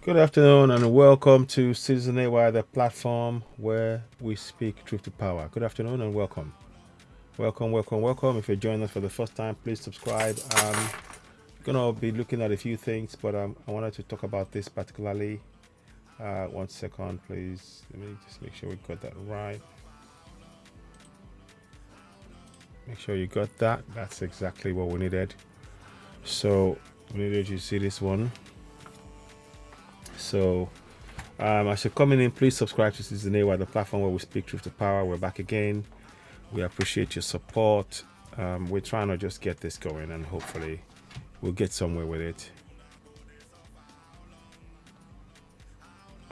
Good afternoon and welcome to Citizen AY, the platform where we speak truth to power. Good afternoon and welcome. Welcome. If you're joining us for the first time, please subscribe. We're going to be looking at a few things, but I wanted to talk about this particularly. 1 second, please. Let me just make sure we got that right. Make sure you got that. That's exactly what we needed. So we needed you to see this one. So as you're coming in, please subscribe to Citizen AY, the platform where we speak truth to power. We're back again. We appreciate your support. We're trying to just get this going and hopefully we'll get somewhere with it.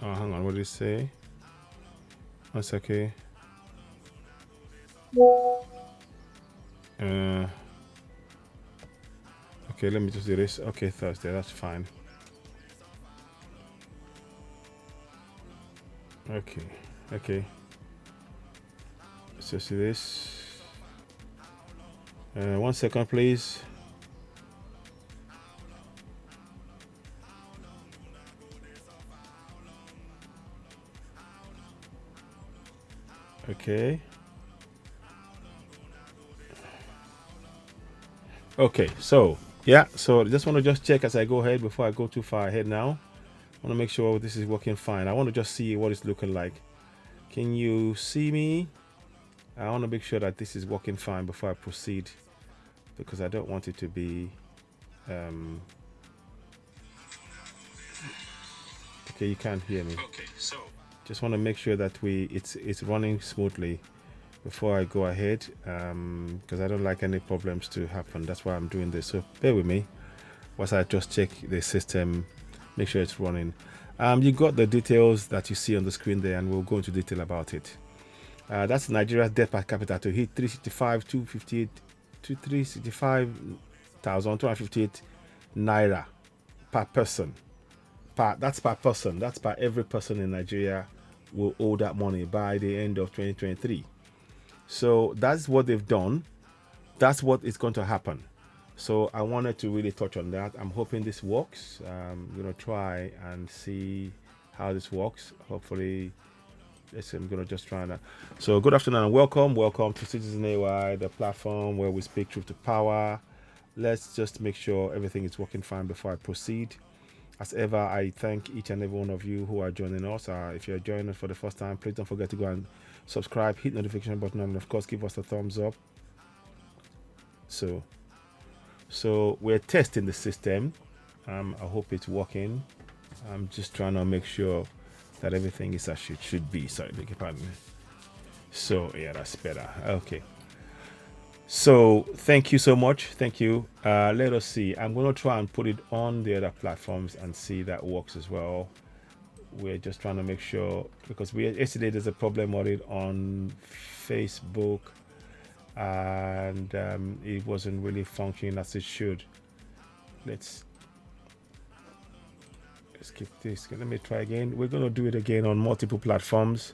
Hang on, what did it say? 1 second. Okay, let me just do this. Okay, Thursday, that's fine. Okay. Let's just do this. 1 second, please. Okay, so I just want to check as I go ahead before I go too far ahead now. I want to make sure this is working fine. I want to just see what it's looking like. Can you see me? I want to make sure that this is working fine before I proceed because I don't want it to be okay, you can't hear me. Okay, so just want to make sure that it's running smoothly before I go ahead, because I don't like any problems to happen. That's why I'm doing this. So bear with me whilst I just check the system, make sure it's running. You got the details that you see on the screen there, and we'll go into detail about it. That's Nigeria's debt per capita to hit 365,258 naira per person. That's per person. That's per every person in Nigeria will owe that money by the end of 2023. So that's what they've done. That's what is going to happen. So I wanted to really touch on that. I'm hoping this works. I'm going to try and see how this works. Hopefully, I'm going to just try that. So good afternoon and welcome. Welcome to Citizen AY, the platform where we speak truth to power. Let's just make sure everything is working fine before I proceed. As ever, I thank each and every one of you who are joining us. If you're joining us for the first time, please don't forget to go and subscribe, hit notification button, and of course give us a thumbs up. So we're testing the system. I hope it's working. I'm just trying to make sure that everything is as it should be. Sorry, beg your pardon. So yeah, that's better. Okay. So thank you so much. Thank you. Let us see. I'm going to try and put it on the other platforms and see that works as well. We're just trying to make sure, because yesterday there's a problem with it on Facebook and it wasn't really functioning as it should. Let's skip this. Let me try again. We're going to do it again on multiple platforms.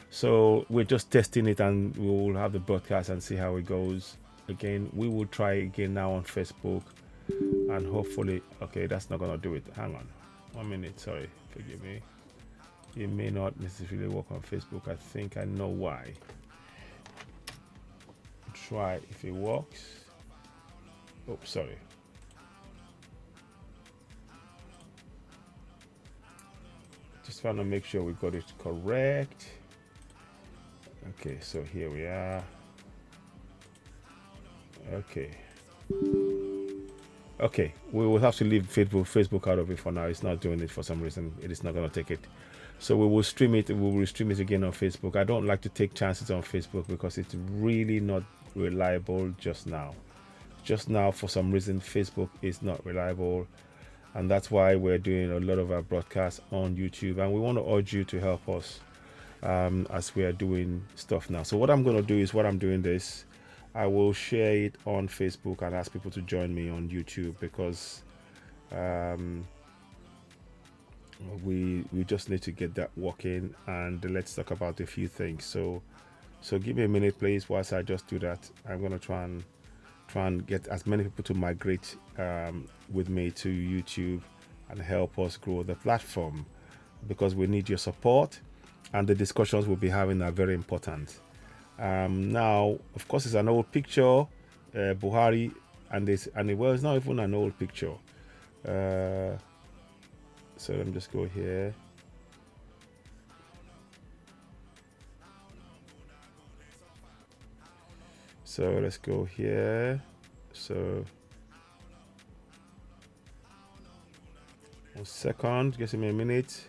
So we're just testing it and we will have the broadcast and see how it goes. Again, we will try again now on Facebook and hopefully, okay, that's not going to do it. Hang on 1 minute. Sorry, forgive me. It may not necessarily work on Facebook. I think I know why. Try if it works. Oh, sorry. Just trying to make sure we got it correct. Okay, so here we are. Okay, we will have to leave Facebook out of it for now. It's not doing it for some reason. It is not going to take it. So we will stream it. We will stream it again on Facebook. I don't like to take chances on Facebook because it's really not reliable just now. Just now, for some reason, Facebook is not reliable. And that's why we're doing a lot of our broadcasts on YouTube. And we want to urge you to help us as we are doing stuff now. So what I'm going to do is, I'm doing this, I will share it on Facebook and ask people to join me on YouTube because we just need to get that working, and let's talk about a few things. So give me a minute, please, whilst I just do that. I'm going to try and get as many people to migrate with me to YouTube and help us grow the platform, because we need your support, and the discussions we'll be having are very important. Now, of course, it's an old picture, Buhari, and well, it's not even an old picture. So let me just go here. So let's go here. So 1 second, give me a minute.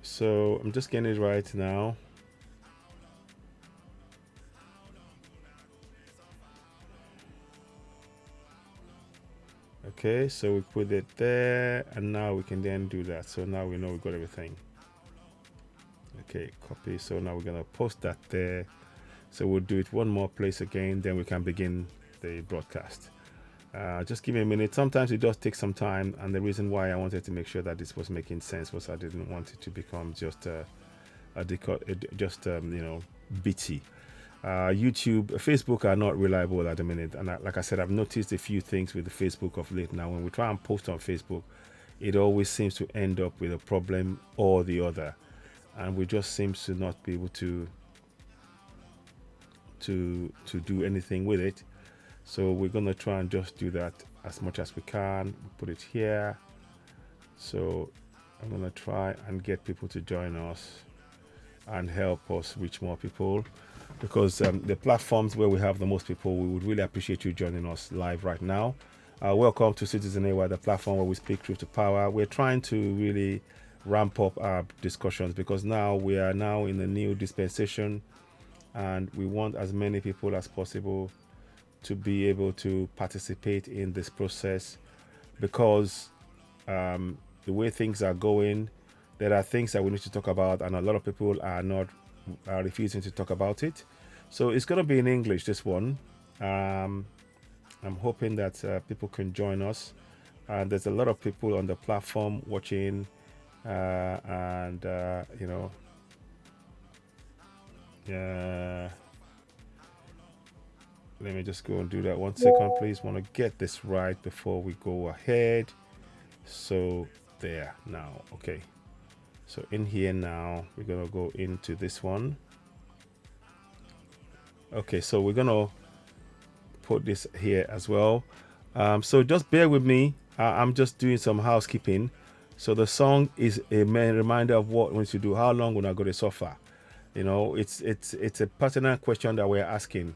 So I'm just getting it right now. Okay, so we put it there, and now we can then do that. So now we know we got everything. Okay, copy. So now we're gonna post that there. So we'll do it one more place again, then we can begin the broadcast. Just give me a minute. Sometimes it does take some time, and the reason why I wanted to make sure that this was making sense was I didn't want it to become just bitty. YouTube, Facebook are not reliable at the minute, and like I said, I've noticed a few things with the Facebook of late. Now, when we try and post on Facebook, it always seems to end up with a problem or the other, and we just seems to not be able to do anything with it. So we're gonna try and just do that as much as we can. Put it here. So I'm gonna try and get people to join us and help us reach more people, because the platforms where we have the most people, we would really appreciate you joining us live right now. Welcome to Citizen AY, the platform where we speak truth to power. We're trying to really ramp up our discussions, because now we are now in a new dispensation, and we want as many people as possible to be able to participate in this process, because the way things are going, there are things that we need to talk about, and a lot of people are refusing to talk about it. So it's going to be in English, this one. I'm hoping that people can join us. There's a lot of people on the platform watching, and let me just go and do that 1 second, please. Want to get this right before we go ahead. So there now. Okay, so in here now, we're gonna go into this one. Okay, so we're gonna put this here as well. So just bear with me. I'm just doing some housekeeping. So the song is a main reminder of what we need to do. How long we're not going to suffer? It's a pertinent question that we're asking.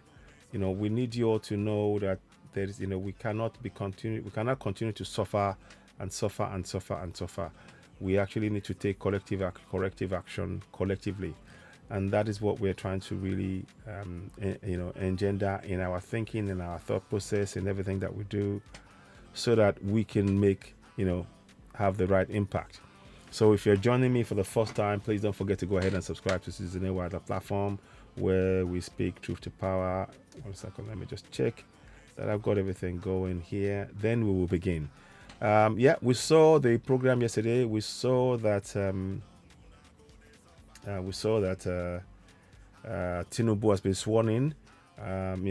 We need you all to know that there is, we cannot continue to suffer and suffer and suffer and suffer. We actually need to take corrective action collectively, and that is what we're trying to really engender in our thinking, in our thought process, in everything that we do, so that we can have the right impact. So if you're joining me for the first time, please don't forget to go ahead and subscribe to Citizen AY, the platform where we speak truth to power. 1 second, let me just check that I've got everything going here. Then we will begin. We saw the program yesterday. We saw that Tinubu has been sworn in, and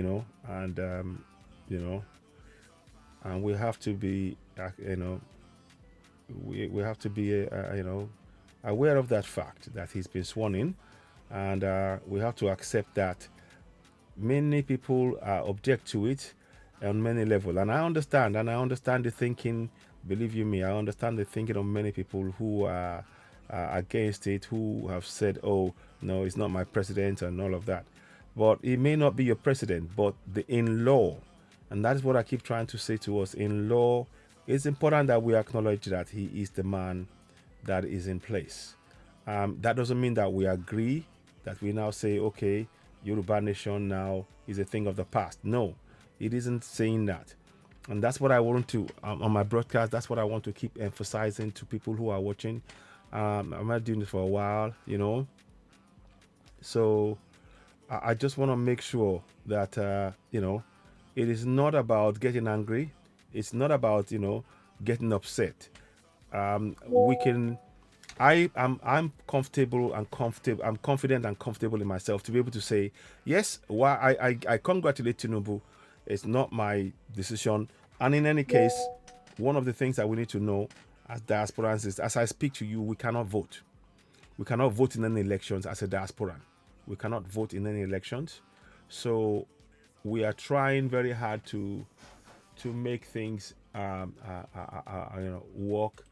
we have to be, we have to be, aware of that fact that he's been sworn in, and we have to accept that many people object to it on many levels. And I understand the thinking. Believe you me, I understand the thinking of many people who are against it, who have said, "Oh no, it's not my president," and all of that. But it may not be your president, but in law, and that is what I keep trying to say to us. In law, it's important that we acknowledge that he is the man that is in place. That doesn't mean that we agree, that we now say, okay, Yoruba Nation now is a thing of the past. No, it isn't saying that. And that's what I want to, on my broadcast, that's what I want to keep emphasizing to people who are watching. I'm not doing this for a while, So I just want to make sure that, it is not about getting angry. It's not about, getting upset. We can I'm comfortable and comfortable. I'm confident and comfortable in myself to be able to say yes. Why I congratulate Tinubu. It's not my decision. And in any case, one of the things that we need to know as diasporans is, as I speak to you, we cannot vote. We cannot vote in any elections as a diasporan. We cannot vote in any elections. So we are trying very hard to make things work,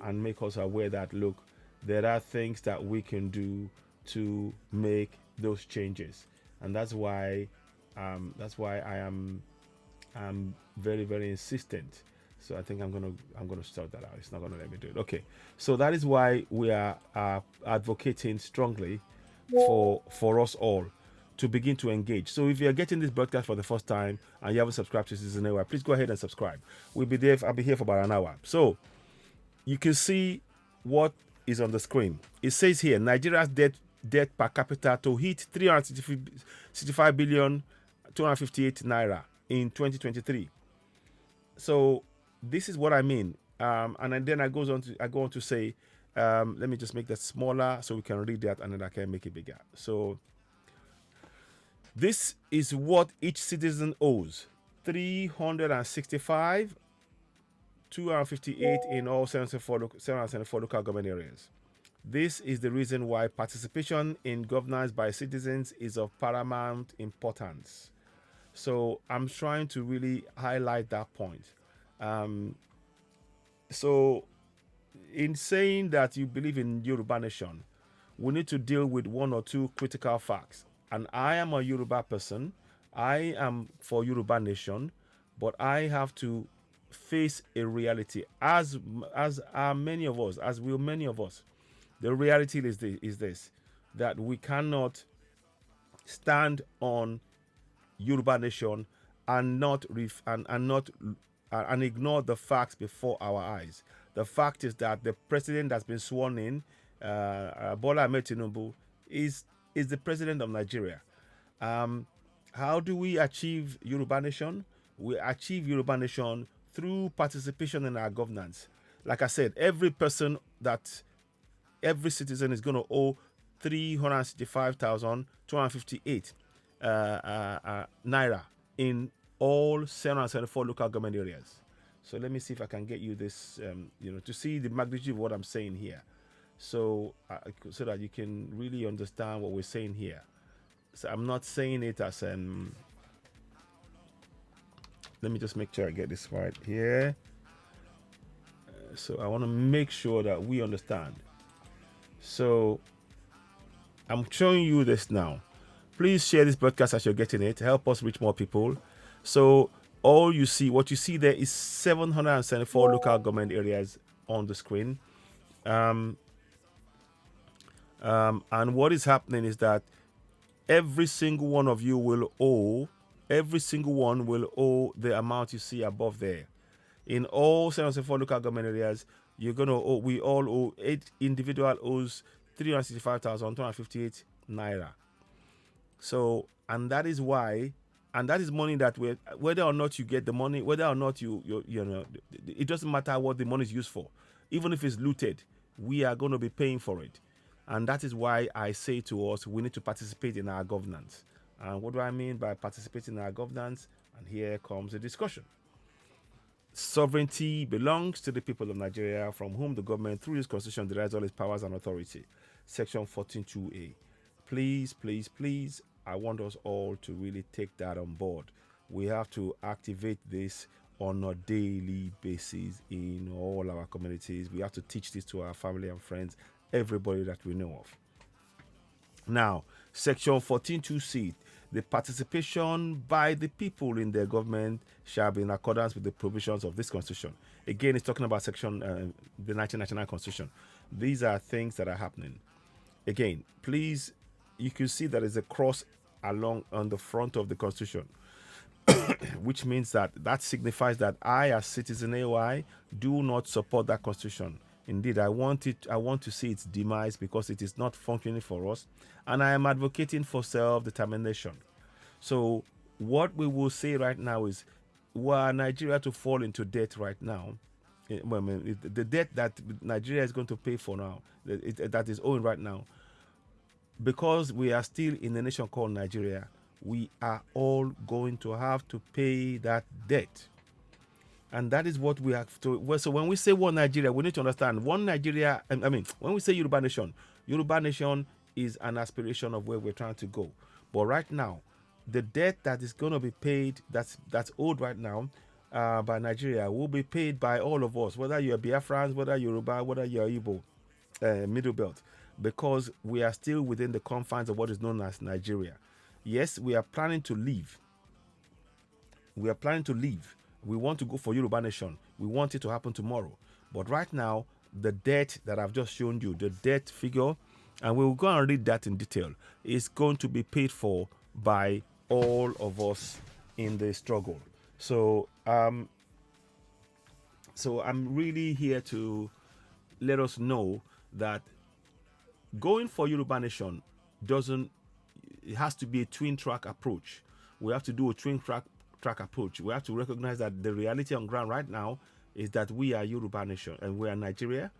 and make us aware that, look, there are things that we can do to make those changes, and that's why I am very, very insistent. So I think I'm gonna start that out. It's not gonna let me do it. Okay, so that is why we are advocating strongly for us all to begin to engage. So if you're getting this broadcast for the first time and you haven't subscribed to Citizen Hour, please go ahead and subscribe. We'll be there. I'll be here for about an hour. So you can see what is on the screen. It says here, Nigeria's debt per capita to hit 365 billion 258 naira in 2023. So this is what I mean. And then I go on to say, let me just make that smaller so we can read that, and then I can make it bigger. So this is what each citizen owes: 365, 258 in all 774 local government areas. This is the reason why participation in governance by citizens is of paramount importance. So I'm trying to really highlight that point. So in saying that you believe in Yoruba Nation, we need to deal with one or two critical facts. And I am a Yoruba person. I am for Yoruba Nation, but I have to face a reality, as are many of us, as will many of us. The reality is this: that we cannot stand on Yoruba Nation and not and ignore the facts before our eyes. The fact is that the president that's been sworn in, Bola Ahmed Tinubu, is the president of Nigeria. How do we achieve Yoruba Nation? We achieve Yoruba Nation through participation in our governance. Like I said, every citizen is going to owe 365,258 naira in all 774 local government areas. So let me see if I can get you this, to see the magnitude of what I'm saying here. So that you can really understand what we're saying here. So I'm not saying it as let me just make sure I get this right here. So I want to make sure that we understand. So I'm showing you this now. Please share this broadcast as you're getting it. Help us reach more people. So what you see there is 774 local government areas on the screen. And what is happening is that every single one of you will owe the amount you see above there. In all 74 local government areas, we all owe, each individual owes 365,258 naira. So, and that is money that whether or not you get the money, whether or not it doesn't matter what the money is used for. Even if it's looted, we are going to be paying for it. And that is why I say to us, we need to participate in our governance. And what do I mean by participating in our governance? And here comes the discussion. Sovereignty belongs to the people of Nigeria, from whom the government, through this constitution, derives all its powers and authority. Section 14(2)(a). Please, please, please, I want us all to really take that on board. We have to activate this on a daily basis in all our communities. We have to teach this to our family and friends, everybody that we know of. Now, Section 14(2)(c), the participation by the people in their government shall be in accordance with the provisions of this constitution. Again, it's talking about the 1999 constitution. These are things that are happening. Again, please, you can see that there's a cross along on the front of the constitution, which means that signifies that I, as citizen AY, do not support that constitution. Indeed, I want to see its demise because it is not functioning for us, and I am advocating for self-determination. So what we will say right now is, were Nigeria to fall into debt right now, Well, I mean, the debt that Nigeria is going to pay for now, that is owing right now, because we are still in a nation called Nigeria, we are all going to have to pay that debt. And that is what we have to. Well, so when we say one Nigeria, we need to understand one Nigeria. I mean, when we say Yoruba Nation is an aspiration of where we're trying to go. But right now, the debt that is going to be paid, that's owed right now by Nigeria, will be paid by all of us, whether you're Biafrans, whether you're Yoruba, whether you're Igbo, Middle Belt, because we are still within the confines of what is known as Nigeria. Yes, we are planning to leave. We are planning to leave. We want to go for Yoruba Nation. We want it to happen tomorrow. But right now, the debt that I've just shown you, the debt figure, and we'll go and read that in detail, is going to be paid for by all of us in the struggle. So, so I'm really here to let us know that going for Yoruba Nation doesn't, it has to be a twin track approach. We have to do a twin track approach. We have to recognize that the reality on ground right now is that we are Yoruba Nation and we are Nigeria.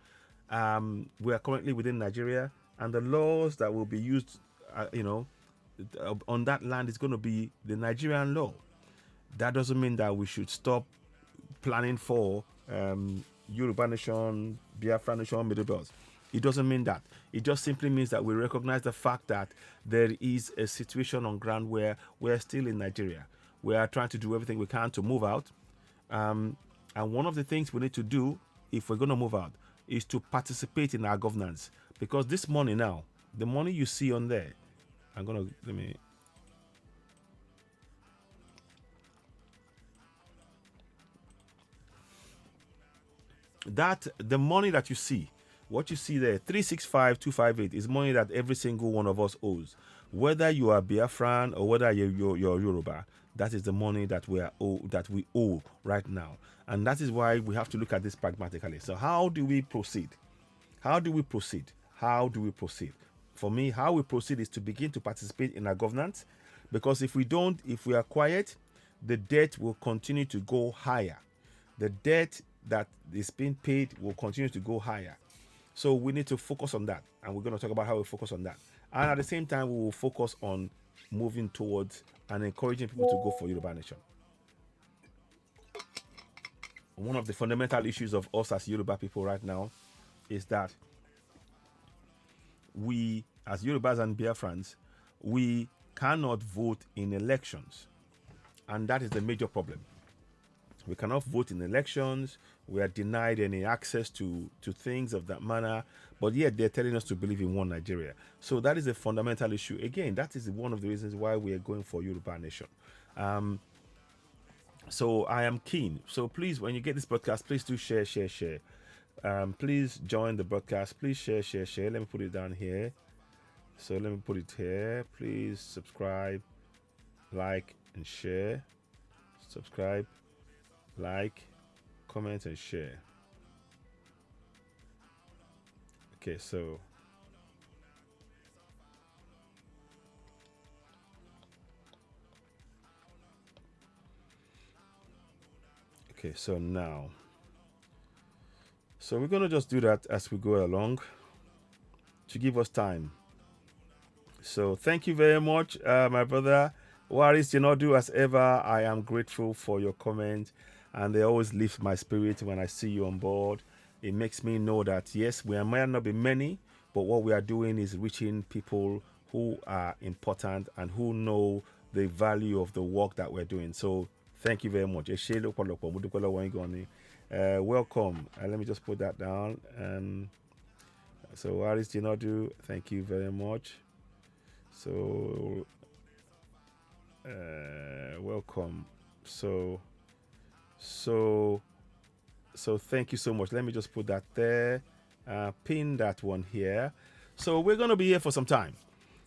We are currently within Nigeria, and the laws that will be used, on that land is going to be the Nigerian law. That doesn't mean that we should stop planning for Yoruba Nation, Biafra Nation, Middle Belt. It doesn't mean that. It just simply means that we recognize the fact that there is a situation on ground where we're still in Nigeria. We are trying to do everything we can to move out. And one of the things we need to do, if we're going to move out, is to participate in our governance. Because this money now, the money you see on there, the money that you see, what you see there, 365,258, is money that every single one of us owes. Whether you are Biafran or whether you're Yoruba, that is the money that we owe right now. And that is why we have to look at this pragmatically. So how do we proceed? How do we proceed? How do we proceed? For me, how we proceed is to begin to participate in our governance, because if we don't, if we are quiet, the debt will continue to go higher. The debt that is being paid will continue to go higher. So we need to focus on that, and we're going to talk about how we focus on that. And at the same time, we will focus on moving towards and encouraging people to go for Yoruba Nation. One of the fundamental issues of us as Yoruba people right now is that we, as Yorubas and Biafrans, we cannot vote in elections. And that is the major problem. We cannot vote in elections. We are denied any access to things of that manner. But yet they're telling us to believe in one Nigeria. So that is a fundamental issue. Again, that is one of the reasons why we are going for Yoruba Nation. So I am keen. So please, when you get this broadcast, please do share. Please join the broadcast. Please share. Let me put it down here. So let me put it here. Please subscribe, like, and share. Subscribe, like, comment, and share. Okay, so now, so we're going to just do that as we go along to give us time. So thank you very much, my brother Waris Jinodu. As ever, I am grateful for your comments, and they always lift my spirit when I see you on board. It makes me know that yes, we might not be many, but what we are doing is reaching people who are important and who know the value of the work that we're doing. So thank you very much. Welcome. Let me just put that down. So Waris Jinodu, thank you very much. So welcome. So thank you so much. Let me just put that there, pin that one here. So we're going to be here for some time.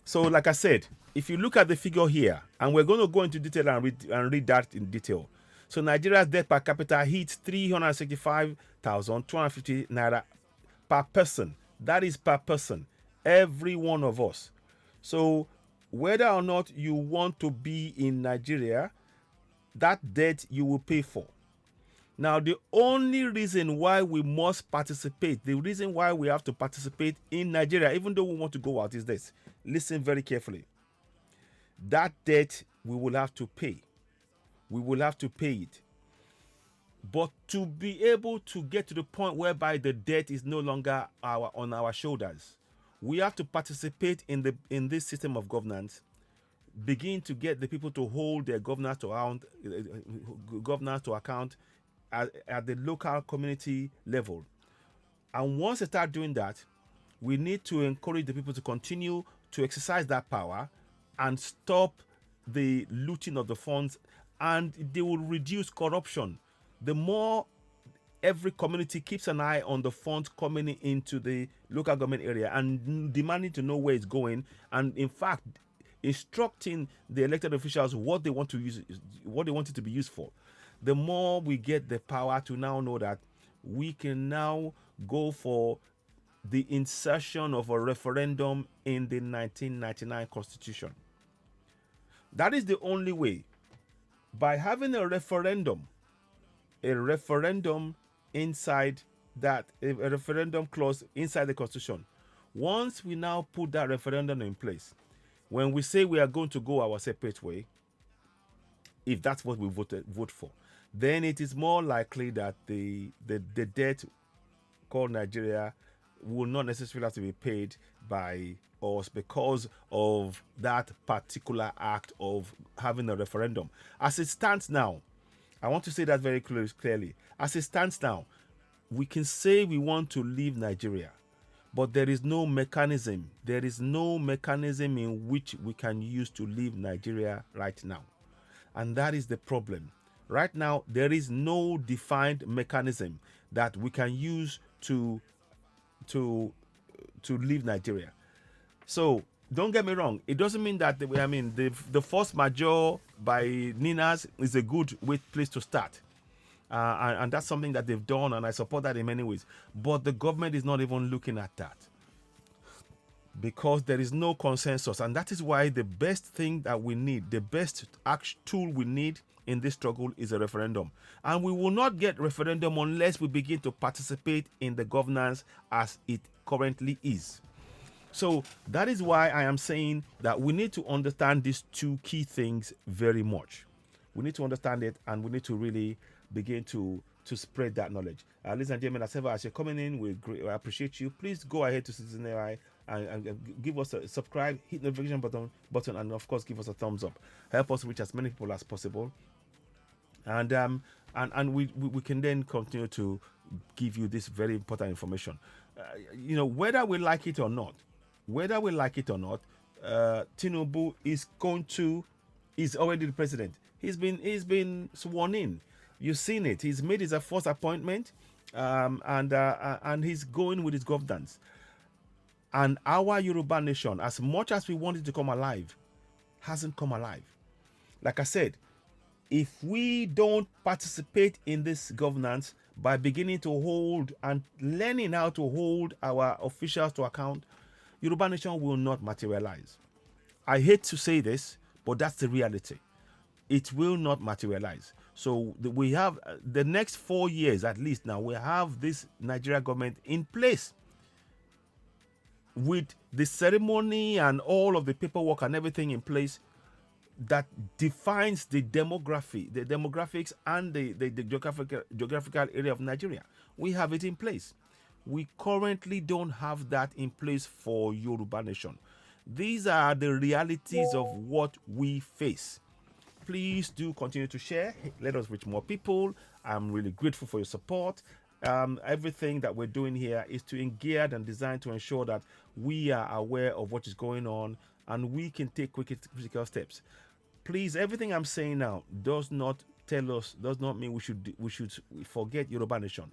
So like I said, if you look at the figure here, and we're going to go into detail and read that in detail. So Nigeria's debt per capita hits 365,250 naira per person. That is per person, every one of us. So whether or not you want to be in Nigeria, that debt you will pay for. Now, the only reason why we must participate, the reason why we have to participate in Nigeria, even though we want to go out, is this. Listen very carefully. That debt we will have to pay. We will have to pay it. But to be able to get to the point whereby the debt is no longer on our shoulders, we have to participate in this system of governance, begin to get the people to hold their governors to account at the local community level. And once they start doing that, we need to encourage the people to continue to exercise that power and stop the looting of the funds, and they will reduce corruption. The more every community keeps an eye on the funds coming into the local government area and demanding to know where it's going, and in fact instructing the elected officials what they want it to be used for, the more we get the power to now know that we can now go for the insertion of a referendum in the 1999 Constitution. That is the only way. By having a referendum inside that, a referendum clause inside the Constitution, once we now put that referendum in place, when we say we are going to go our separate way, if that's what we vote for, then it is more likely that the debt called Nigeria will not necessarily have to be paid by us because of that particular act of having a referendum. As it stands now, I want to say that very clearly. As it stands now, we can say we want to leave Nigeria, but there is no mechanism. There is no mechanism in which we can use to leave Nigeria right now. And that is the problem. Right now, there is no defined mechanism that we can use to leave Nigeria. So don't get me wrong. It doesn't mean that the force majeure by Ninas is a good place to start, and that's something that they've done, and I support that in many ways. But the government is not even looking at that because there is no consensus, and that is why the best thing that we need, the best tool we need in this struggle is a referendum. And we will not get referendum unless we begin to participate in the governance as it currently is. So that is why I am saying that we need to understand these two key things very much. We need to understand it, and we need to really begin to spread that knowledge. Ladies and gentlemen, as you're coming in, we appreciate you. Please go ahead to Citizen AI and give us a subscribe, hit the notification button, and of course give us a thumbs up. Help us reach as many people as possible. And we can then continue to give you this very important information. Whether we like it or not, Tinubu is already the president. He's been sworn in. You've seen it. He's made his first appointment, and he's going with his governance. And our Yoruba nation, as much as we want it to come alive, hasn't come alive. Like I said, if we don't participate in this governance by beginning to hold and learning how to hold our officials to account, Yoruba Nation will not materialize. I hate to say this, but that's the reality. It will not materialize. So we have the next 4 years at least now, we have this Nigeria government in place with the ceremony and all of the paperwork and everything in place that defines the demographics and the geographical area of Nigeria. We have it in place. We currently don't have that in place for Yoruba Nation. These are the realities of what we face. Please do continue to share. Let us reach more people. I'm really grateful for your support. Everything that we're doing here is to engage and designed to ensure that we are aware of what is going on and we can take critical steps. Please, everything I'm saying now does not mean we should forget Yoruba Nation.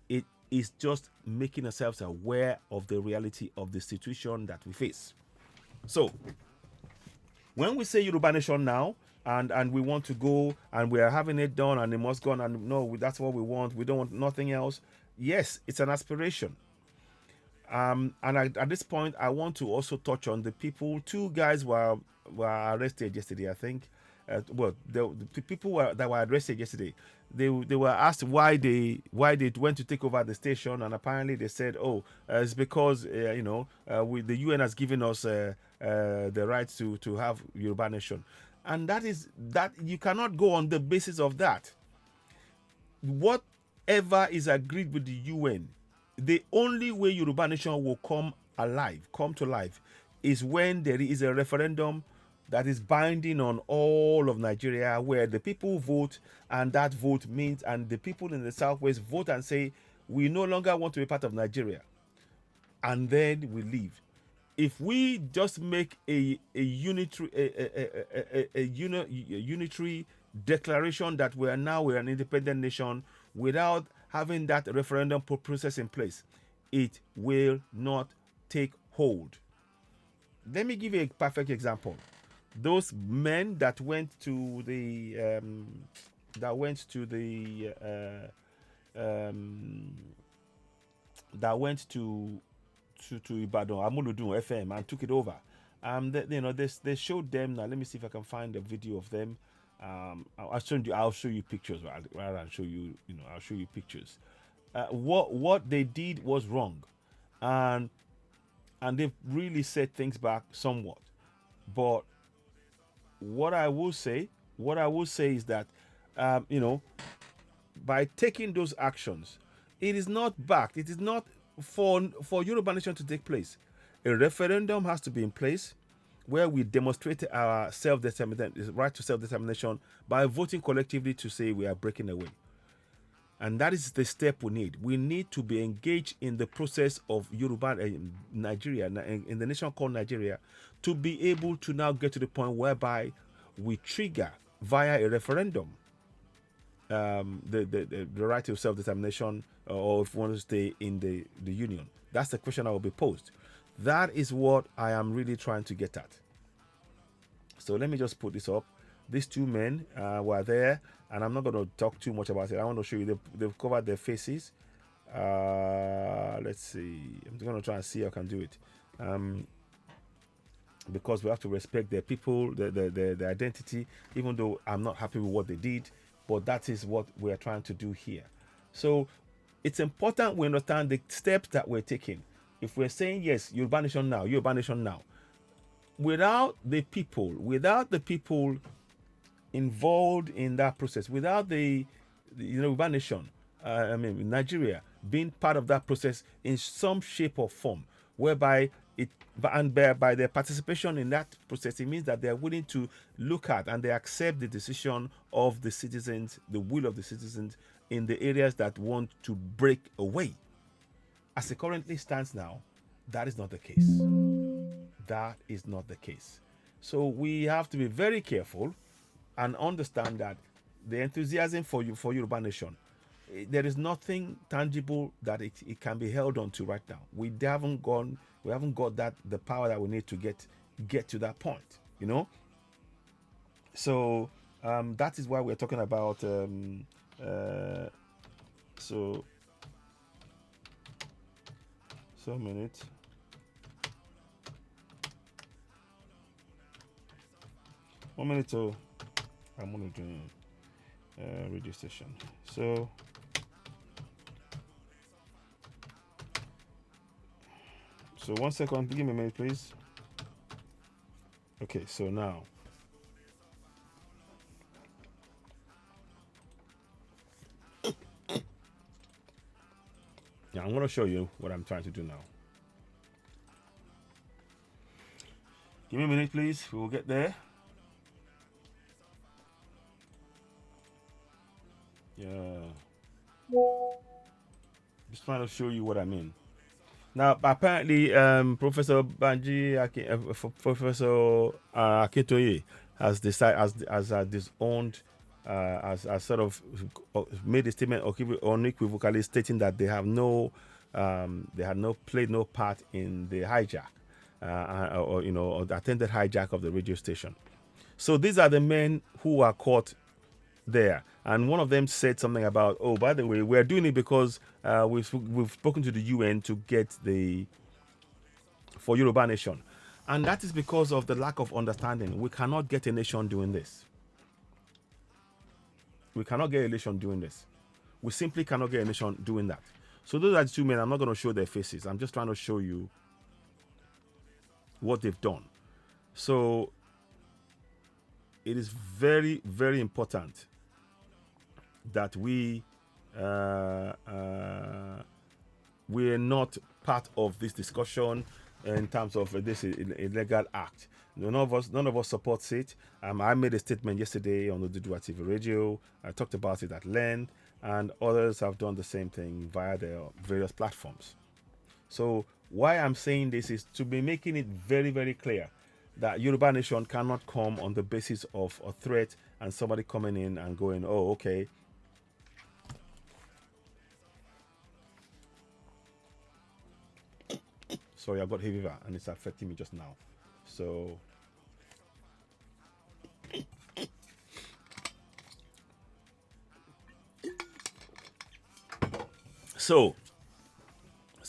It is just making ourselves aware of the reality of the situation that we face. So, when we say Yoruba Nation now, and we want to go and we are having it done and it must go on, and no, that's what we want. We don't want nothing else. Yes, it's an aspiration. At this point, I want to also touch on the people. 2 guys were arrested yesterday, I think. the people that were arrested yesterday, they were asked why they went to take over the station, and apparently they said, oh, it's because the UN has given us the right to have Yoruba Nation, and that you cannot go on the basis of that. Whatever is agreed with the UN, the only way Yoruba Nation will come to life, is when there is a referendum that is binding on all of Nigeria, where the people vote, and that vote means, and the people in the Southwest vote and say, we no longer want to be part of Nigeria, and then we leave. If we just make a unitary declaration that we're an independent nation without having that referendum process in place, it will not take hold. Let me give you a perfect example. Those men that went to the Ibadan, Amuludun FM, and took it over. They showed them. Now let me see if I can find a video of them. I'll show you pictures rather than show you. I'll show you pictures. What they did was wrong, and they've really set things back somewhat. But what I will say is that by taking those actions, it is not backed. It is not for Yoruba Nation to take place. A referendum has to be in place where we demonstrate our right to self-determination by voting collectively to say we are breaking away. And that is the step we need. We need to be engaged in the process of Yoruba Nigeria, in the nation called Nigeria, to be able to now get to the point whereby we trigger via a referendum the right to self-determination, or if we want to stay in the union. That's the question that will be posed. That is what I am really trying to get at. So let me just put this up. These two men were there, and I'm not going to talk too much about it. I want to show you they've covered their faces. Let's see. I'm going to try and see how I can do it. Because we have to respect their people, their identity, even though I'm not happy with what they did. But that is what we're trying to do here. So it's important we understand the steps that we're taking. If we're saying, yes, Yoruba Nation now, without the people involved in that process, without the Yoruba Nation, Nigeria being part of that process in some shape or form, whereby by their participation in that process, it means that they are willing to look at and they accept the decision of the citizens, the will of the citizens in the areas that want to break away. As it currently stands now, that is not the case. That is not the case. So we have to be very careful and understand that the enthusiasm for Yoruba Nation, there is nothing tangible that it can be held on to right now. We haven't got the power that we need to get to that point, So that is why we're talking about a minute. One minute to I'm gonna do radio station. So one second, give me a minute, please. Okay, so now I'm going to show you what I'm trying to do now. Give me a minute, please. We will get there. Yeah. Just trying to show you what I mean. Now, apparently, Professor Akintoye has decided, has disowned, has sort of made a statement unequivocally stating that they have played no part in the hijack, or attempted hijack of the radio station. So these are the men who are caught there, and one of them said something about, oh, by the way, we're doing it because we've spoken to the UN to get for Yoruba Nation, and that is because of the lack of understanding. We cannot get a nation doing this. cannot get a nation doing this. We simply cannot get a nation doing that. So those are the two men. I'm not going to show their faces. I'm just trying to show you what they've done. So it is very, very important that we're not part of this discussion in terms of this illegal act. None of us supports it. I made a statement yesterday on the Dudua TV radio. I talked about it at length, and others have done the same thing via their various platforms. So why I'm saying this is to be making it very, very clear that Yoruba Nation cannot come on the basis of a threat and somebody coming in and going, oh, okay. Sorry, I got hay fever and it's affecting me just now. So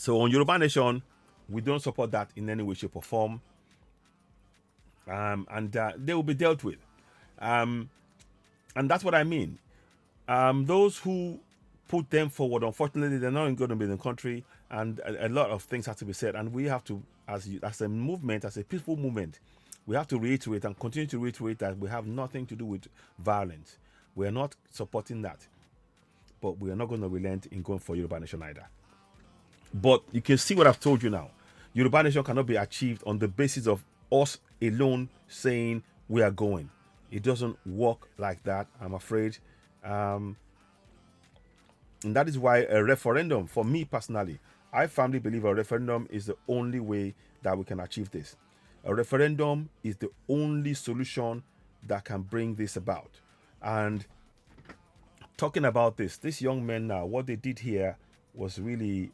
on Yoruba Nation, we don't support that in any way, shape, or form. And they will be dealt with. And that's what I mean. Those who put them forward, unfortunately, they're not going to be in the country, and a lot of things have to be said. And we have to, as a movement, as a peaceful movement, we have to reiterate and continue to reiterate that we have nothing to do with violence. We are not supporting that. But we are not going to relent in going for Yoruba Nation either. But you can see what I've told you now. Yoruba Nation cannot be achieved on the basis of us alone saying we are going. It doesn't work like that, I'm afraid. And that is why a referendum, for me personally, I firmly believe a referendum is the only way that we can achieve this. A referendum is the only solution that can bring this about. And talking about this young men now, what they did here was really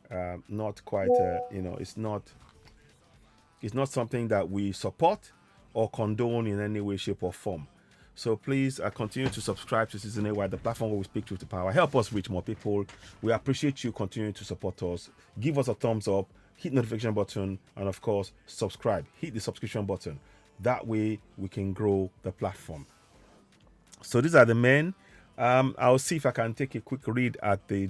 not quite, it's not something that we support or condone in any way, shape, or form. So please continue to subscribe to Citizen AY, the platform where we speak truth to power. Help us reach more people. We appreciate you continuing to support us. Give us a thumbs up, hit the notification button, and of course, subscribe. Hit the subscription button. That way, we can grow the platform. So these are the men. I'll see if I can take a quick read at the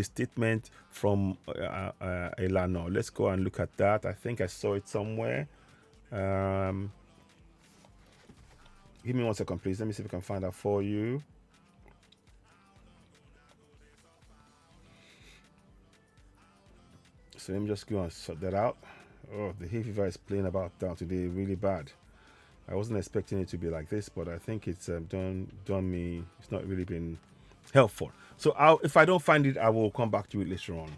statement from Elano. Let's go and look at that. I think I saw it somewhere. Give me 1 second, please. Let me see if I can find that for you. So let me just go and sort that out. Oh, the hay fever is playing about down today really bad. I wasn't expecting it to be like this, but I think it's done me. It's not really been helpful. So if I don't find it, I will come back to it later on.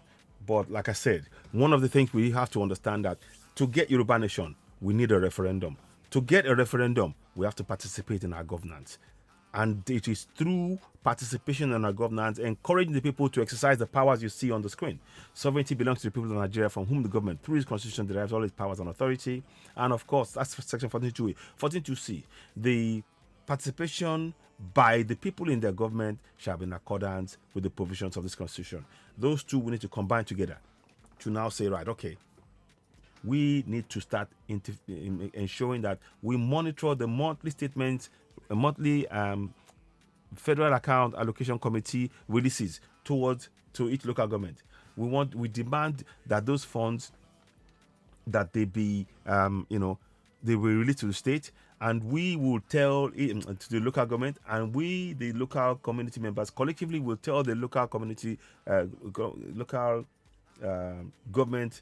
But like I said, one of the things we have to understand that to get Yoruba Nation, we need a referendum. To get a referendum, we have to participate in our governance. And it is through participation in our governance, encouraging the people to exercise the powers you see on the screen. Sovereignty belongs to the people of Nigeria, from whom the government, through its constitution, derives all its powers and authority. And of course, that's section 42A. 42C, the participation by the people in their government shall be in accordance with the provisions of this constitution. Those two we need to combine together to now say, right, okay, we need to start ensuring that we monitor the monthly statements, a monthly federal account allocation committee releases to each local government. We demand that those funds, that they be they will release to the state, and we will tell to the local government, and we, the local community members, collectively will tell the local community government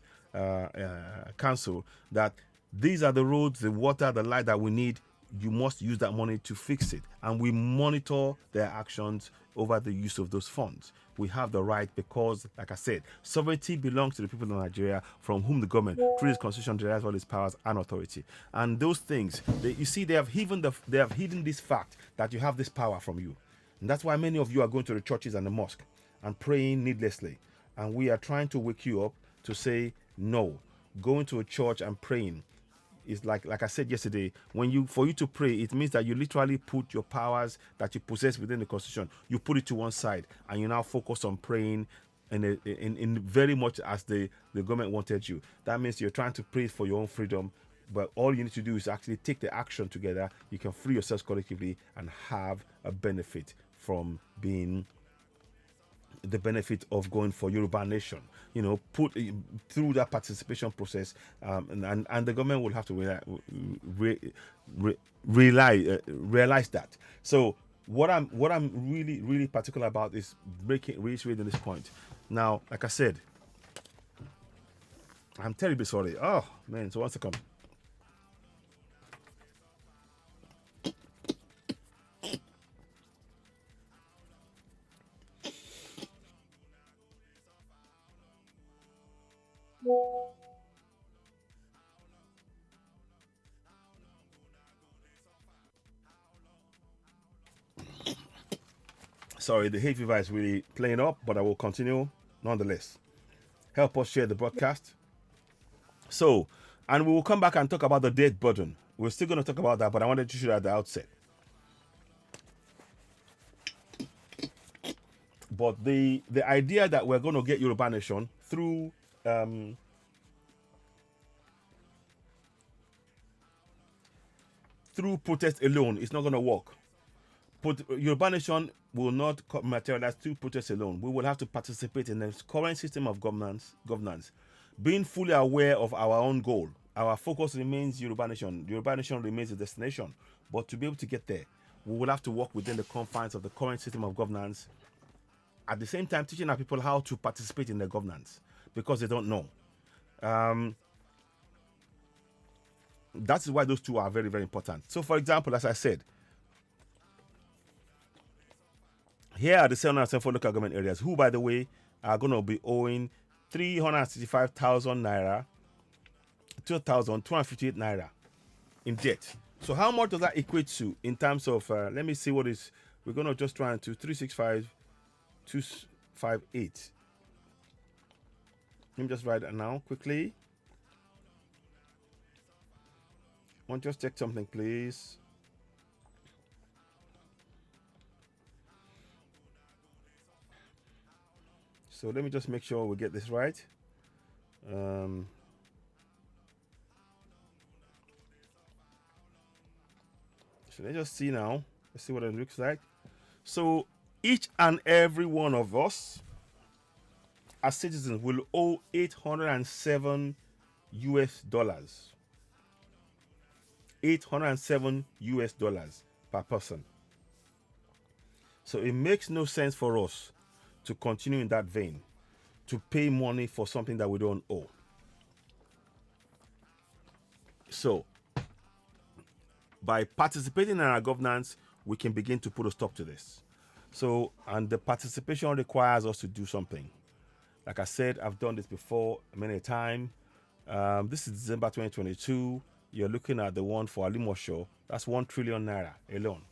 council that these are the roads, the water, the light that we need. You must use that money to fix it, and we monitor their actions over the use of those funds. We have the right because, like I said, sovereignty belongs to the people of Nigeria, from whom the government, through its constitution, derives all its powers and authority. And those things, they have hidden this fact that you have this power from you, and that's why many of you are going to the churches and the mosque and praying needlessly. And we are trying to wake you up to say, no, going to a church and praying is like I said yesterday, for you to pray, it means that you literally put your powers that you possess within the constitution, you put it to one side, and you now focus on praying in very much as the government wanted you. That means you're trying to pray for your own freedom, but all you need to do is actually take the action together. You can free yourselves collectively and have a benefit from being the benefit of going for Yoruba Nation. Put through that participation process, and the government will have to realize that. So what I'm really really particular about is reiterating this point. Now, like I said, I'm terribly sorry. Oh man, so one second. Sorry, the hay fever is really playing up, but I will continue nonetheless. Help us share the broadcast. So, and we will come back and talk about the debt burden. We're still going to talk about that, but I wanted to show that at the outset. But the idea that we're going to get Yoruba Nation through protest alone is not going to work. Yoruba Nation will not materialize through protest alone. We will have to participate in the current system of governance, being fully aware of our own goal. Our focus remains Yoruba Nation. Yoruba Nation remains the destination. But to be able to get there, we will have to work within the confines of the current system of governance. At the same time, teaching our people how to participate in the governance because they don't know. That's why those two are very, very important. So, for example, as I said, here are the 774 local government areas who, by the way, are going to be owing 365,000 naira, 2,258 naira in debt. So how much does that equate to in terms of, let me see what is, we're going to just try and do 365, 258. Let me just write that now quickly. Want to just check something, please. So let me just make sure we get this right. So let's just see now. Let's see what it looks like. So each and every one of us as citizens will owe 807 US dollars. 807 US dollars per person. So it makes no sense for us to continue in that vein, to pay money for something that we don't owe. So, by participating in our governance, we can begin to put a stop to this. So, and the participation requires us to do something. Like I said, I've done this before many times. This is December 2022. You're looking at the one for Alimosho. That's 1 trillion naira alone.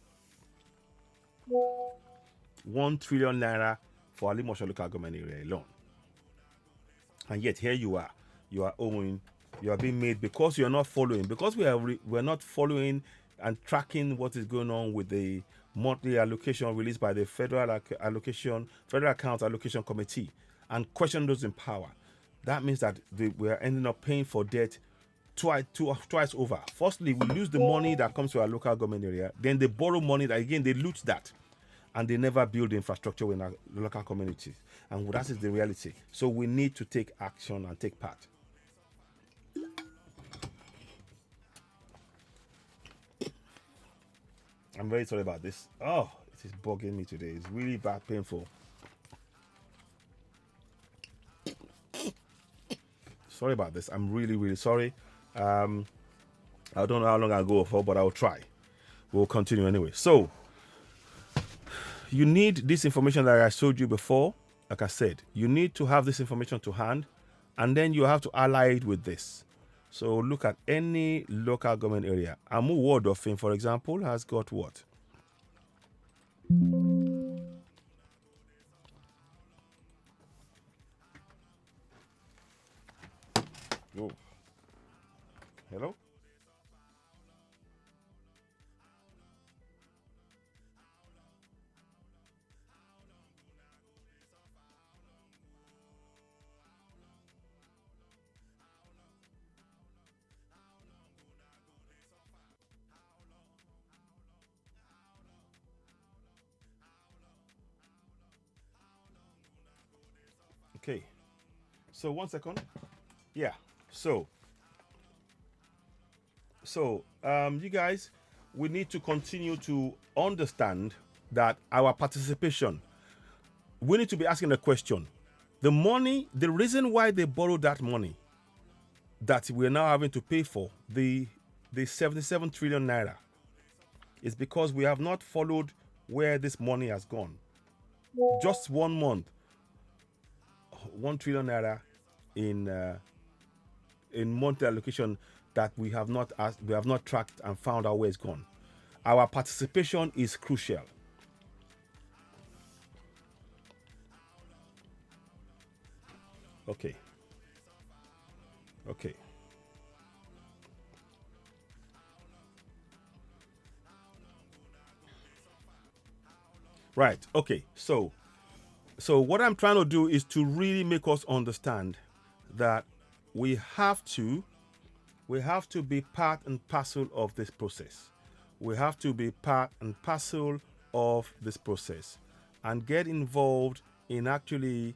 1 trillion naira for Alimosho local government area alone. And yet here you are owing, you are being made because you are not following, because we're not following and tracking what is going on with the monthly allocation released by the Federal Account Allocation Committee, and question those in power. That means that we are ending up paying for debt twice over. Firstly, we lose the money that comes to our local government area. Then they borrow money that, again, they loot that. And they never build infrastructure in our local communities. And that is the reality. So we need to take action and take part. I'm very sorry about this. Oh, it is bugging me today. It's really bad, painful. Sorry about this. I'm really, really sorry. I don't know how long I'll go for, but I'll try. We'll continue anyway. So, you need this information that I showed you before. Like I said, you need to have this information to hand, and then you have to ally it with this. So look at any local government area. Amu Ward of Fame, for example, has got what? Oh. Hello? Okay. So 1 second. Yeah. So you guys, we need to continue to understand that our participation, we need to be asking the question, the money, the reason why they borrowed that money that we're now having to pay for, the 77 trillion naira, is because we have not followed where this money has gone. Just 1 month, 1 trillion naira in monthly allocation that we have not tracked and found out where it's gone. Our participation is crucial. Okay. Okay. Right. Okay. So what I'm trying to do is to really make us understand that we have to be part and parcel of this process. We have to be part and parcel of this process and get involved in actually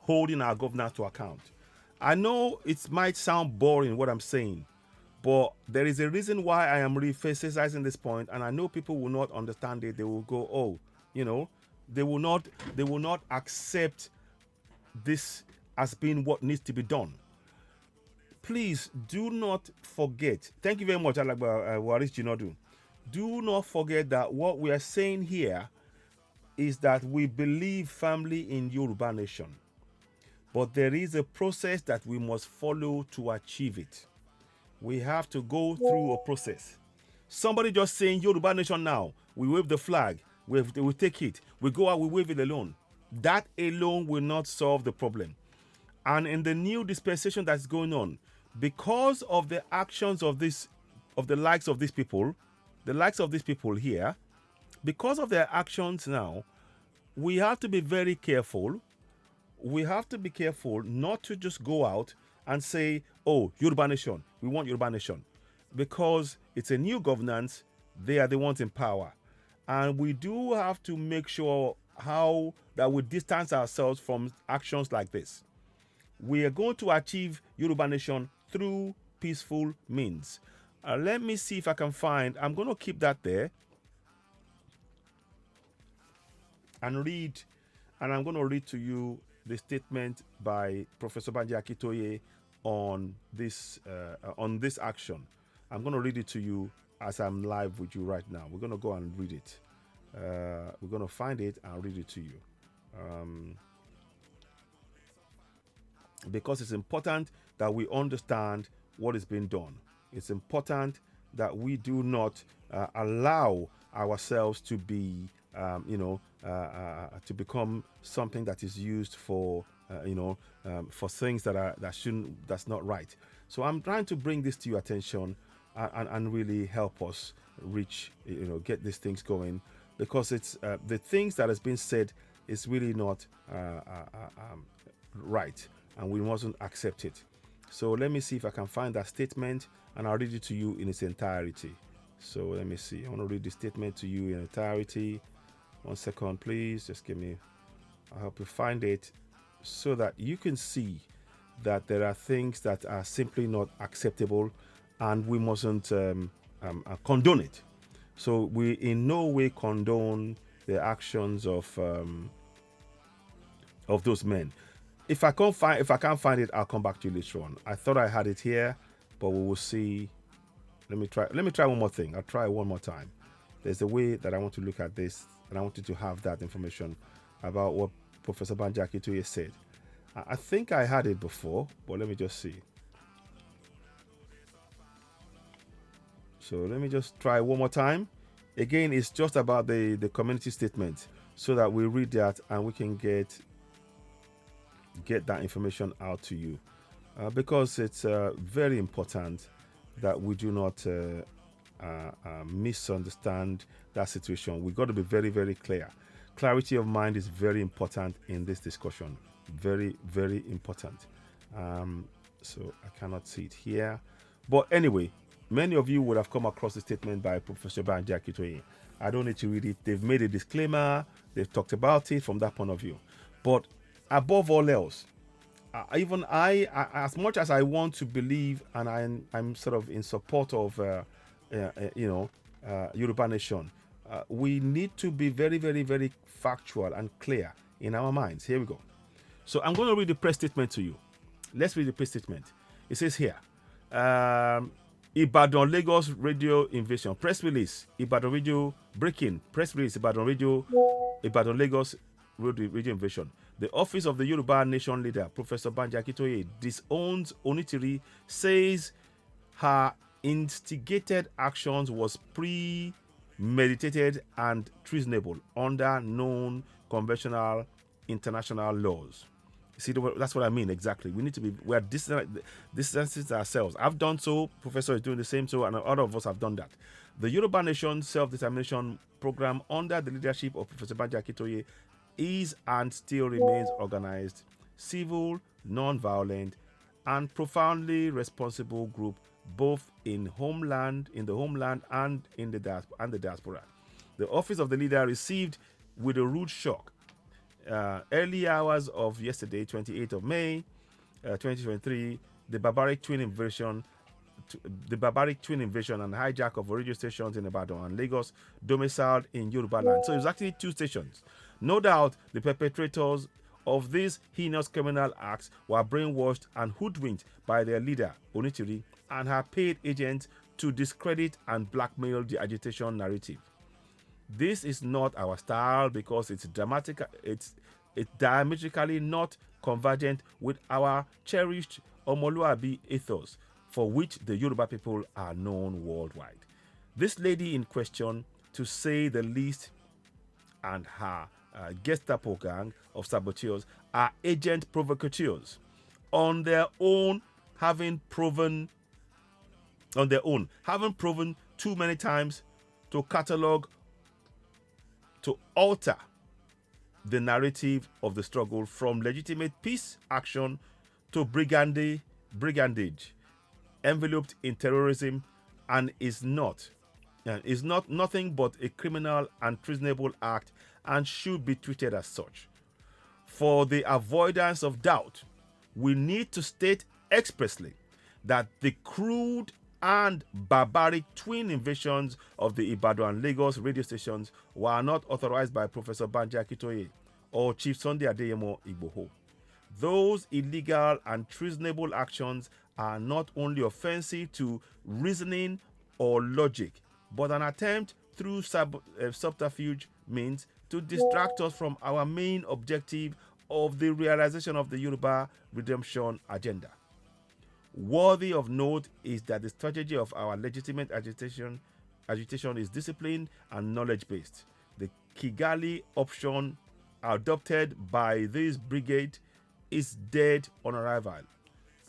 holding our governors to account. I know it might sound boring what I'm saying, but there is a reason why I am re-emphasizing this point, and I know people will not understand it. They will go, oh, they will not accept this as being what needs to be done. Please do not forget. Thank you very much, Alagba Waris Jinodu. Do not forget that what we are saying here is that we believe firmly in Yoruba Nation. But there is a process that we must follow to achieve it. We have to go through a process. Somebody just saying Yoruba Nation now, we wave the flag, we take it, we go out, we wave it alone. That alone will not solve the problem. And in the new dispensation that's going on, because of the actions of the likes of these people here, because of their actions now, we have to be very careful. We have to be careful not to just go out and say, oh, Yoruba Nation, we want Yoruba Nation. Because it's a new governance, they are the ones in power. And we do have to make sure how that we distance ourselves from actions like this. We are going to achieve Yoruba Nation through peaceful means. Let me see if I can find, I'm going to keep that there and read, and I'm going to read to you the statement by Professor Banji Akitoye on this action. I'm going to read it to you as I'm live with you right now. We're going to go and read it. We're going to find it and read it to you. Because it's important that we understand what is being done. It's important that we do not allow ourselves to be, to become something that is used for, for things that's not right. So I'm trying to bring this to your attention and really help us reach, get these things going, because it's the things that has been said is really not right, and we mustn't accept it. So let me see if I can find that statement, and I'll read it to you in its entirety. So let me see. I want to read the statement to you in entirety. 1 second, please. Just give me. I'll help you find it so that you can see that there are things that are simply not acceptable, and we mustn't condone it. So we in no way condone the actions of those men. If I can't find it, I'll come back to you later on. I thought I had it here, but we will see. Let me try one more thing. I'll try one more time. There's a way that I want to look at this, and I wanted to have that information about what Professor Banji Akitoye said. I think I had it before, but let me just see. So let me just try one more time. Again, it's just about the community statement, so that we read that and we can get that information out to you, because it's very important that we do not misunderstand that situation. We've got to be very, very clear. Clarity of mind is very important in this discussion. Very, very important. So I cannot see it here. But anyway, many of you would have come across the statement by Professor Banji Akitoye. I don't need to read it. They've made a disclaimer. They've talked about it from that point of view. But above all else, even as much as I want to believe, and I'm sort of in support of, Yoruba Nation, we need to be very, very, very factual and clear in our minds. Here we go. So I'm going to read the press statement to you. Let's read the press statement. It says here, Ibadan Lagos radio invasion. Press release. Ibadan radio breaking. Press release. Ibadan radio. Ibadan Lagos radio invasion. The office of the Yoruba Nation leader, Professor Banji Akintoye, disowns Onitiri, says her instigated actions was premeditated and treasonable under known conventional international laws. See, that's what I mean exactly. We need to be, we are distancing ourselves. I've done so, Professor is doing the same, so, and other of us have done that. The Yoruba Nation Self-Determination Program under the leadership of Professor Banji Akintoye is and still remains organized, civil, non-violent, and profoundly responsible group, both in the homeland and in the diaspora. The office of the leader received with a rude shock early hours of yesterday, 28th of May, 2023, the barbaric twin invasion and hijack of radio stations in Ibadan and Lagos, domiciled in Yoruba land. So it was actually two stations. No doubt the perpetrators of these heinous criminal acts were brainwashed and hoodwinked by their leader, Onitiri, and her paid agents to discredit and blackmail the agitation narrative. This is not our style because it's diametrically not convergent with our cherished Omoluabi ethos, for which the Yoruba people are known worldwide. This lady in question, to say the least, and her Gestapo gang of saboteurs are agent provocateurs on their own, having proven too many times to catalog, to alter the narrative of the struggle from legitimate peace action to brigandage enveloped in terrorism, and is nothing but a criminal and treasonable act and should be treated as such. For the avoidance of doubt, we need to state expressly that the crude and barbaric twin invasions of the Ibadan and Lagos radio stations were not authorized by Professor Banji Akintoye or Chief Sunday Adeyemo Igboho. Those illegal and treasonable actions are not only offensive to reasoning or logic, but an attempt through subterfuge means to distract us from our main objective of the realization of the Yoruba redemption agenda. Worthy of note is that the strategy of our legitimate agitation is disciplined and knowledge-based. The Kigali option adopted by this brigade is dead on arrival,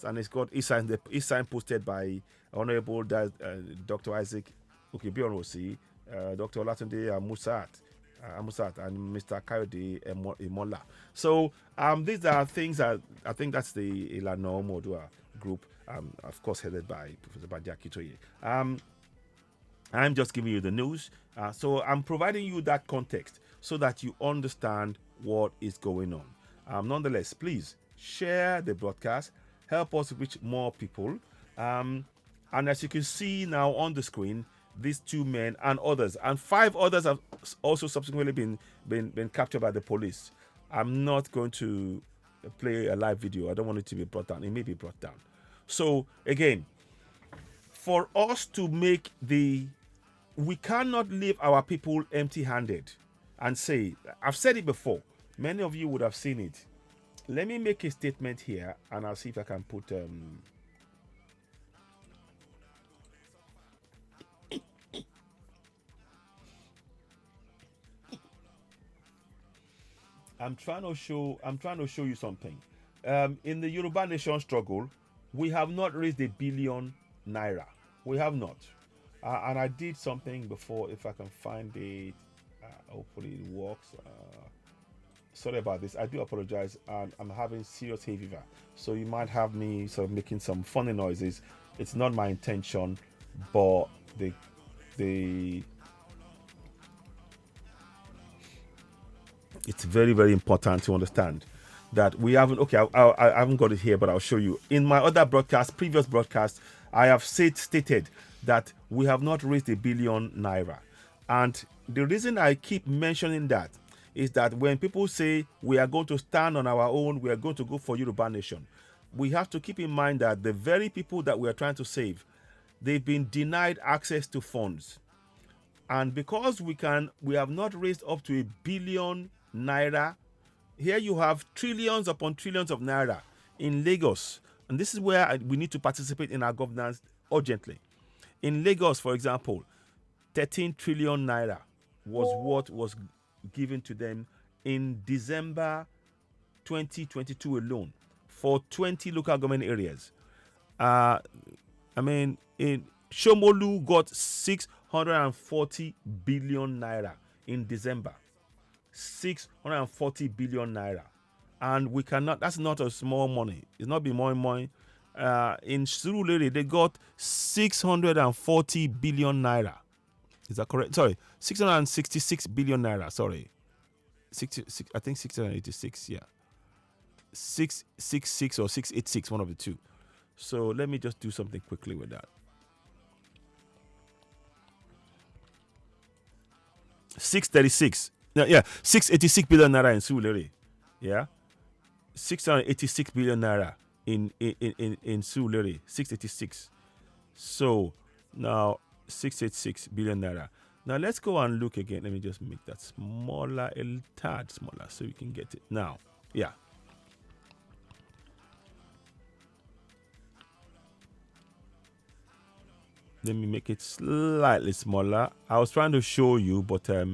and it's signposted by Honorable Dr. Isaac Okibionwosi, Dr. Olatunde Amusat, and Mr. Kayode Imola. So these are things that I think that's the Ilana Omodua group, of course headed by Professor Banji Akintoye. I'm just giving you the news, so I'm providing you that context so that you understand what is going on. Nonetheless, please share the broadcast, help us reach more people. And as you can see now on the screen, these two men and others, and 5 others have also subsequently been captured by the police. I'm not going to play a live video. I don't want it to be brought down. It may be brought down. So again, for us to make we cannot leave our people empty-handed and say, I've said it before, many of you would have seen it. Let me make a statement here, and I'll see if I can put I'm trying to show you something. In the Yoruba Nation struggle, we have not raised £1 billion. We have not. And I did something before. If I can find it, hopefully it works. Sorry about this. I do apologize. I'm having serious hay fever, so you might have me sort of making some funny noises. It's not my intention, but It's very, very important to understand that we haven't. Okay, I haven't got it here, but I'll show you. In my other broadcast, previous broadcast, I have stated that we have not raised ₦1 billion, and the reason I keep mentioning that is that when people say we are going to stand on our own, we are going to go for Yoruba Nation, we have to keep in mind that the very people that we are trying to save, they've been denied access to funds. And because we have not raised up to ₦1 billion. Here you have trillions upon trillions of naira in Lagos, and this is where we need to participate in our governance urgently. In Lagos, for example, 13 trillion naira was what was given to them in December 2022 alone for 20 local government areas. I mean, in Shomolu got 640 billion naira in December. 640 billion naira. And we cannot, that's not a small money. It's not be more money. In Surulere, they got 640 billion naira. Is that correct? Sorry, 666 billion naira. Sorry. 66, I think 686, yeah. 666 or 686, one of the two. So let me just do something quickly with that. 636. Yeah, 686 billion naira in Surulere. Yeah. 686 billion naira in Surulere. 686. So now 686 billion naira. Now let's go and look again. Let me just make that smaller, a tad smaller, so you can get it. Now, yeah. Let me make it slightly smaller. I was trying to show you, but there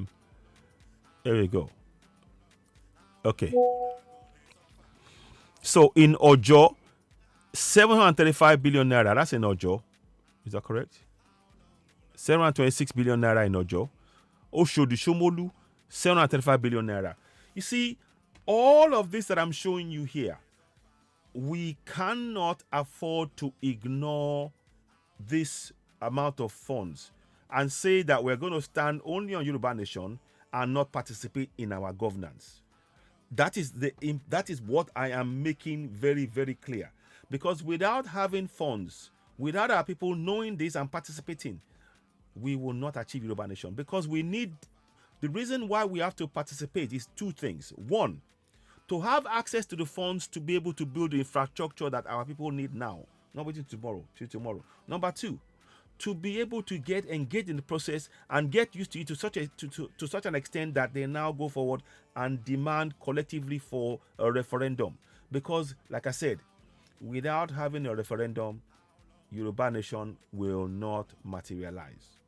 we go. Okay. So in Ojo, 735 billion naira. That's in Ojo. Is that correct? 726 billion naira in Ojo. Oshodi Shomolu, 735 billion naira. You see, all of this that I'm showing you here, we cannot afford to ignore this amount of funds and say that we're going to stand only on Yoruba Nation and not participate in our governance. That is what I am making very, very clear. Because without having funds, without our people knowing this and participating, we will not achieve Yoruba Nation. Because we need, the reason why we have to participate is two things. One, to have access to the funds to be able to build the infrastructure that our people need now, not waiting till tomorrow. Number two, to be able to get engaged in the process and get used to it to such an extent that they now go forward and demand collectively for a referendum. Because, like I said, without having a referendum, Yoruba Nation will not materialize.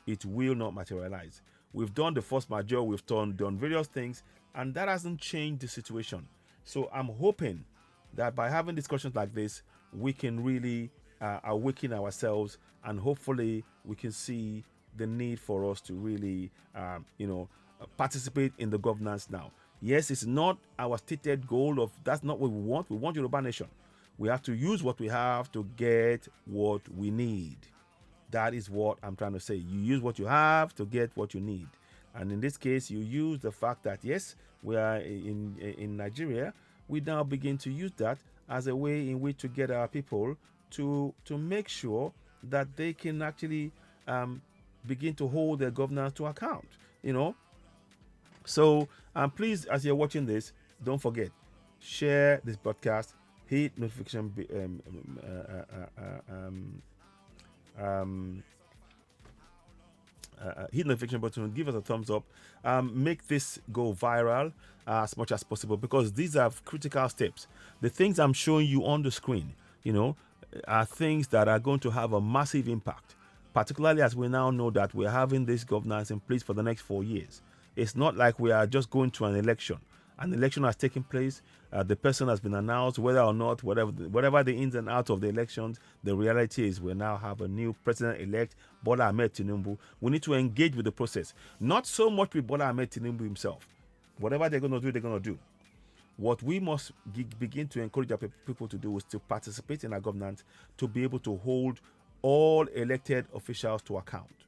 It will not materialize. We've done the force majeure, we've done various things, and that hasn't changed the situation. So I'm hoping that by having discussions like this, we can really awaken ourselves, and hopefully we can see the need for us to really, participate in the governance now. Yes, it's not our stated goal of, that's not what we want. We want Yoruba Nation. We have to use what we have to get what we need. That is what I'm trying to say. You use what you have to get what you need. And in this case, you use the fact that, yes, we are in Nigeria. We now begin to use that as a way in which to get our people to make sure that they can actually begin to hold their governance to account, So please, as you're watching this, don't forget, share this broadcast, hit notification hit the notification button, give us a thumbs up, make this go viral as much as possible, because these are critical steps. The things I'm showing you on the screen, are things that are going to have a massive impact, particularly as we now know that we're having this governance in place for the next 4 years. It's not like we are just going to an election. An election has taken place. The person has been announced, whether or not, whatever the ins and outs of the elections, the reality is we now have a new president-elect, Bola Ahmed Tinubu. We need to engage with the process. Not so much with Bola Ahmed Tinubu himself. Whatever they're going to do, they're going to do. What we must begin to encourage our people to do is to participate in our governance, to be able to hold all elected officials to account.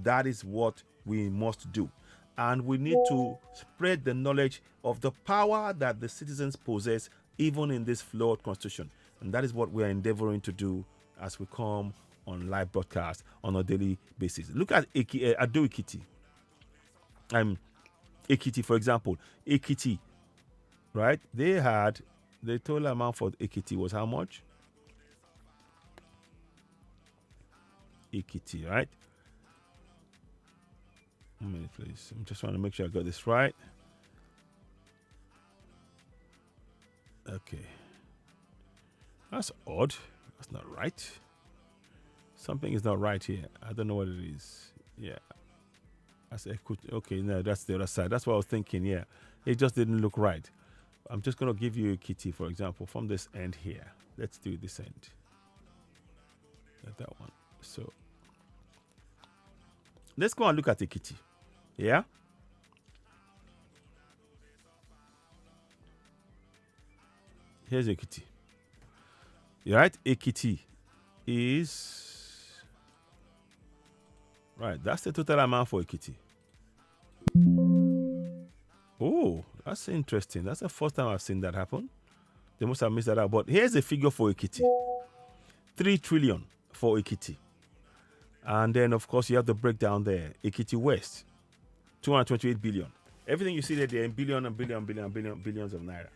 That is what we must do. and we need to spread the knowledge of the power that the citizens possess even in this flawed constitution. And that is what we are endeavoring to do as we come on live broadcast on a daily basis. Look at Ado Ekiti. Ekiti, for example. Ekiti, right? The total amount for Ekiti was how much? Ekiti, right? 1 minute, please. I'm just trying to make sure I got this right. Okay. That's odd. That's not right. Something is not right here. I don't know what it is. Yeah. That's equity. Okay, no, that's the other side. That's what I was thinking. Yeah. It just didn't look right. I'm just going to give you a kitty, for example, from this end here. Let's do this end. That one. So let's go and look at the kitty. Yeah. Here's a kitty. Right? A kitty is right. That's the total amount for a kitty. Oh, that's interesting. That's the first time I've seen that happen. They must have missed that out. But here's a figure for a kitty. 3 trillion for a kitty. And then, of course, you have the breakdown there. Ekiti West, 228 billion. Everything you see there, they're in billions of naira.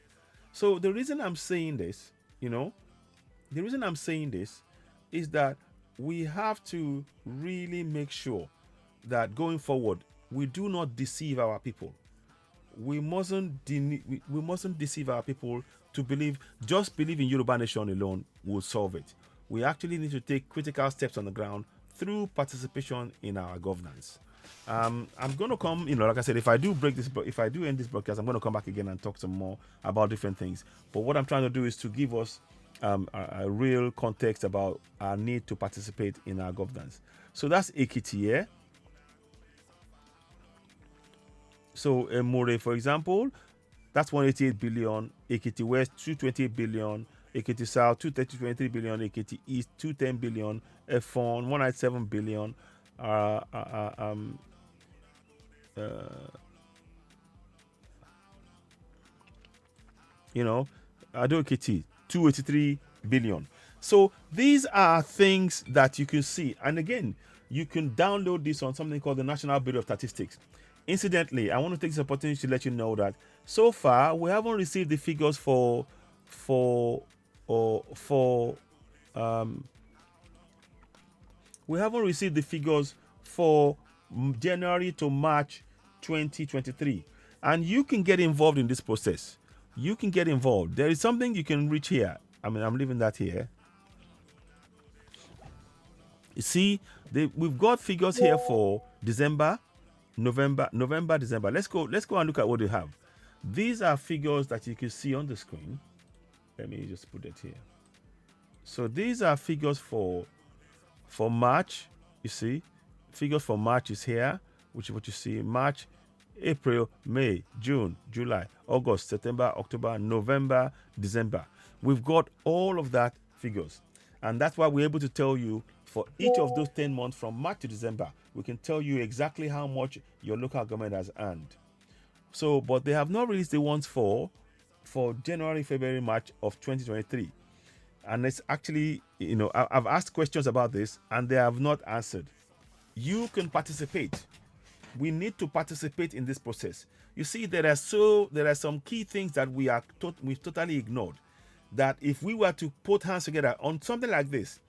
So the reason I'm saying this, is that we have to really make sure that going forward, we do not deceive our people. We mustn't deceive our people to believe in Yoruba Nation alone will solve it. We actually need to take critical steps on the ground through participation in our governance. I'm going to come, like I said, if I do end this broadcast, I'm going to come back again and talk some more about different things. But what I'm trying to do is to give us a real context about our need to participate in our governance. So that's Ekiti, yeah? So More, for example, that's 188 billion. Ekiti West, 228 billion. Ekiti South, 223 billion. Ekiti East, 210 billion. F1, 197 billion. Ado Ekiti, 283 billion. So these are things that you can see. And again, you can download this on something called the National Bureau of Statistics. Incidentally, I want to take this opportunity to let you know that so far we haven't received the figures we haven't received the figures for January to March 2023. And you can get involved in this process. You can get involved. There is something you can reach here. I'm leaving that here. You see, we've got figures here for December, November, December. Let's go and look at what they have. These are figures that you can see on the screen. Let me just put it here. So these are figures for March. You see, figures for March is here, which is what you see. March, April, May, June, July, August, September, October, November, December. We've got all of that figures. And that's why we're able to tell you for each of those 10 months from March to December, we can tell you exactly how much your local government has earned. So, but they have not released the ones for January, February, March of 2023. And it's actually, I've asked questions about this and they have not answered. You can participate. We need to participate in this process. You see, there are some key things that we've totally ignored. That if we were to put hands together on something like this,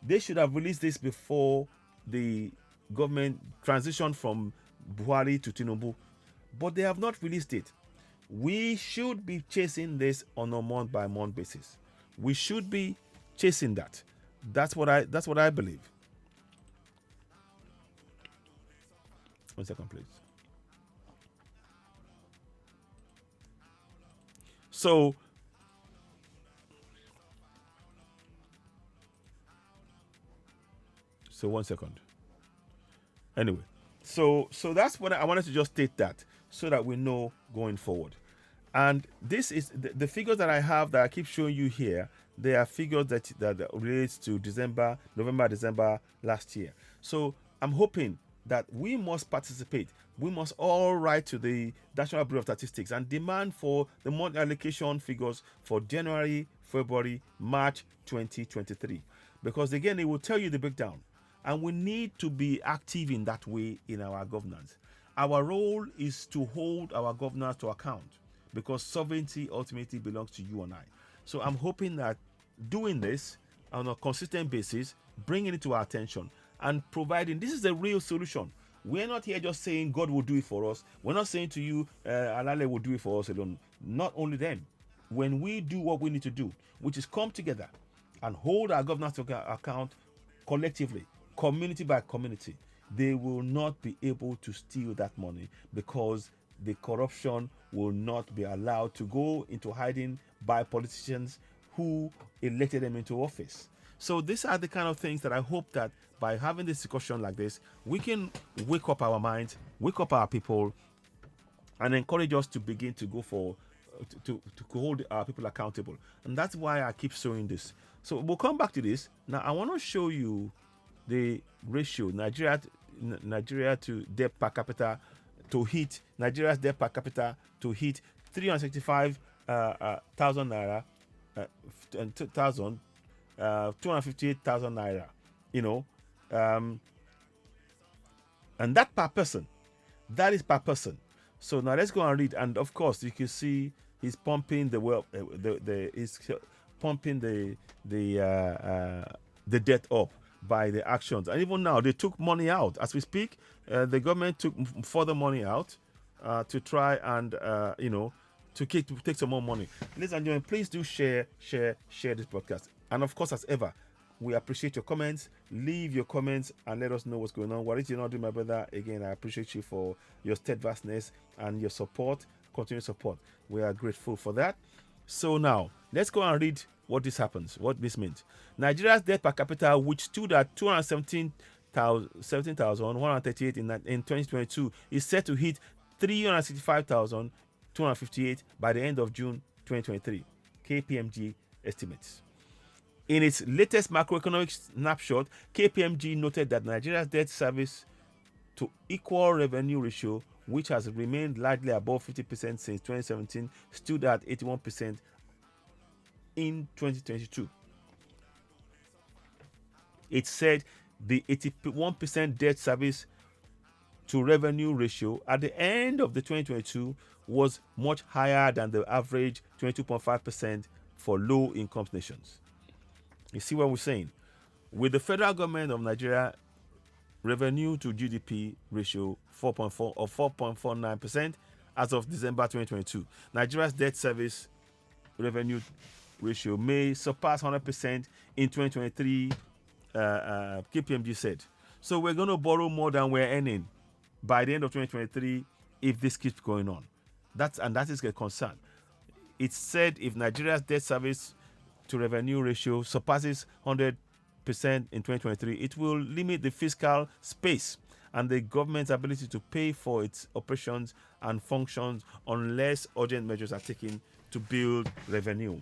they should have released this before the government transitioned from Buhari to Tinubu. But they have not released it. We should be chasing this on a month-by-month basis. We should be chasing that. That's what I believe. 1 second, please. So 1 second. Anyway, so that's what I wanted to just state that so that we know going forward. And this is the figures that I have that I keep showing you here. They are figures that relates to November, December last year. So I'm hoping that we must participate. we must all write to the National Bureau of Statistics and demand for the monthly allocation figures for January, February, March 2023. Because again, it will tell you the breakdown. And we need to be active in that way in our governance. Our role is to hold our governors to account because sovereignty ultimately belongs to you and I. So I'm hoping that doing this on a consistent basis, bringing it to our attention and providing this is the real solution. We're not here just saying God will do it for us. We're not saying to you, Alale will do it for us alone. Not only them. When we do what we need to do, which is come together and hold our governors to account collectively, community by community, they will not be able to steal that money because the corruption will not be allowed to go into hiding by politicians who elected them into office. So these are the kind of things that I hope that by having this discussion like this, we can wake up our minds, wake up our people, and encourage us to begin to go for to hold our people accountable. And that's why I keep showing this. So we'll come back to this. Now I want to show you the ratio Nigeria to debt per capita to hit Nigeria's debt per capita to hit 365,000 naira and 258,000 naira, and that per person, that is per person. So now let's go and read, and of course you can see he's pumping the he's pumping the debt up by the actions, and even now they took money out as we speak. The government took further money out to try and to take some more money. Ladies and gentlemen, please do share this broadcast, and of course, as ever, we appreciate your comments. Leave your comments and let us know what's going on. What did you not do, my brother? Again, I appreciate you for your steadfastness and your support, continued support. We are grateful for that. So now let's go and read what this means. Nigeria's debt per capita, which stood at 17,138 in 2022, is set to hit 365,258 by the end of June 2023. KPMG estimates. In its latest macroeconomic snapshot, KPMG noted that Nigeria's debt service to equal revenue ratio, which has remained largely above 50% since 2017, stood at 81% in 2022. It said the 81% debt service to revenue ratio at the end of the 2022 was much higher than the average 22.5% for low-income nations. You see what we're saying? With the federal government of Nigeria revenue to GDP ratio 4.49% as of December 2022, Nigeria's debt service revenue ratio may surpass 100% in 2023, KPMG said. So we're going to borrow more than we're earning by the end of 2023 if this keeps going on. That is a concern. It said if Nigeria's debt service to revenue ratio surpasses 100% in 2023, it will limit the fiscal space and the government's ability to pay for its operations and functions unless urgent measures are taken to build revenue.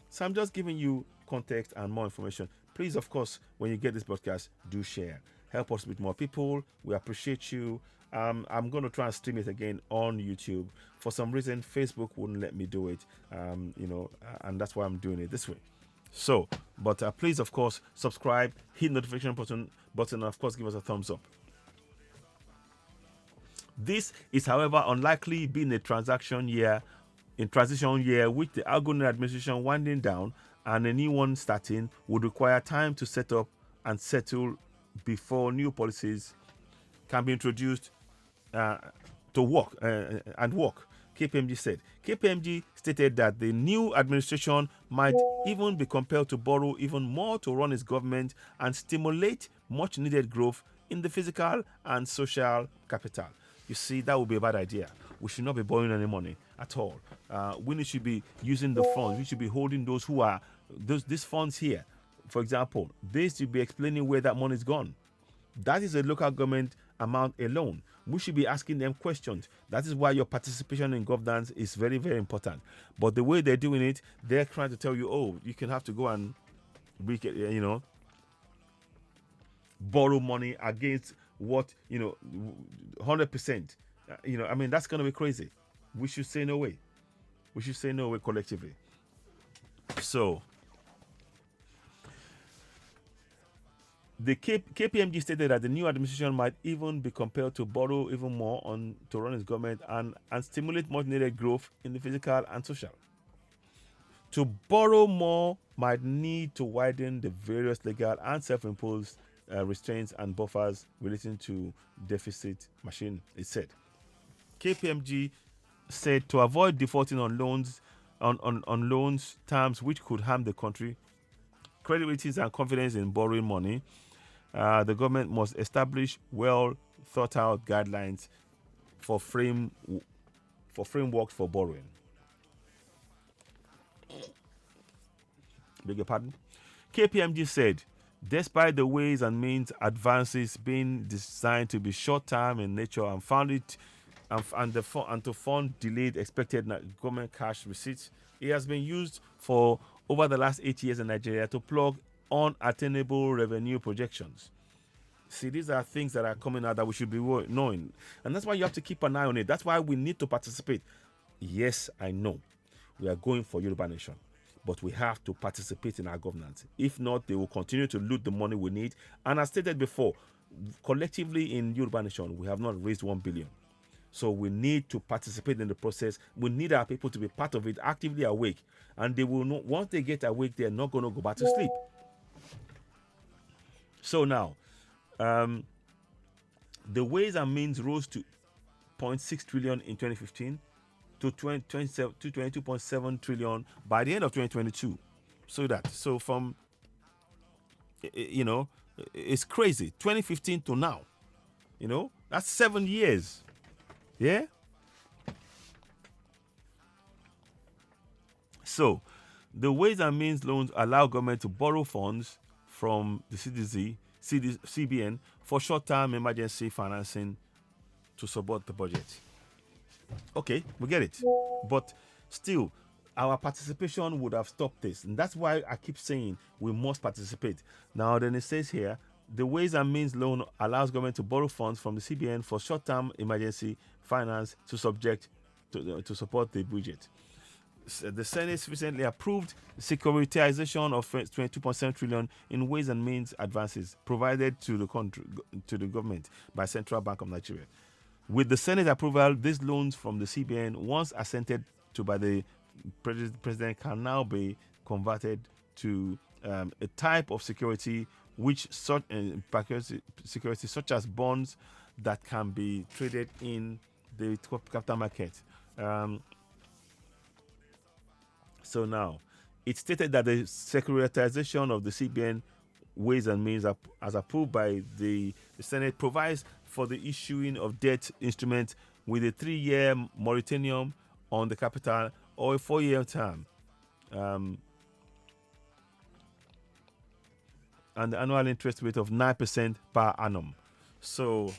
So I'm just giving you context and more information. Please, of course, when you get this broadcast, do share. Help us with more people. We appreciate you. I'm going to try and stream it again on YouTube. For some reason, Facebook wouldn't let me do it, and that's why I'm doing it this way. So, but please, of course, subscribe, hit notification button, and of course, give us a thumbs up. This is, however, unlikely being a transition year, with the outgoing administration winding down and a new one starting would require time to set up and settle before new policies can be introduced to work. KPMG said. KPMG stated that the new administration might even be compelled to borrow even more to run its government and stimulate much needed growth in the physical and social capital. You see, that would be a bad idea. We should not be borrowing any money at all. We should be using the funds. We should be holding those who are these funds here. For example, they should be explaining where that money is gone. That is a local government amount alone. We should be asking them questions. That is why your participation in governance is very, very important. But the way they're doing it, they're trying to tell you, oh, you can have to go and borrow money against what 100%. I mean, that's going to be crazy. We should say no way. We should say no way collectively. So, the KPMG stated that the new administration might even be compelled to borrow even more to run its government and stimulate much needed growth in the physical and social. To borrow more might need to widen the various legal and self-imposed restraints and buffers relating to deficit machine, it said. KPMG said to avoid defaulting on loans on loans terms which could harm the country, credibility and confidence in borrowing money, the government must establish well thought out guidelines for frameworks for borrowing. Beg your pardon? KPMG said, despite the ways and means advances being designed to be short-term in nature and to fund delayed expected government cash receipts, it has been used for over the last 8 years in Nigeria to plug unattainable revenue projections. See, these are things that are coming out that we should be knowing. And that's why you have to keep an eye on it. That's why we need to participate. Yes, I know. We are going for Yoruba Nation. But we have to participate in our governance. If not, they will continue to loot the money we need. And as stated before, collectively in Yoruba Nation, we have not raised 1 billion. So we need to participate in the process. We need our people to be part of it, actively awake. And they will know, once they get awake, they're not going to go back to sleep. So now, the ways and means rose to 0.6 trillion in 2015 to 22.7 trillion by the end of 2022. So from, it's crazy. 2015 to now, that's 7 years. Yeah. So the ways and means loans allow government to borrow funds from the CBN for short-term emergency financing to support the budget. Okay, we get it. But still, our participation would have stopped this. And that's why I keep saying we must participate. Now, then it says here, the ways and means loan allows government to borrow funds from the CBN for short-term emergency finance to support the budget. The Senate recently approved securitization of 22.7 trillion in ways and means advances provided to the government by Central Bank of Nigeria. With the Senate approval, these loans from the CBN, once assented to by the president, can now be converted to a type of security security such as bonds that can be traded in the capital market. So now, it stated that the securitization of the CBN ways and means as approved by the Senate provides for the issuing of debt instruments with a 3-year moratorium on the capital or a 4-year term. And the annual interest rate of 9% per annum. So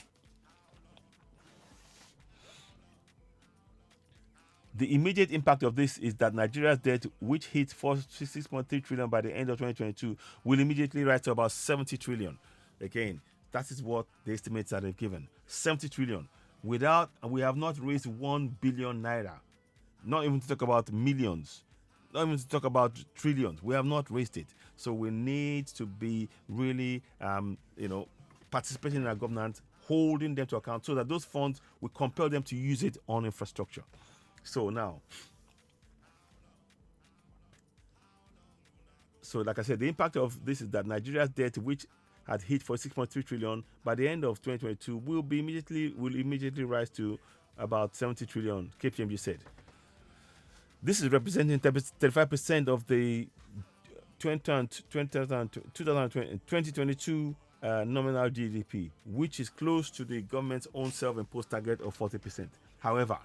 the immediate impact of this is that Nigeria's debt, which hit 46.3 trillion by the end of 2022, will immediately rise to about 70 trillion. Again, that is what the estimates that they've given. 70 trillion. We have not raised 1 billion naira. Not even to talk about millions. Not even to talk about trillions. We have not raised it. So we need to be really, participating in our governance, holding them to account so that those funds will compel them to use it on infrastructure. So now, like I said, the impact of this is that Nigeria's debt, which had hit for 6.3 trillion by the end of 2022, will immediately rise to about 70 trillion, KPMG said. This is representing 35% of the 2022 nominal GDP, which is close to the government's own self-imposed target of 40%. However,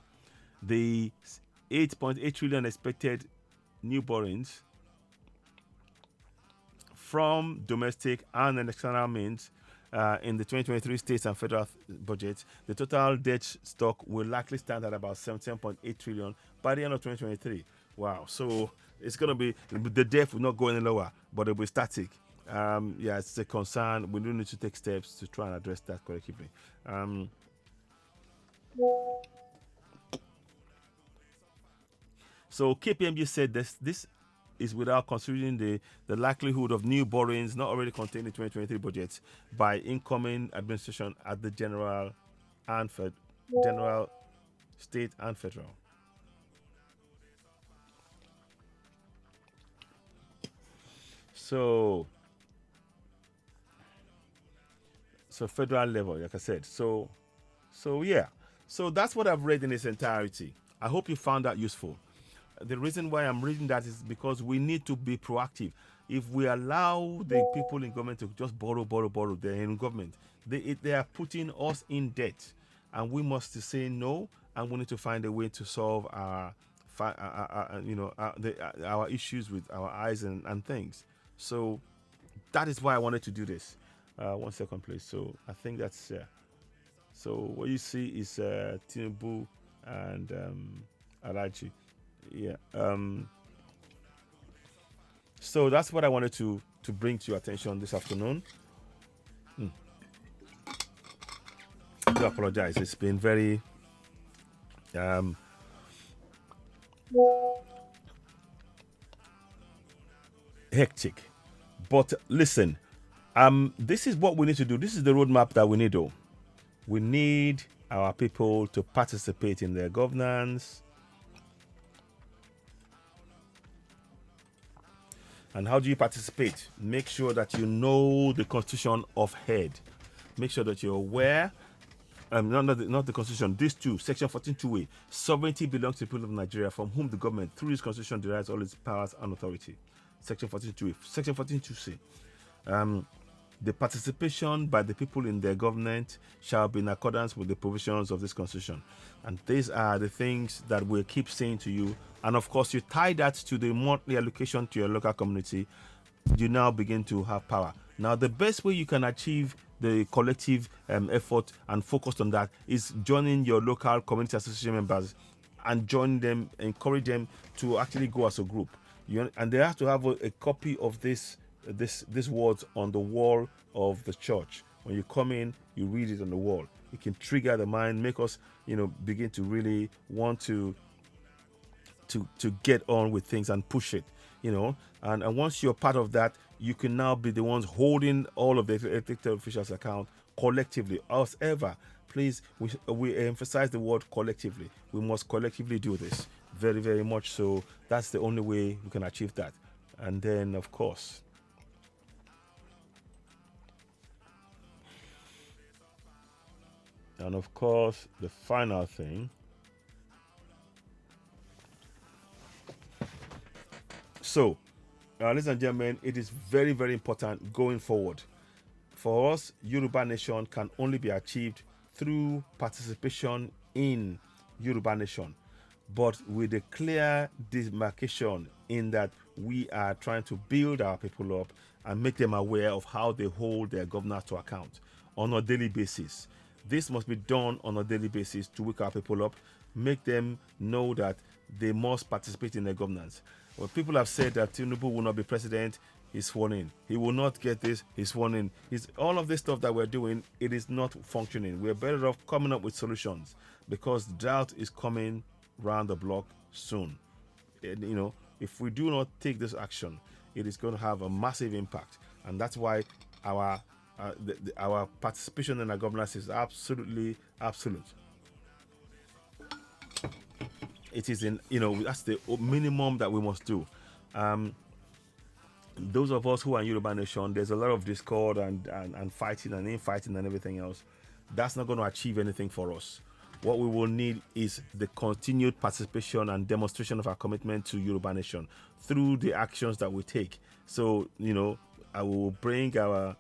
the 8.8 trillion expected new borrowings from domestic and external means in the 2023 states and federal budget, the total debt stock will likely stand at about 17.8 trillion by the end of 2023. Wow. So it's going to be, the debt will not go any lower, but it will be static. It's a concern. We do need to take steps to try and address that collectively. So KPMG said this is without considering the likelihood of new borrowings not already contained in 2023 budgets by incoming administration at the and general, state and federal. So federal level, like I said. So yeah. So that's what I've read in its entirety. I hope you found that useful. The reason why I'm reading that is because we need to be proactive. If we allow the people in government to just borrow, borrow, borrow, they're in government. They are putting us in debt, and we must say no. And we need to find a way to solve our issues with our eyes and things. So that is why I wanted to do this. 1 second, please. So I think that's so what you see is Tinubu and Alaji. Yeah. So that's what I wanted to bring to your attention this afternoon. I do apologize. It's been very hectic. But listen, this is what we need to do. This is the roadmap that we need, though. We need our people to participate in their governance. And how do you participate? Make sure that you know the constitution of head. Make sure that you're aware. Not the constitution. These two, section 14(2)(a). Sovereignty belongs to the people of Nigeria, from whom the government, through this constitution, derives all its powers and authority. Section 14(2)(a). Section 14(2)(c). The participation by the people in their government shall be in accordance with the provisions of this constitution. And these are the things that we'll keep saying to you. And of course, you tie that to the monthly allocation to your local community, you now begin to have power. Now, the best way you can achieve the collective effort and focus on that is joining your local community association members and join them, encourage them to actually go as a group. And they have to have a copy of these words on the wall of the church. When you come in, you read it on the wall. It can trigger the mind, make us, begin to really want to get on with things and push it, and once you're part of that, you can now be the ones holding all of the elected officials' account collectively. However, please, we emphasize the word collectively. We must collectively do this, very, very much so. That's the only way we can achieve that. And then, of course, the final thing. So, ladies and gentlemen, it is very, very important going forward. For us, Yoruba Nation can only be achieved through participation in Yoruba Nation, but with a clear demarcation in that we are trying to build our people up and make them aware of how they hold their governors to account on a daily basis. This must be done on a daily basis to wake our people up, make them know that they must participate in their governance. Well, people have said that Tinubu will not be president, he's sworn in. He will not get this, he's sworn in. All of this stuff that we're doing, it is not functioning. We're better off coming up with solutions, because drought is coming round the block soon. And, if we do not take this action, it is going to have a massive impact. And that's why our participation in our governance is absolutely absolute. It is that's the minimum that we must do. Those of us who are in Yoruba Nation, there's a lot of discord and fighting and infighting and everything else. That's not going to achieve anything for us. What we will need is the continued participation and demonstration of our commitment to Yoruba Nation through the actions that we take. So, I will bring ourselves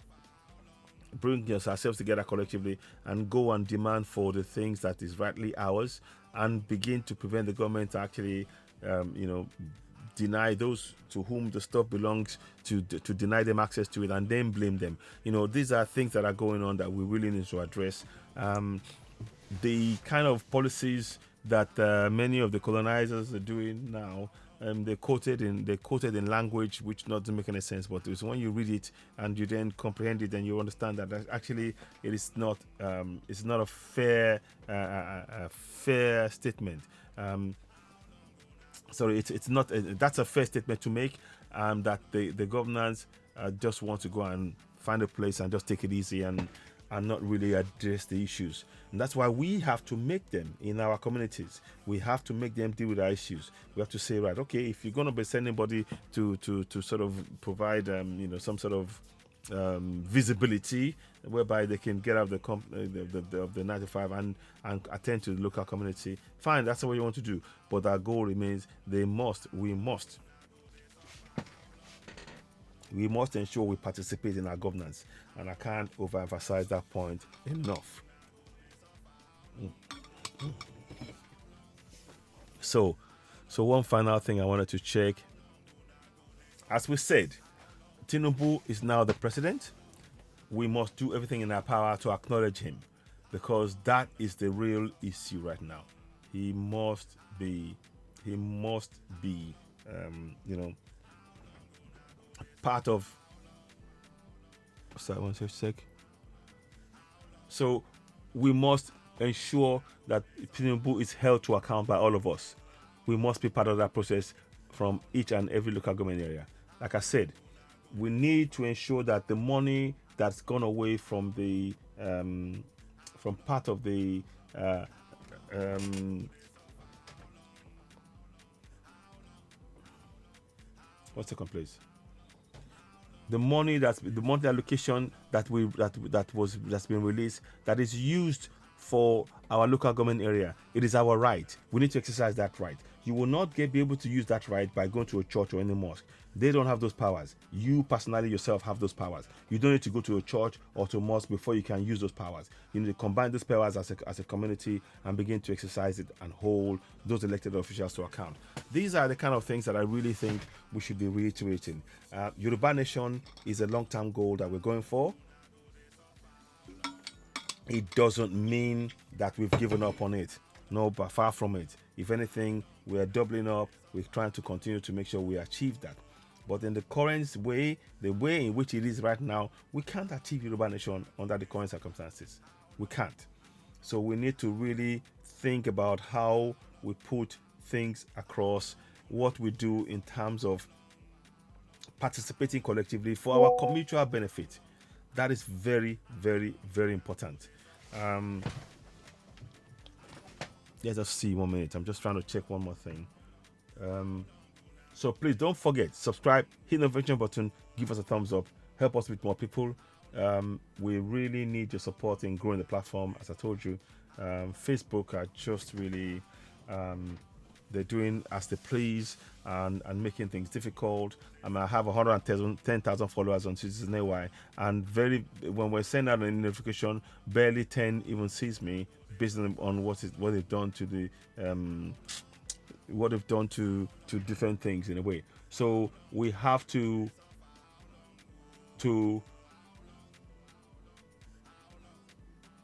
together collectively and go and demand for the things that is rightly ours, and begin to prevent the government to actually, deny those to whom the stuff belongs, to deny them access to it and then blame them. These are things that are going on that we really need to address. The kind of policies that many of the colonizers are doing now, they quoted in language which doesn't make any sense. But it's when you read it and you then comprehend it, then you understand that actually it's not a fair statement. Sorry, it's not. That's a fair statement to make. That the governors just want to go and find a place and just take it easy and not really address the issues. And that's why we have to make them in our communities. We have to make them deal with our issues. We have to say, right, okay, if you're going to be sending anybody to sort of provide, some sort of visibility whereby they can get out of the 9 to 5 and attend to the local community, fine, that's what you want to do. But our goal remains, we must ensure we participate in our governance, and I can't overemphasize that point enough. So one final thing I wanted to check. As we said, Tinubu is now the president. We must do everything in our power to acknowledge him, because that is the real issue right now. He must be part of. Sorry, one sec. So we must ensure that Tinubu is held to account by all of us. We must be part of that process from each and every local government area. Like I said, we need to ensure that the money that's gone away from the from part of the what's the place? The money the monthly allocation that's been released, that is used for our local government area. It is our right. We need to exercise that right. You will not be able to use that right by going to a church or any mosque. They don't have those powers. You personally yourself have those powers. You don't need to go to a church or to a mosque before you can use those powers. You need to combine those powers as a community and begin to exercise it and hold those elected officials to account. These are the kind of things that I really think we should be reiterating. Yoruba Nation is a long-term goal that we're going for. It doesn't mean that we've given up on it. No, but far from it. If anything, we are doubling up. We're trying to continue to make sure we achieve that. But in the current way, the way in which it is right now, we can't achieve Yoruba Nation under the current circumstances. We can't. So we need to really think about how we put things across, what we do in terms of participating collectively for our mutual benefit. That is very, very, very important. Let's just see 1 minute. I'm just trying to check one more thing. So please don't forget, subscribe, hit the notification button, give us a thumbs up, help us with more people. We really need your support in growing the platform. As I told you, Facebook are just really they're doing as they please and making things difficult. I mean, I have 110,000 followers on Citizen AY, and when we're sending out a notification, barely 10 even sees me, based on what they've done to the what they've done to different things in a way. So we have to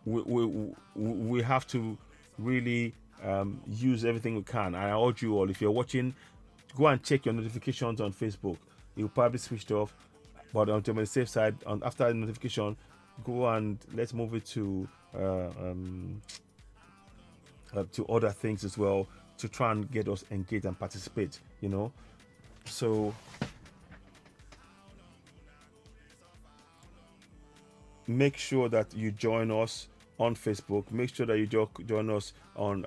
we have to really use everything we can. I urge you all, if you're watching, go and check your notifications on Facebook. You'll probably switched off, but on the safe side, after the notification, go and let's move it to other things as well, to try and get us engaged and participate, so make sure that you join us on Facebook. Make sure that you join us on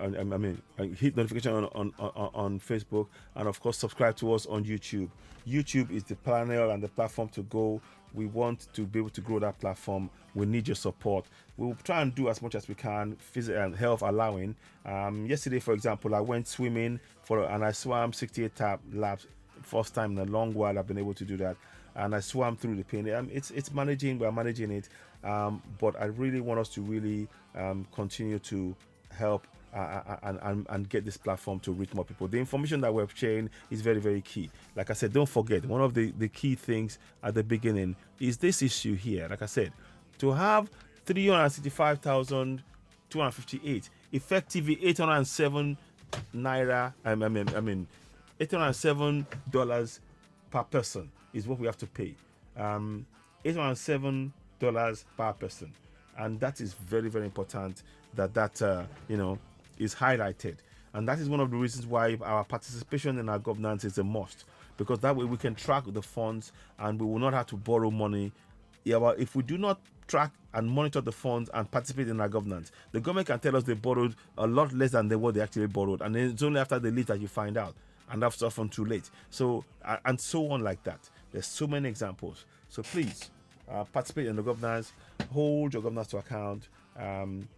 hit notification on Facebook, and of course subscribe to us on YouTube. YouTube is the panel and the platform to go. We want to be able to grow that platform. We need your support. We'll try and do as much as we can, physical and health allowing. Yesterday, for example, I went swimming and I swam 68 laps. First time in a long while I've been able to do that, and I swam through the pain. It's managing, we're managing it, but I really want us to really continue to help and get this platform to reach more people. The information that we're sharing is very, very key. Like I said, don't forget, one of the key things at the beginning is this issue here. Like I said, to have 365,258, effectively 807 naira, $807 per person is what we have to pay. $807 per person, and that is very, very important that is highlighted. And that is one of the reasons why our participation in our governance is a must, because that way we can track the funds and we will not have to borrow money. Yeah, well, if we do not track and monitor the funds and participate in our governance, the government can tell us they borrowed a lot less than what they actually borrowed, and then it's only after they leave that you find out, and that's often too late. So and so on like that. There's so many examples. So please participate in the governance, hold your governance to account, and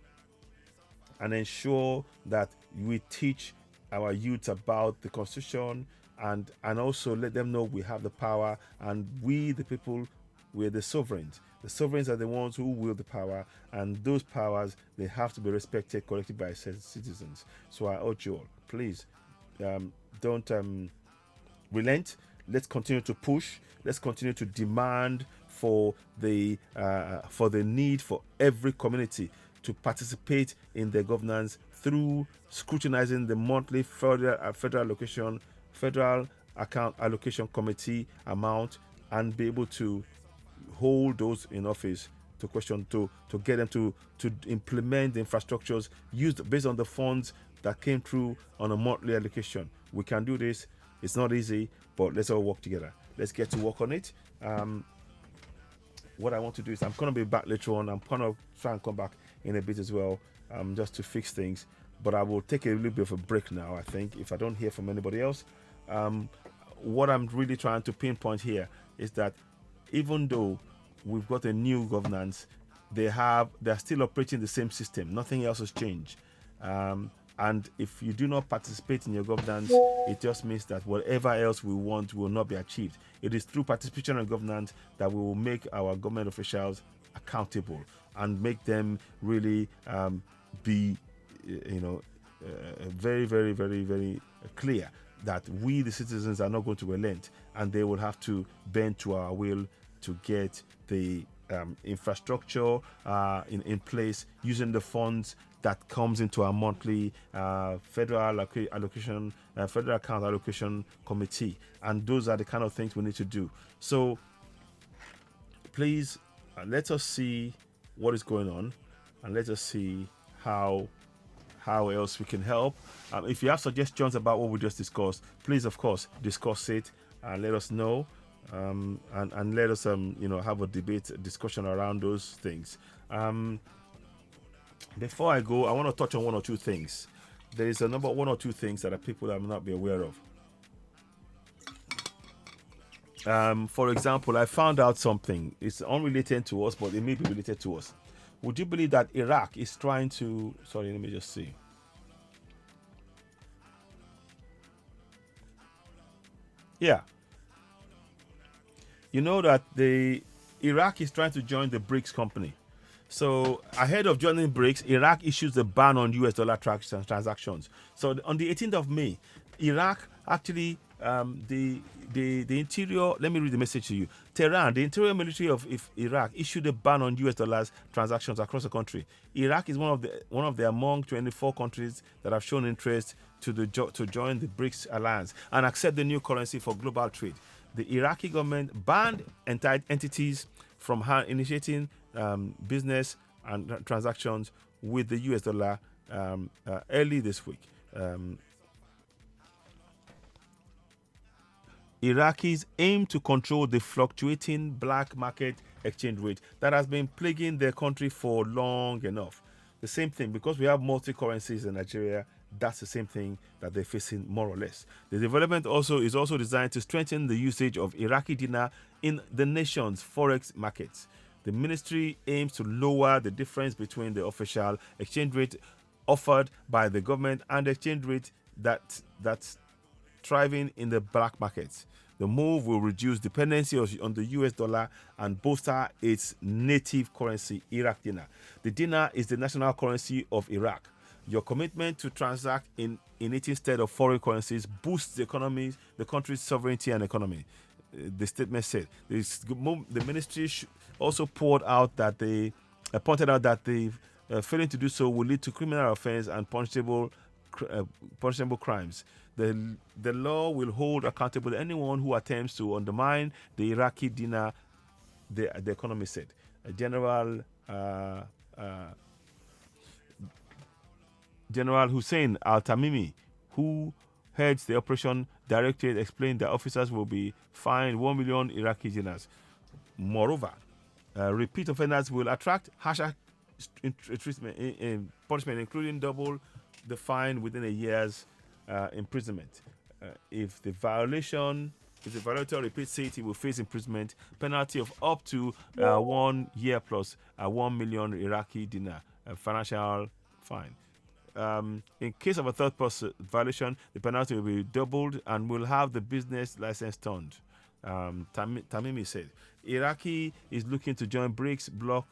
ensure that we teach our youth about the constitution, and also let them know we have the power, and we the people, we're the sovereigns. The sovereigns are the ones who wield the power, and those powers, they have to be respected, corrected by citizens. So I urge you all, please don't relent. Let's continue to push. Let's continue to demand for the need for every community to participate in their governance through scrutinizing the monthly federal account allocation committee amount, and be able to hold those in office to question, to get them to implement the infrastructures used based on the funds that came through on a monthly allocation. We can do this. It's not easy, but let's all work together. Let's get to work on it. What I want to do is, I'm going to be back later on. I'm going to try and come back in a bit as well, just to fix things. But I will take a little bit of a break now, I think, if I don't hear from anybody else. What I'm really trying to pinpoint here is that even though we've got a new governance, they're still operating the same system. Nothing else has changed. And if you do not participate in your governance, it just means that whatever else we want will not be achieved. It is through participation in governance that we will make our government officials accountable and make them really be, very, very, very, very clear that we, the citizens, are not going to relent, and they will have to bend to our will to get the infrastructure in place, using the funds that comes into our monthly federal account allocation committee. And those are the kind of things we need to do. So please let us see what is going on, and let us see how else we can help. If you have suggestions about what we just discussed, please, of course, discuss it and let us know. And let us have a discussion around those things. Before I go, I want to touch on one or two things. There is one or two things that people that may not be aware of. For example, I found out something. It's unrelated to us, but it may be related to us. Would you believe that Iraq is trying to... Sorry, let me just see. Yeah. You know that Iraq is trying to join the BRICS company. So ahead of joining BRICS, Iraq issues a ban on US dollar transactions. So on the 18th of May, Iraq actually, the interior, let me read the message to you. Tehran, the interior military of Iraq, issued a ban on US dollars transactions across the country. Iraq is one of the among 24 countries that have shown interest to join the BRICS alliance and accept the new currency for global trade. The Iraqi government banned entities from initiating business and transactions with the US dollar early this week. Iraqis aim to control the fluctuating black market exchange rate that has been plaguing their country for long enough. The same thing, because we have multi-currencies in Nigeria, that's the same thing that they're facing, more or less. The development is also designed to strengthen the usage of Iraqi dinar in the nation's forex markets. The ministry aims to lower the difference between the official exchange rate offered by the government and the exchange rate that's thriving in the black markets. The move will reduce dependency on the US dollar and bolster its native currency, Iraq dinar. The dinar is the national currency of Iraq. Your commitment to transact in it instead of foreign currencies boosts the country's sovereignty and economy. The statement said. The ministry also pointed out that failing to do so will lead to criminal offense and punishable punishable crimes. The law will hold accountable anyone who attempts to undermine the Iraqi dinar, the economy said. General Hussein Al-Tamimi, who heads the operation directorate, explained that officers will be fined 1 million Iraqi dinars. Moreover, repeat offenders will attract harsher punishment, including double the fine within a year's imprisonment. If the violator repeats it, he will face imprisonment, penalty of up to 1 year plus 1 million Iraqi dinar, financial fine. In case of a third person violation, the penalty will be doubled and will have the business license turned. Tamimi said, Iraqi is looking to join BRICS bloc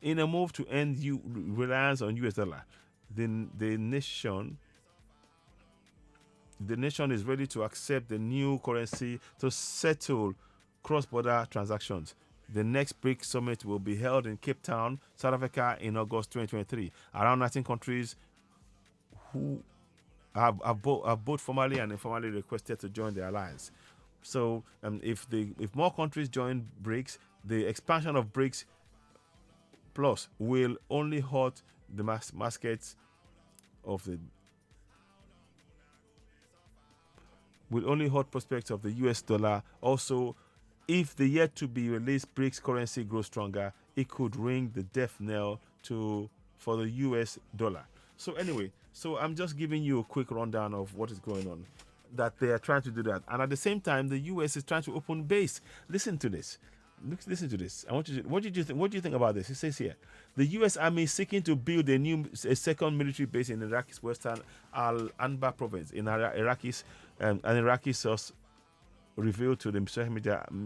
in a move to end reliance on US dollar. The nation is ready to accept the new currency to settle cross-border transactions. The next BRICS summit will be held in Cape Town, South Africa in August 2023. Around 19 countries who have both formally and informally requested to join the alliance. So if more countries join BRICS, the expansion of BRICS Plus will only hurt the markets of the will only hurt prospects of the US dollar. Also, if the yet to be released BRICS currency grows stronger, it could ring the death knell for the US dollar. So anyway, I'm just giving you a quick rundown of what is going on, that they are trying to do that. And at the same time, the US is trying to open base. Listen to this. Listen to this. What do you think about this? It says here, the U.S. Army is seeking to build a second military base in Iraq's western Al-Anbar province. An Iraqi source revealed to the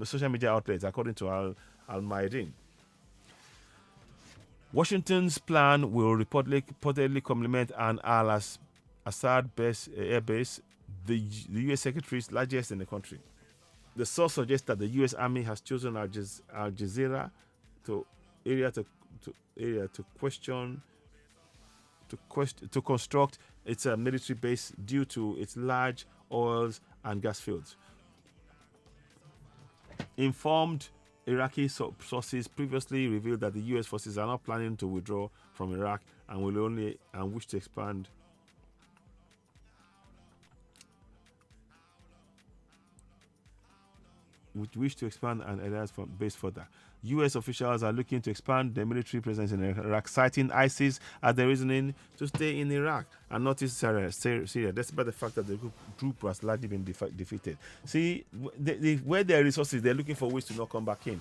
social media outlets, according to Al-Mayadin. Washington's plan will reportedly complement an Al-Assad air base, the U.S. secretary's largest in the country. The source suggests that the U.S. Army has chosen Al Jazeera area to construct its military base due to its large oils and gas fields. Informed Iraqi sources previously revealed that the U.S. forces are not planning to withdraw from Iraq and wish to expand an alliance base further. U.S. officials are looking to expand their military presence in Iraq, citing ISIS as the reasoning to stay in Iraq and not in Syria, despite the fact that the group has largely been defeated. See, where there are resources, they're looking for ways to not come back in.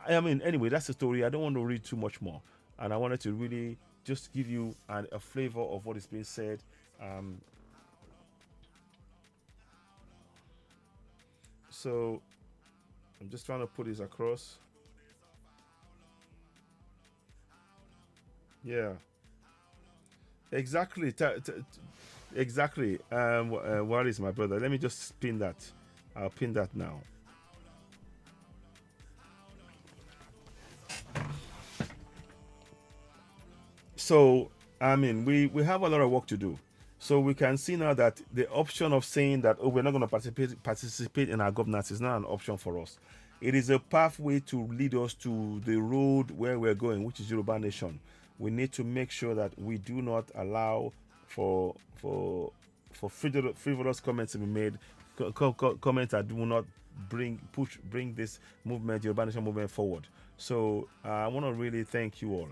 Anyway, that's the story. I don't want to read too much more. And I wanted to really just give you a flavor of what is being said. So I'm just trying to put this across. Yeah. Exactly. Exactly. What is my brother? Let me just pin that. I'll pin that now. So, we have a lot of work to do. So we can see now that the option of saying that, we're not going to participate in our governance is not an option for us. It is a pathway to lead us to the road where we're going, which is Yoruba Nation. We need to make sure that we do not allow for frivolous comments to be made, comments that do not bring this movement, Yoruba Nation movement, forward. So I want to really thank you all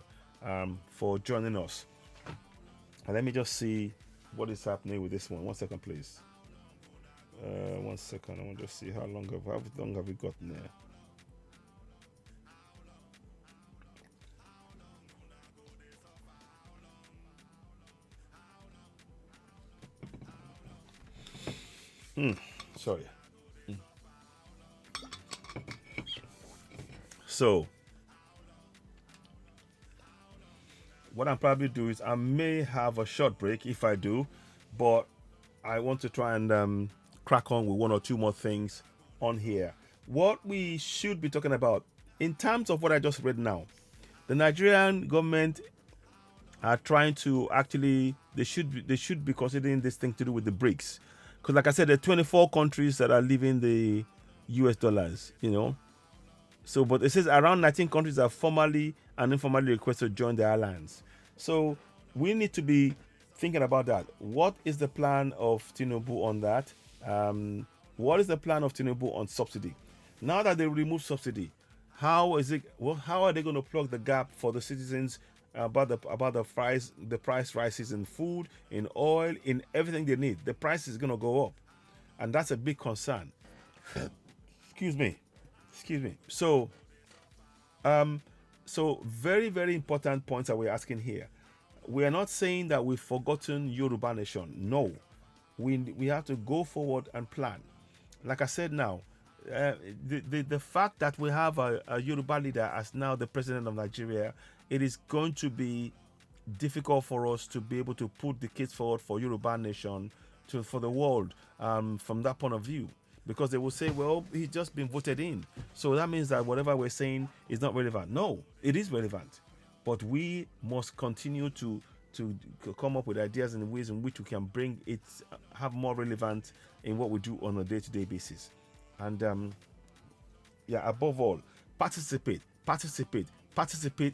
for joining us. And let me just see what is happening with this one. 1 second, please. 1 second. I want to just see how long have we gotten there. Sorry. So what I'll probably do is I may have a short break if I do, but I want to try and crack on with one or two more things on here. What we should be talking about in terms of what I just read now, the Nigerian government are trying to actually, they should be considering this thing to do with the BRICS, because like I said, there are 24 countries that are leaving the US dollars, So, but it says around 19 countries are formally and informally requested to join the alliance. So we need to be thinking about that. What is the plan of Tinubu on that? What is the plan of Tinubu on subsidy? Now that they remove subsidy, how is it? Well, how are they going to plug the gap for the citizens about the price rises in food, in oil, in everything they need? The price is going to go up, and that's a big concern. Excuse me. Excuse me. So very, very important points that we're asking here. We are not saying that we've forgotten Yoruba Nation. No, we have to go forward and plan. Like I said now, the fact that we have a Yoruba leader as now the president of Nigeria, it is going to be difficult for us to be able to put the case forward for Yoruba Nation for the world from that point of view, because they will say, well, he's just been voted in, so that means that whatever we're saying is not relevant. No, it is relevant, but we must continue to come up with ideas and ways in which we can bring it, have more relevance in what we do on a day-to-day basis. And above all, participate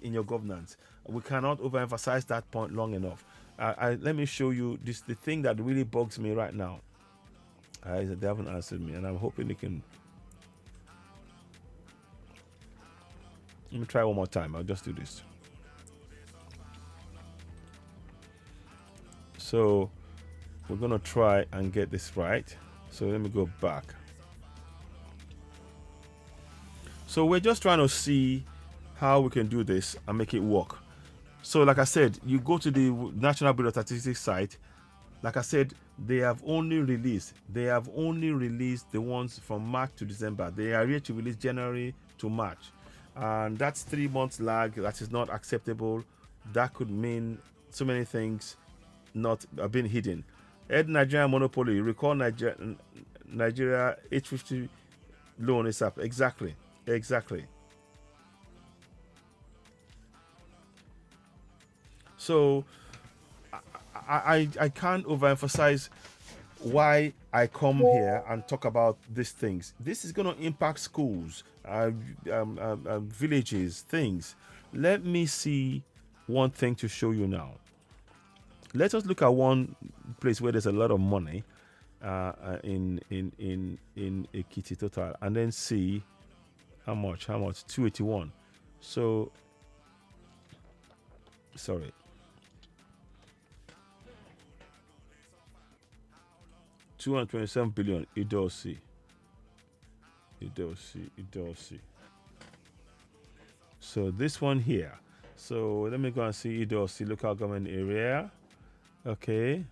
in your governance. We cannot overemphasize that point long enough. Let me show you the thing that really bugs me right now. They haven't answered me, and I'm hoping they can. Let me try one more time. I'll just do this. So we're gonna try and get this right. So let me go back. So we're just trying to see how we can do this and make it work. So like I said, you go to the National Bureau of Statistics site. Like I said, they have only released the ones from March to December. They are yet to release January to March, and that's 3 months lag. That is not acceptable. That could mean so many things not being hidden. Ed Nigeria monopoly. Recall Nigeria 850 loan is up. Exactly. So I can't overemphasize why I come here and talk about these things. This is going to impact schools, villages, things. Let me see one thing to show you now. Let us look at one place where there's a lot of money in Ekiti total, and then see how much 281. So sorry, 227 billion. Idosi. So this one here. So let me go and see Idosi local government area. Okay,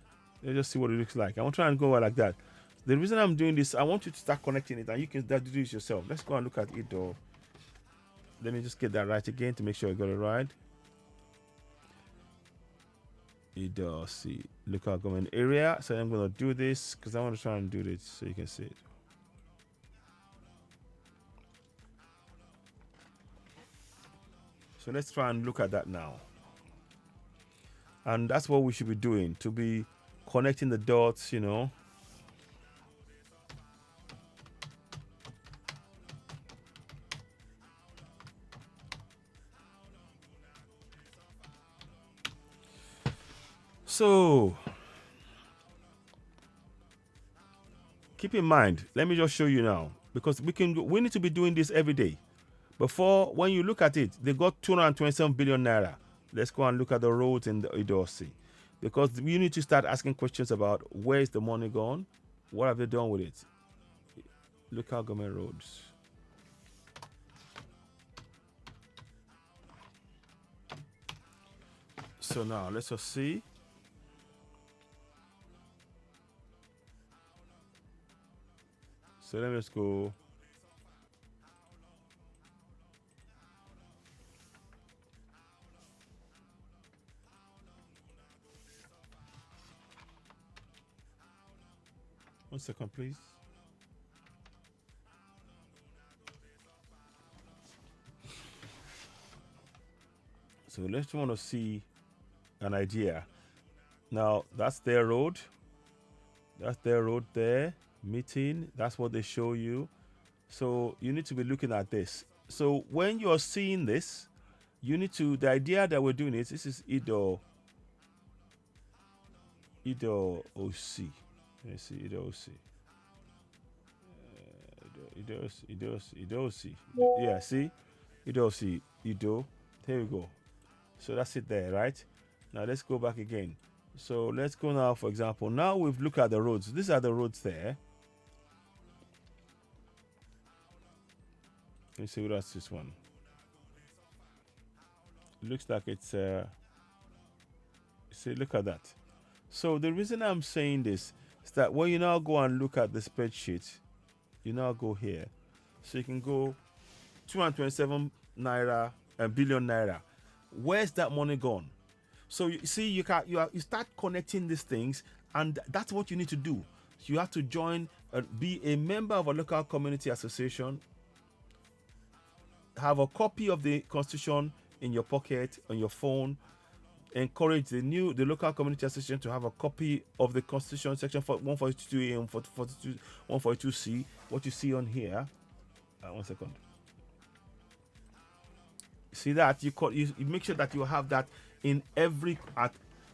let's just see what it looks like. I want to try and go like that. The reason I'm doing this, I want you to start connecting it, and you can do this yourself. Let's go and look at Ido. Let me just get that right again to make sure I got it right. Idosi local government area. So I'm going to do this because I want to try and do this so you can see it. So let's try and look at that now. And that's what we should be doing, to be connecting the dots, So keep in mind, let me just show you now, because we need to be doing this every day. Before, when you look at it, they got 227 billion naira. Let's go and look at the roads in the Idosi, because we need to start asking questions about where is the money gone, what have they done with it. Local government roads. So now let's just see. So let me just go. One second, please. So let's want to see an idea. Now that's their road. That's their road there. Meeting. That's what they show you. So you need to be looking at this. So when you're seeing this, you need to. The idea that we're doing is this is Ido OC. Let me see Ido OC. Ido OC. Yeah, see Ido OC. Ido. Here we go. So that's it there, right? Now let's go back again. So let's go now, for example. Now we've looked at the roads. These are the roads there. Let me see what else this one. It looks like it's see, look at that. So the reason I'm saying this is that when you now go and look at the spreadsheet, you now go here. So you can go 227 naira, a billion naira. Where's that money gone? So you see, you start connecting these things, and that's what you need to do. You have to join, be a member of a local community association, have a copy of the constitution in your pocket, on your phone. Encourage the local community association to have a copy of the constitution, section 142A and 142C. What you see on here. One second. See that you make sure that you have that in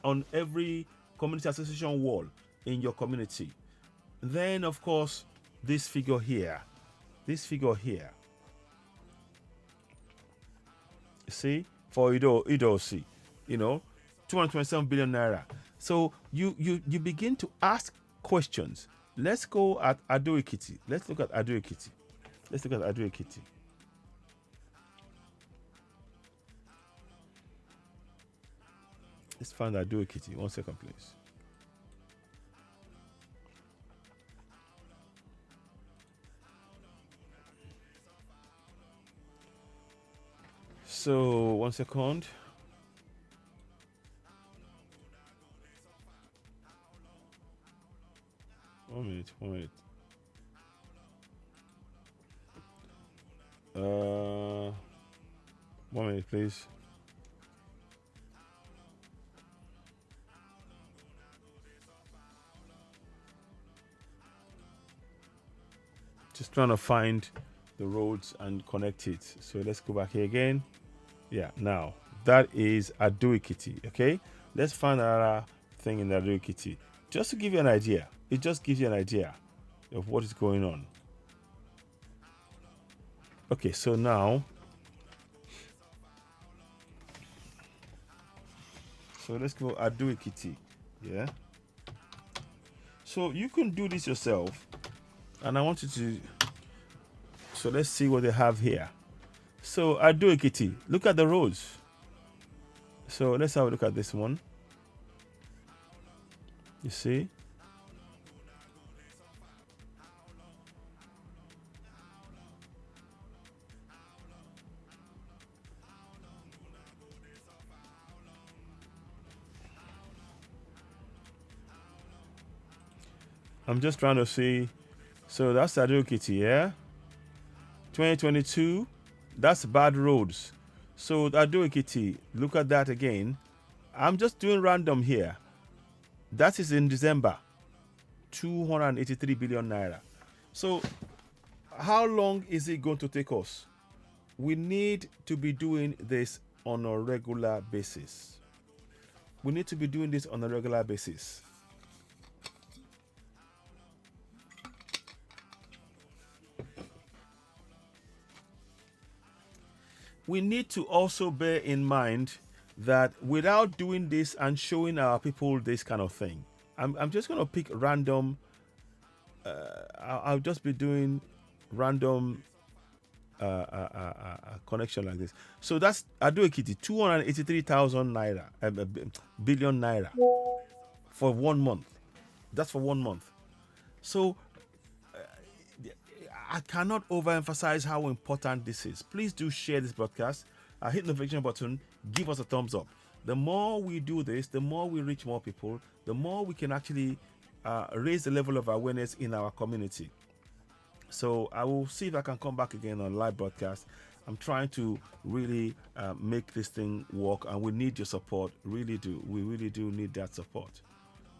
on every community association wall in your community. Then of course this figure here. See, for Ido see, 227 billion naira. So you begin to ask questions. Let's go at Ado Ekiti. Let's look at Ado Ekiti. Let's find Ado Ekiti. 1 second, please. So 1 second. One minute. 1 minute, please. Just trying to find the roads and connect it. So let's go back here again. Yeah, now that is Ado Ekiti. Okay, let's find another thing in Ado Ekiti. Just to give you an idea, it just gives you an idea of what is going on. Okay, so now, so let's go Ado Ekiti. Yeah. So you can do this yourself, and I want you to. So let's see what they have here. So Ado Ekiti, look at the roads. So let's have a look at this one. You see? I'm just trying to see. So that's Ado Ekiti, yeah? 2022, that's bad roads. So Ado Ekiti, look at that again. I'm just doing random here. That is in December, 283 billion naira. So how long is it going to take us? We need to be doing this on a regular basis. We need to be doing this on a regular basis. We need to also bear in mind that without doing this and showing our people this kind of thing, I'm just going to pick random. I'll just be doing random connection like this. So that's Ado Ekiti, 283,000 naira, billion naira for 1 month. That's for 1 month. So I cannot overemphasize how important this is. Please do share this broadcast. Hit the notification button. Give us a thumbs up. The more we do this, the more we reach more people, the more we can actually raise the level of awareness in our community. So I will see if I can come back again on live broadcast I'm trying to really make this thing work, and we need your support. Really do. We really do need that support.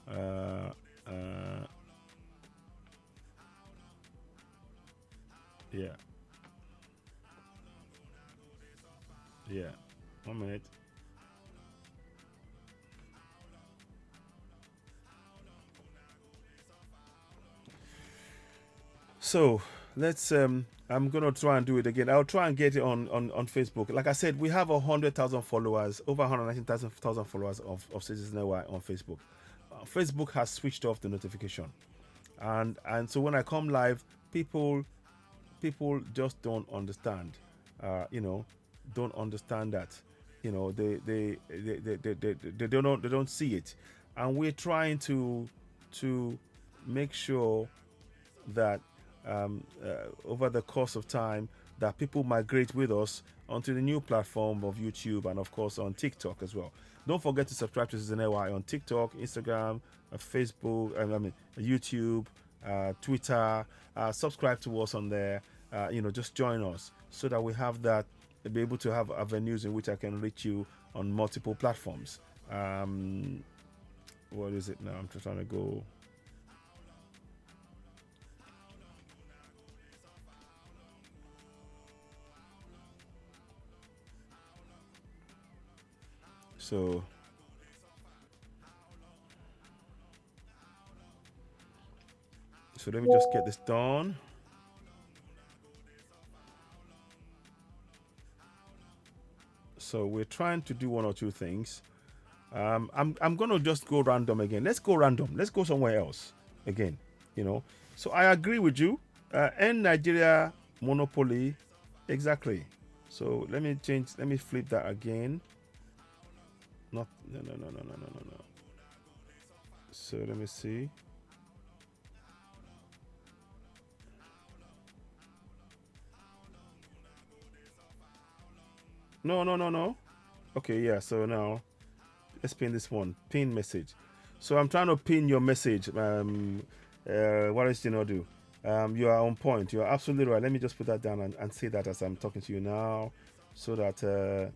Uh, uh, yeah, yeah. 1 minute. So let's. I'm gonna try and do it again. I'll try and get it on Facebook. Like I said, we have 100,000 followers, over 119,000 followers of Citizen NY on Facebook. Facebook has switched off the notification, and so when I come live, people just don't understand. You know, don't understand that. You know, they don't see it, and we're trying to make sure that over the course of time that people migrate with us onto the new platform of YouTube and of course on TikTok as well. Don't forget to subscribe to Citizen AY on TikTok, Instagram, Facebook, I mean YouTube, Twitter. Subscribe to us on there. Just join us so that we have that, be able to have avenues in which I can reach you on multiple platforms. What is it now? I'm just trying to go. So let me just get this done. So we're trying to do one or two things. I'm gonna just go random again. Let's go random. Let's go somewhere else again. So I agree with you. End Nigeria monopoly, exactly. So let me change. Let me flip that again. Not no. So let me see. No. Okay, yeah. So now let's pin this one. Pin message. So I'm trying to pin your message. What else do you not do? You are on point. You are absolutely right. Let me just put that down and say that as I'm talking to you now, so that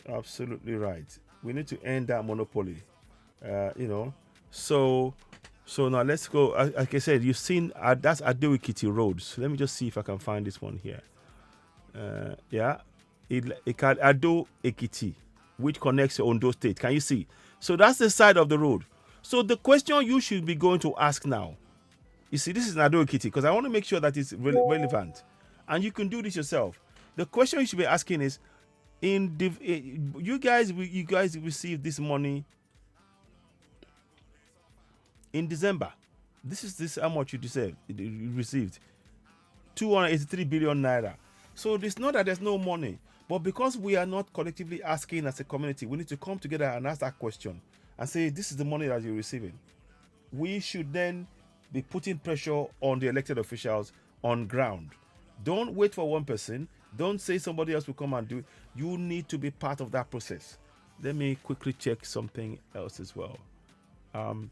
absolutely right. We need to end that monopoly. So now let's go. Like I said, you've seen that's Adewikiti Road. So let me just see if I can find this one here. Yeah, Ado Ekiti, which connects to Ondo State. Can you see? So that's the side of the road. So the question you should be going to ask now, you see, this is Ado Ekiti because I want to make sure that it's relevant, and you can do this yourself. The question you should be asking is, you guys received this money in December. This is how much you received. 283 billion naira. So it's not that there's no money, but because we are not collectively asking as a community, we need to come together and ask that question and say, this is the money that you're receiving. We should then be putting pressure on the elected officials on ground. Don't wait for one person. Don't say somebody else will come and do it. You need to be part of that process. Let me quickly check something else as well. And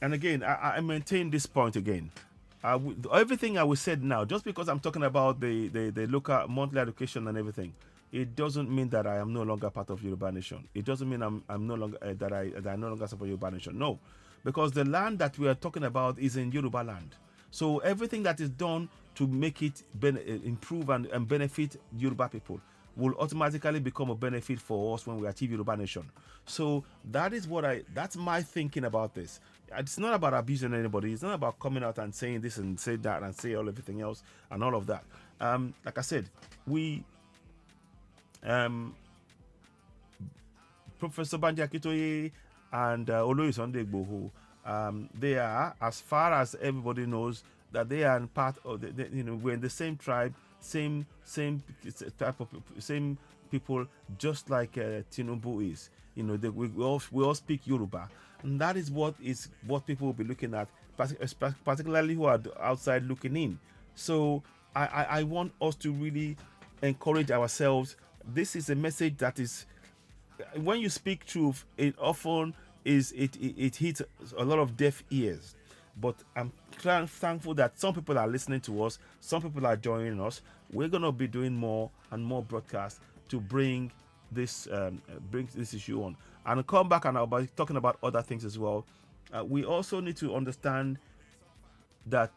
again, I maintain this point again. Everything I will said now, just because I'm talking about the local monthly allocation and everything, it doesn't mean that I am no longer part of Yoruba Nation. It doesn't mean I'm no longer that I no longer support Yoruba Nation. No, because the land that we are talking about is in Yoruba land. So everything that is done to make it improve and benefit Yoruba people will automatically become a benefit for us when we achieve Yoruba Nation. So that's my thinking about this. It's not about abusing anybody. It's not about coming out and saying this and say that and say everything else and all of that. Like I said, we Professor Banji Akitoye and Oloyi Sunday Igboho, they are, as far as everybody knows, that they are part of we're in the same tribe, same type of same people, just like Tinubu is. We all speak Yoruba, and that is what people will be looking at, particularly who are outside looking in. So I want us to really encourage ourselves. This is a message that is, when you speak truth, it often it hit a lot of deaf ears. But I'm thankful that some people are listening to us, some people are joining us. We're gonna be doing more and more broadcasts to bring this issue on, and I'll come back and I'll be talking about other things as well. We also need to understand that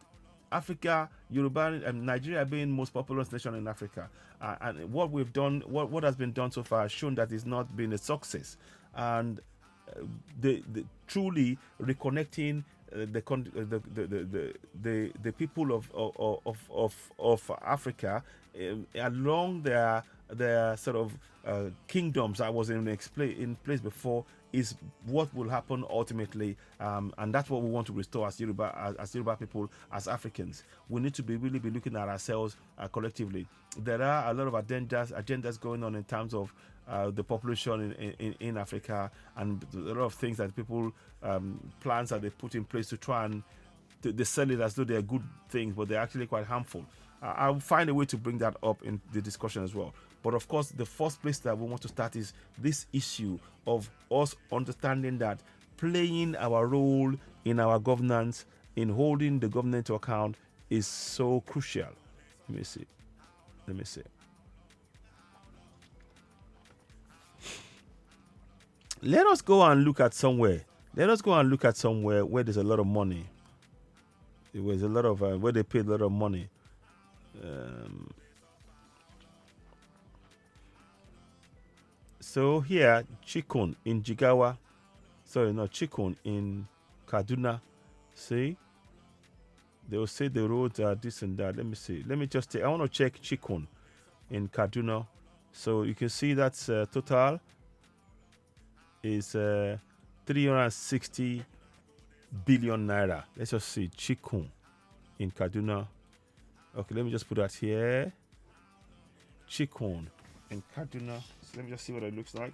Africa, Yoruba, and Nigeria being most populous nation in Africa, and what we've done, what has been done so far, has shown that it's not been a success, and the truly reconnecting the people of Africa along their sort of kingdoms that was in place before is what will happen ultimately, and that's what we want to restore as Yoruba people, as Africans. We need to really be looking at ourselves collectively. There are a lot of agendas going on in terms of the population in Africa, and a lot of things that people plans that they put in place to try and they sell it as though they're good things, but they're actually quite harmful. I'll find a way to bring that up in the discussion as well. But of course, the first place that we want to start is this issue of us understanding that playing our role in our governance, in holding the government to account, is so crucial. Let me see. Let us go and look at somewhere. Let us go and look at somewhere where there's a lot of money. It was a lot of where they paid a lot of money. So here, Chikun in Jigawa. Sorry, not Chikun in Kaduna. See? They will say the roads are this and that. Let me see. Let me just take. I want to check Chikun in Kaduna. So you can see that's total is 360 billion naira. Let's just see Chikun in Kaduna. Okay, let me just put that here. Chikun in Kaduna. So let me just see what it looks like.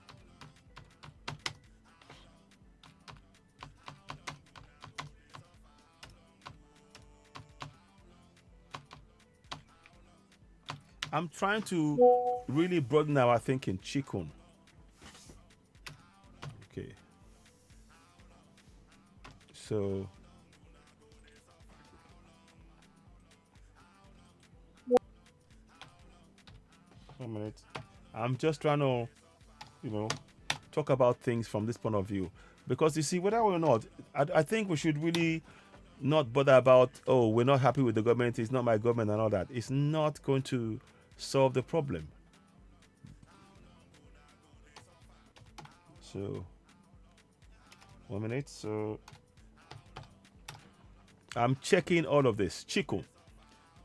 I'm trying to really broaden our thinking. Chikun. Okay. So one minute. I'm just trying to, talk about things from this point of view. Because you see, whether or not, I think we should really not bother about, oh, we're not happy with the government, it's not my government and all that. It's not going to solve the problem. So, 1 minute. So, I'm checking all of this. Chico.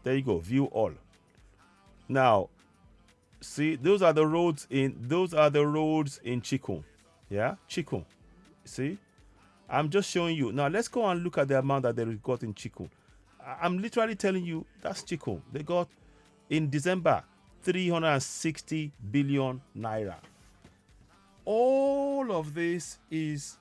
There you go. View all. Now, see, those are the roads in Chico. Yeah, Chico. See? I'm just showing you. Now, let's go and look at the amount that they got in Chico. I'm literally telling you, that's Chico. They got, in December, 360 billion naira. All of this is,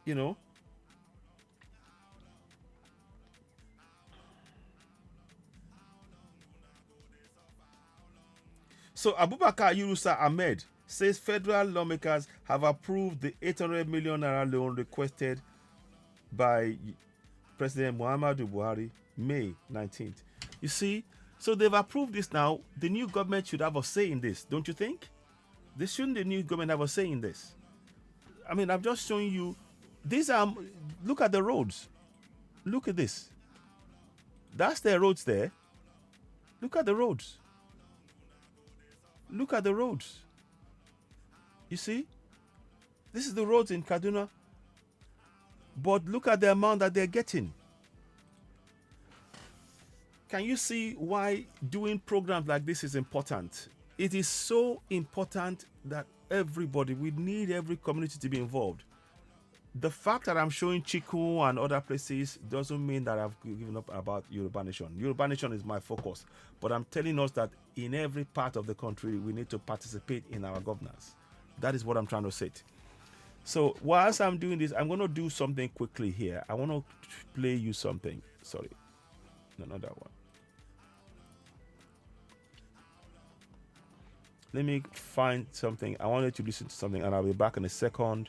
So Abubakar Yunusa Ahmed says federal lawmakers have approved the 800 million naira loan requested by President Muhammadu Buhari, May 19th. You see, so they've approved this now. The new government should have a say in this, don't you think? Shouldn't the new government have a say in this? I mean, I'm just showing you. These are, look at the roads. Look at this. That's their roads there. Look at the roads. Look at the roads. You see? This is the roads in Kaduna. But look at the amount that they're getting. Can you see why doing programs like this is important? It is so important that everybody, we need every community to be involved. The fact that I'm showing Chiku and other places doesn't mean that I've given up about Yoruba Nation. Yoruba Nation is my focus. But I'm telling us that in every part of the country, we need to participate in our governance. That is what I'm trying to say. So whilst I'm doing this, I'm going to do something quickly here. I want to play you something. Sorry. No, not that one. Let me find something. I wanted to listen to something, and I'll be back in a second.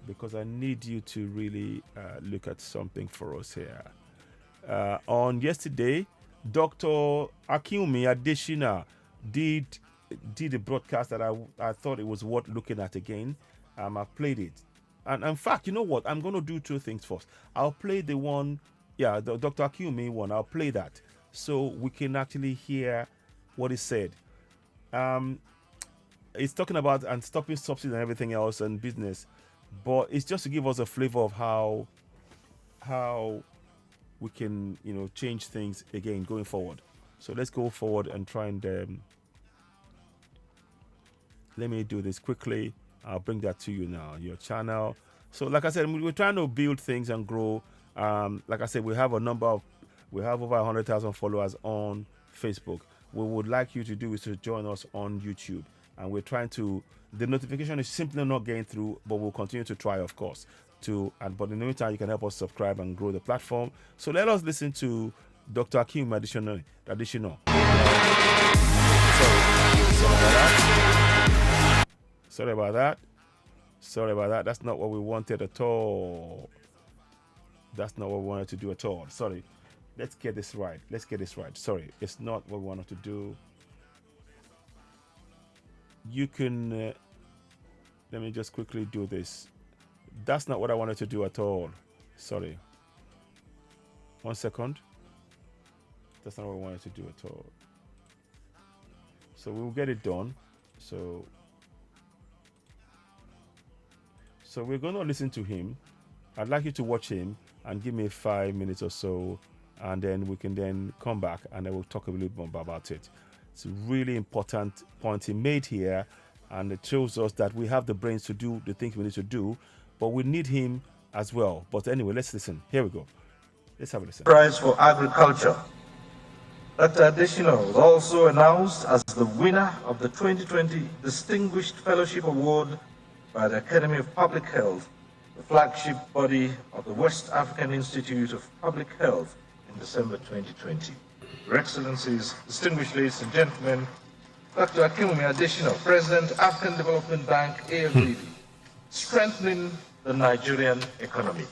because I need you to really look at something for us here. On yesterday, Dr. Akinwumi Adeshina did a broadcast that I thought it was worth looking at again. I played it. And in fact, you know what? I'm going to do two things first. I'll play the one, the Dr. Akinwumi one. I'll play that so we can actually hear what he said. It's talking about and stopping subsidies and everything else and business, but it's just to give us a flavor of how we can, change things again going forward. So let's go forward and try and let me do this quickly. I'll bring that to you now, your channel. So like I said, we're trying to build things and grow. Like I said, we have over 100,000 followers on Facebook. What we would like you to do is to join us on YouTube. And we're trying to, the notification is simply not getting through, but we'll continue to try, of course. But in the meantime, you can help us subscribe and grow the platform. So let us listen to Dr. Akinwumi Adeshina. Sorry about that. That's not what we wanted at all. That's not what we wanted to do at all. Sorry. Let's get this right. Sorry, it's not what we wanted to do. You can, let me just quickly do this. That's not what I wanted to do at all. Sorry. 1 second. That's not what I wanted to do at all. So we'll get it done. So we're going to listen to him. I'd like you to watch him and give me 5 minutes or so, and then we can then come back and I will talk a little bit more about it. It's a really important point he made here, and it shows us that we have the brains to do the things we need to do, but we need him as well. But anyway, let's listen. Here we go. Let's have a listen. Prize for Agriculture. Dr. Adeshina was also announced as the winner of the 2020 Distinguished Fellowship Award by the Academy of Public Health, the flagship body of the West African Institute of Public Health, in December 2020. Your Excellencies, distinguished ladies and gentlemen, Dr. Akinwumi Adeshina, President, African Development Bank, AFDB, strengthening the Nigerian economy.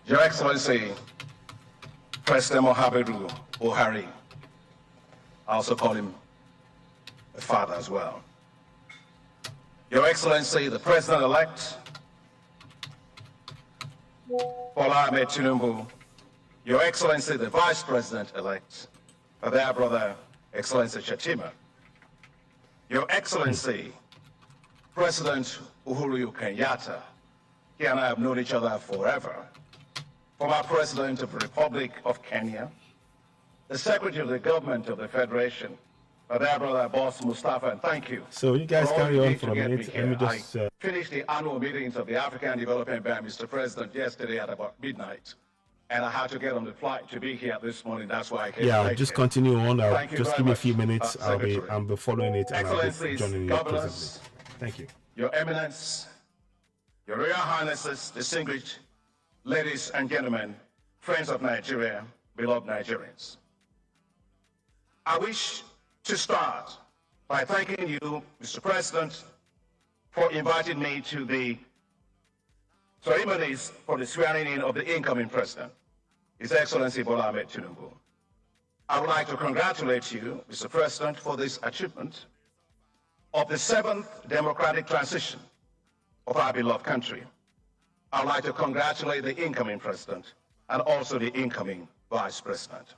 Your Excellency, President Muhammadu Buhari, I also call him a father as well. Your Excellency, the President-elect, Bola Ahmed Tinubu, Your Excellency, the Vice President-elect, their brother, Excellency Shatima, Your Excellency, President Uhuru Kenyatta, he and I have known each other forever. Former President of the Republic of Kenya, the Secretary of the Government of the Federation, their brother, Boss Mustafa, and thank you. So you guys carry on for a minute. Let me just finished the annual meetings of the African Development Bank, Mr. President, yesterday at about midnight, and I had to get on the flight to be here this morning. That's why I came. Yeah, I'll just continue on. Just give me a few minutes. I'll be following it and I'll be joining you presently. Thank you. Your Eminence, Your Royal Highnesses, distinguished ladies and gentlemen, friends of Nigeria, beloved Nigerians. I wish to start by thanking you, Mr. President, for inviting me to the ceremonies for the swearing in of the incoming President, His Excellency Bola Ahmed Tinubu. I would like to congratulate you, Mr. President, for this achievement of the 7th democratic transition of our beloved country. I would like to congratulate the incoming President and also the incoming Vice President.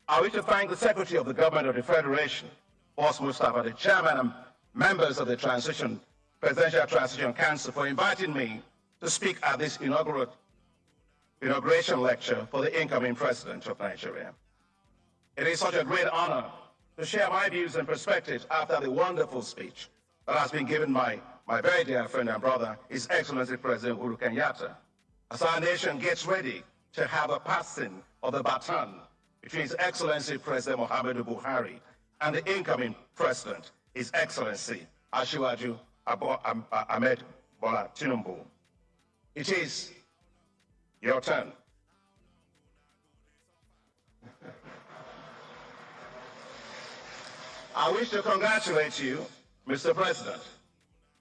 I wish to thank the Secretary of the Government of the Federation, Boss Mustafa, the Chairman and members of the Presidential Transition Council for inviting me to speak at this inauguration lecture for the incoming President of Nigeria. It is such a great honor to share my views and perspectives after the wonderful speech that has been given by my very dear friend and brother, His Excellency President Uhuru Kenyatta, as our nation gets ready to have a passing of the baton between His Excellency President Muhammadu Buhari and the incoming President, His Excellency Asiwaju Ahmed Bola Tinubu. It is your turn. I wish to congratulate you, Mr. President,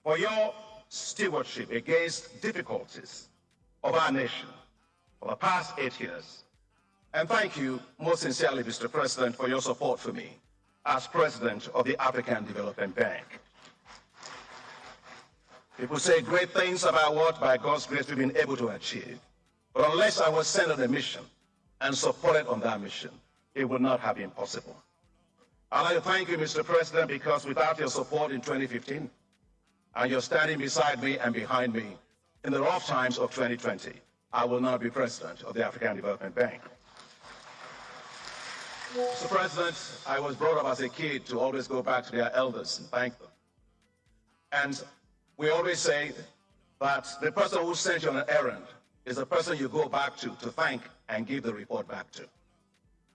for your stewardship against difficulties of our nation for the past 8 years. And thank you most sincerely, Mr. President, for your support for me as President of the African Development Bank. People say great things about what, by God's grace, we've been able to achieve. But unless I was sent on a mission and supported on that mission, it would not have been possible. I'd like to thank you, Mr. President, because without your support in 2015, and you're standing beside me and behind me in the rough times of 2020, I will not be President of the African Development Bank. Mr. President, I was brought up as a kid to always go back to their elders and thank them. And we always say that the person who sent you on an errand is the person you go back to thank and give the report back to.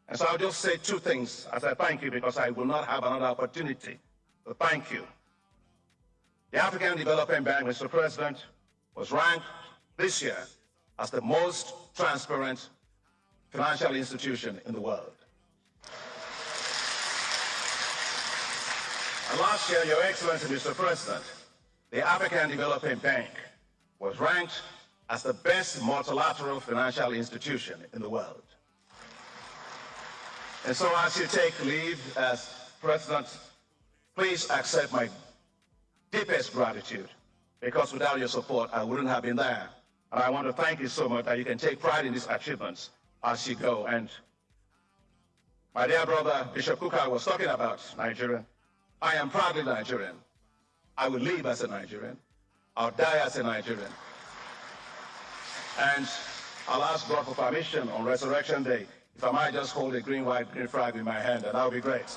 And so I'll just say two things as I thank you, because I will not have another opportunity to thank you. The African Development Bank, Mr. President, was ranked this year as the most transparent financial institution in the world. And last year, Your Excellency, Mr. President, the African Development Bank was ranked as the best multilateral financial institution in the world. And so as you take leave as President, please accept my deepest gratitude, because without your support, I wouldn't have been there. And I want to thank you so much that you can take pride in these achievements as you go. And my dear brother, Bishop Kuka, was talking about Nigeria. I am proudly Nigerian. I will live as a Nigerian. I'll die as a Nigerian. And I'll ask God for permission on Resurrection Day, if I might just hold a green, white, green flag in my hand, and that would be great.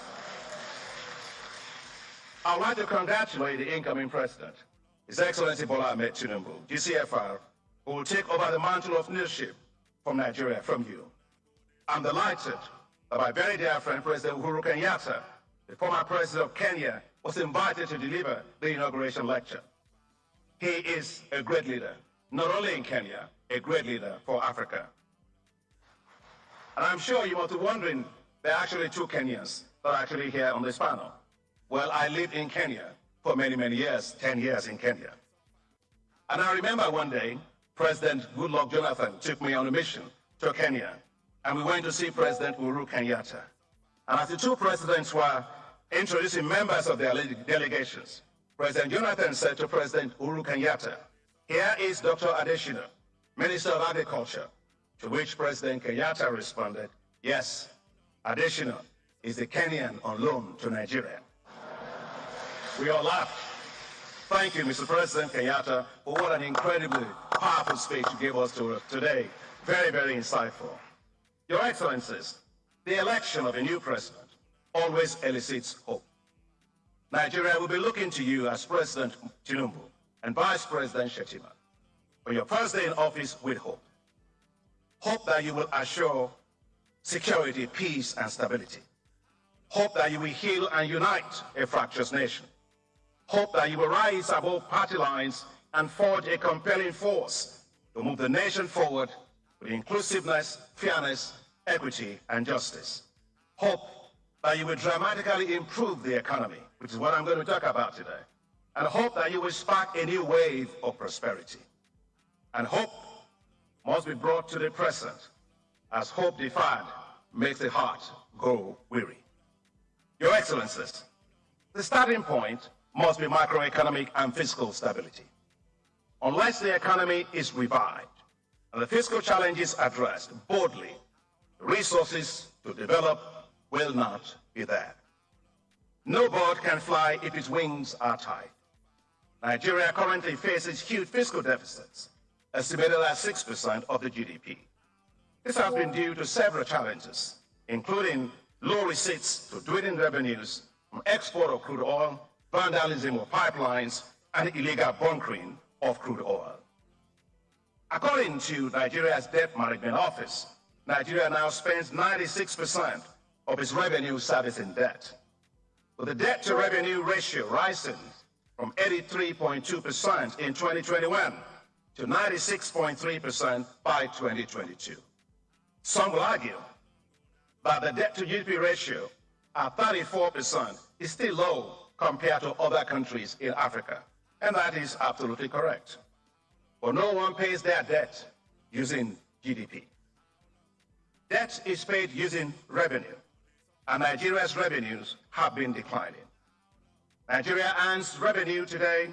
I would like to congratulate the incoming President, His Excellency Bola Ahmed Tinubu, GCFR, who will take over the mantle of leadership from Nigeria from you. I'm delighted that my very dear friend, President Uhuru Kenyatta, the former President of Kenya, was invited to deliver the inauguration lecture. He is a great leader, not only in Kenya, a great leader for Africa. And I'm sure you must be wondering, there are actually two Kenyans that are actually here on this panel. Well, I lived in Kenya for many, many years, 10 years in Kenya. And I remember one day, President Goodluck Jonathan took me on a mission to Kenya, and we went to see President Uhuru Kenyatta. And as the two presidents were introducing members of their delegations, President Jonathan said to President Uhuru Kenyatta, "Here is Dr. Adesina, Minister of Agriculture," to which President Kenyatta responded, "Yes, Adesina is the Kenyan on loan to Nigeria." We all laughed. Thank you, Mr. President Kenyatta, for what an incredibly powerful speech you gave us today. Very, very insightful. Your Excellencies, the election of a new president always elicits hope. Nigeria will be looking to you as President Tinubu and Vice President Shettima for your first day in office with hope. Hope that you will assure security, peace, and stability. Hope that you will heal and unite a fractious nation. Hope that you will rise above party lines and forge a compelling force to move the nation forward with inclusiveness, fairness, equity, and justice. Hope that you will dramatically improve the economy, which is what I'm going to talk about today. And hope that you will spark a new wave of prosperity. And hope must be brought to the present, as hope deferred makes the heart grow weary. Your Excellencies, the starting point must be macroeconomic and fiscal stability. Unless the economy is revived and the fiscal challenges addressed boldly, the resources to develop will not be there. No bird can fly if its wings are tied. Nigeria currently faces huge fiscal deficits, estimated at 6% of the GDP. This has been due to several challenges, including low receipts to dwindling revenues from export of crude oil, vandalism of pipelines, and illegal bunkering of crude oil. According to Nigeria's Debt Management Office, Nigeria now spends 96% of its revenue servicing debt, with the debt-to-revenue ratio rising from 83.2% in 2021 to 96.3% by 2022. Some will argue that the debt-to-GDP ratio at 34% is still low compared to other countries in Africa, and that is absolutely correct. But no one pays their debt using GDP. Debt is paid using revenue, and Nigeria's revenues have been declining. Nigeria earns revenue today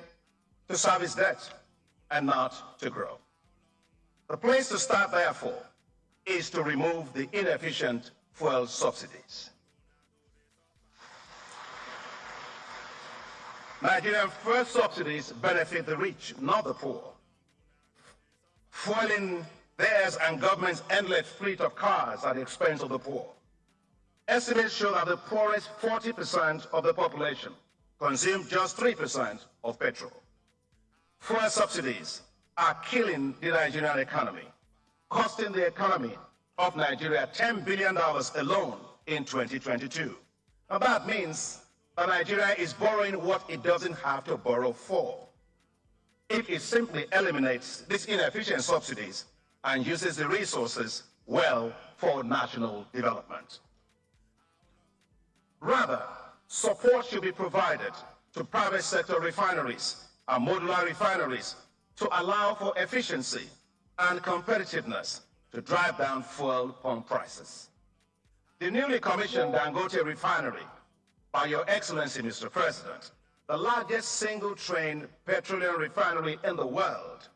to service debt and not to grow. The place to start, therefore, is to remove the inefficient fuel subsidies. Nigerian fuel subsidies benefit the rich, not the poor, fueling theirs and government's endless fleet of cars at the expense of the poor. Estimates show that the poorest 40% of the population consume just 3% of petrol. Fuel subsidies are killing the Nigerian economy, costing the economy of Nigeria $10 billion alone in 2022. Now that means that Nigeria is borrowing what it doesn't have to borrow for. If it simply eliminates these inefficient subsidies and uses the resources well for national development. Rather, support should be provided to private sector refineries and modular refineries to allow for efficiency and competitiveness to drive down fuel pump prices. The newly commissioned Dangote refinery, by Your Excellency, Mr. President, the largest single-train petroleum refinery in the world,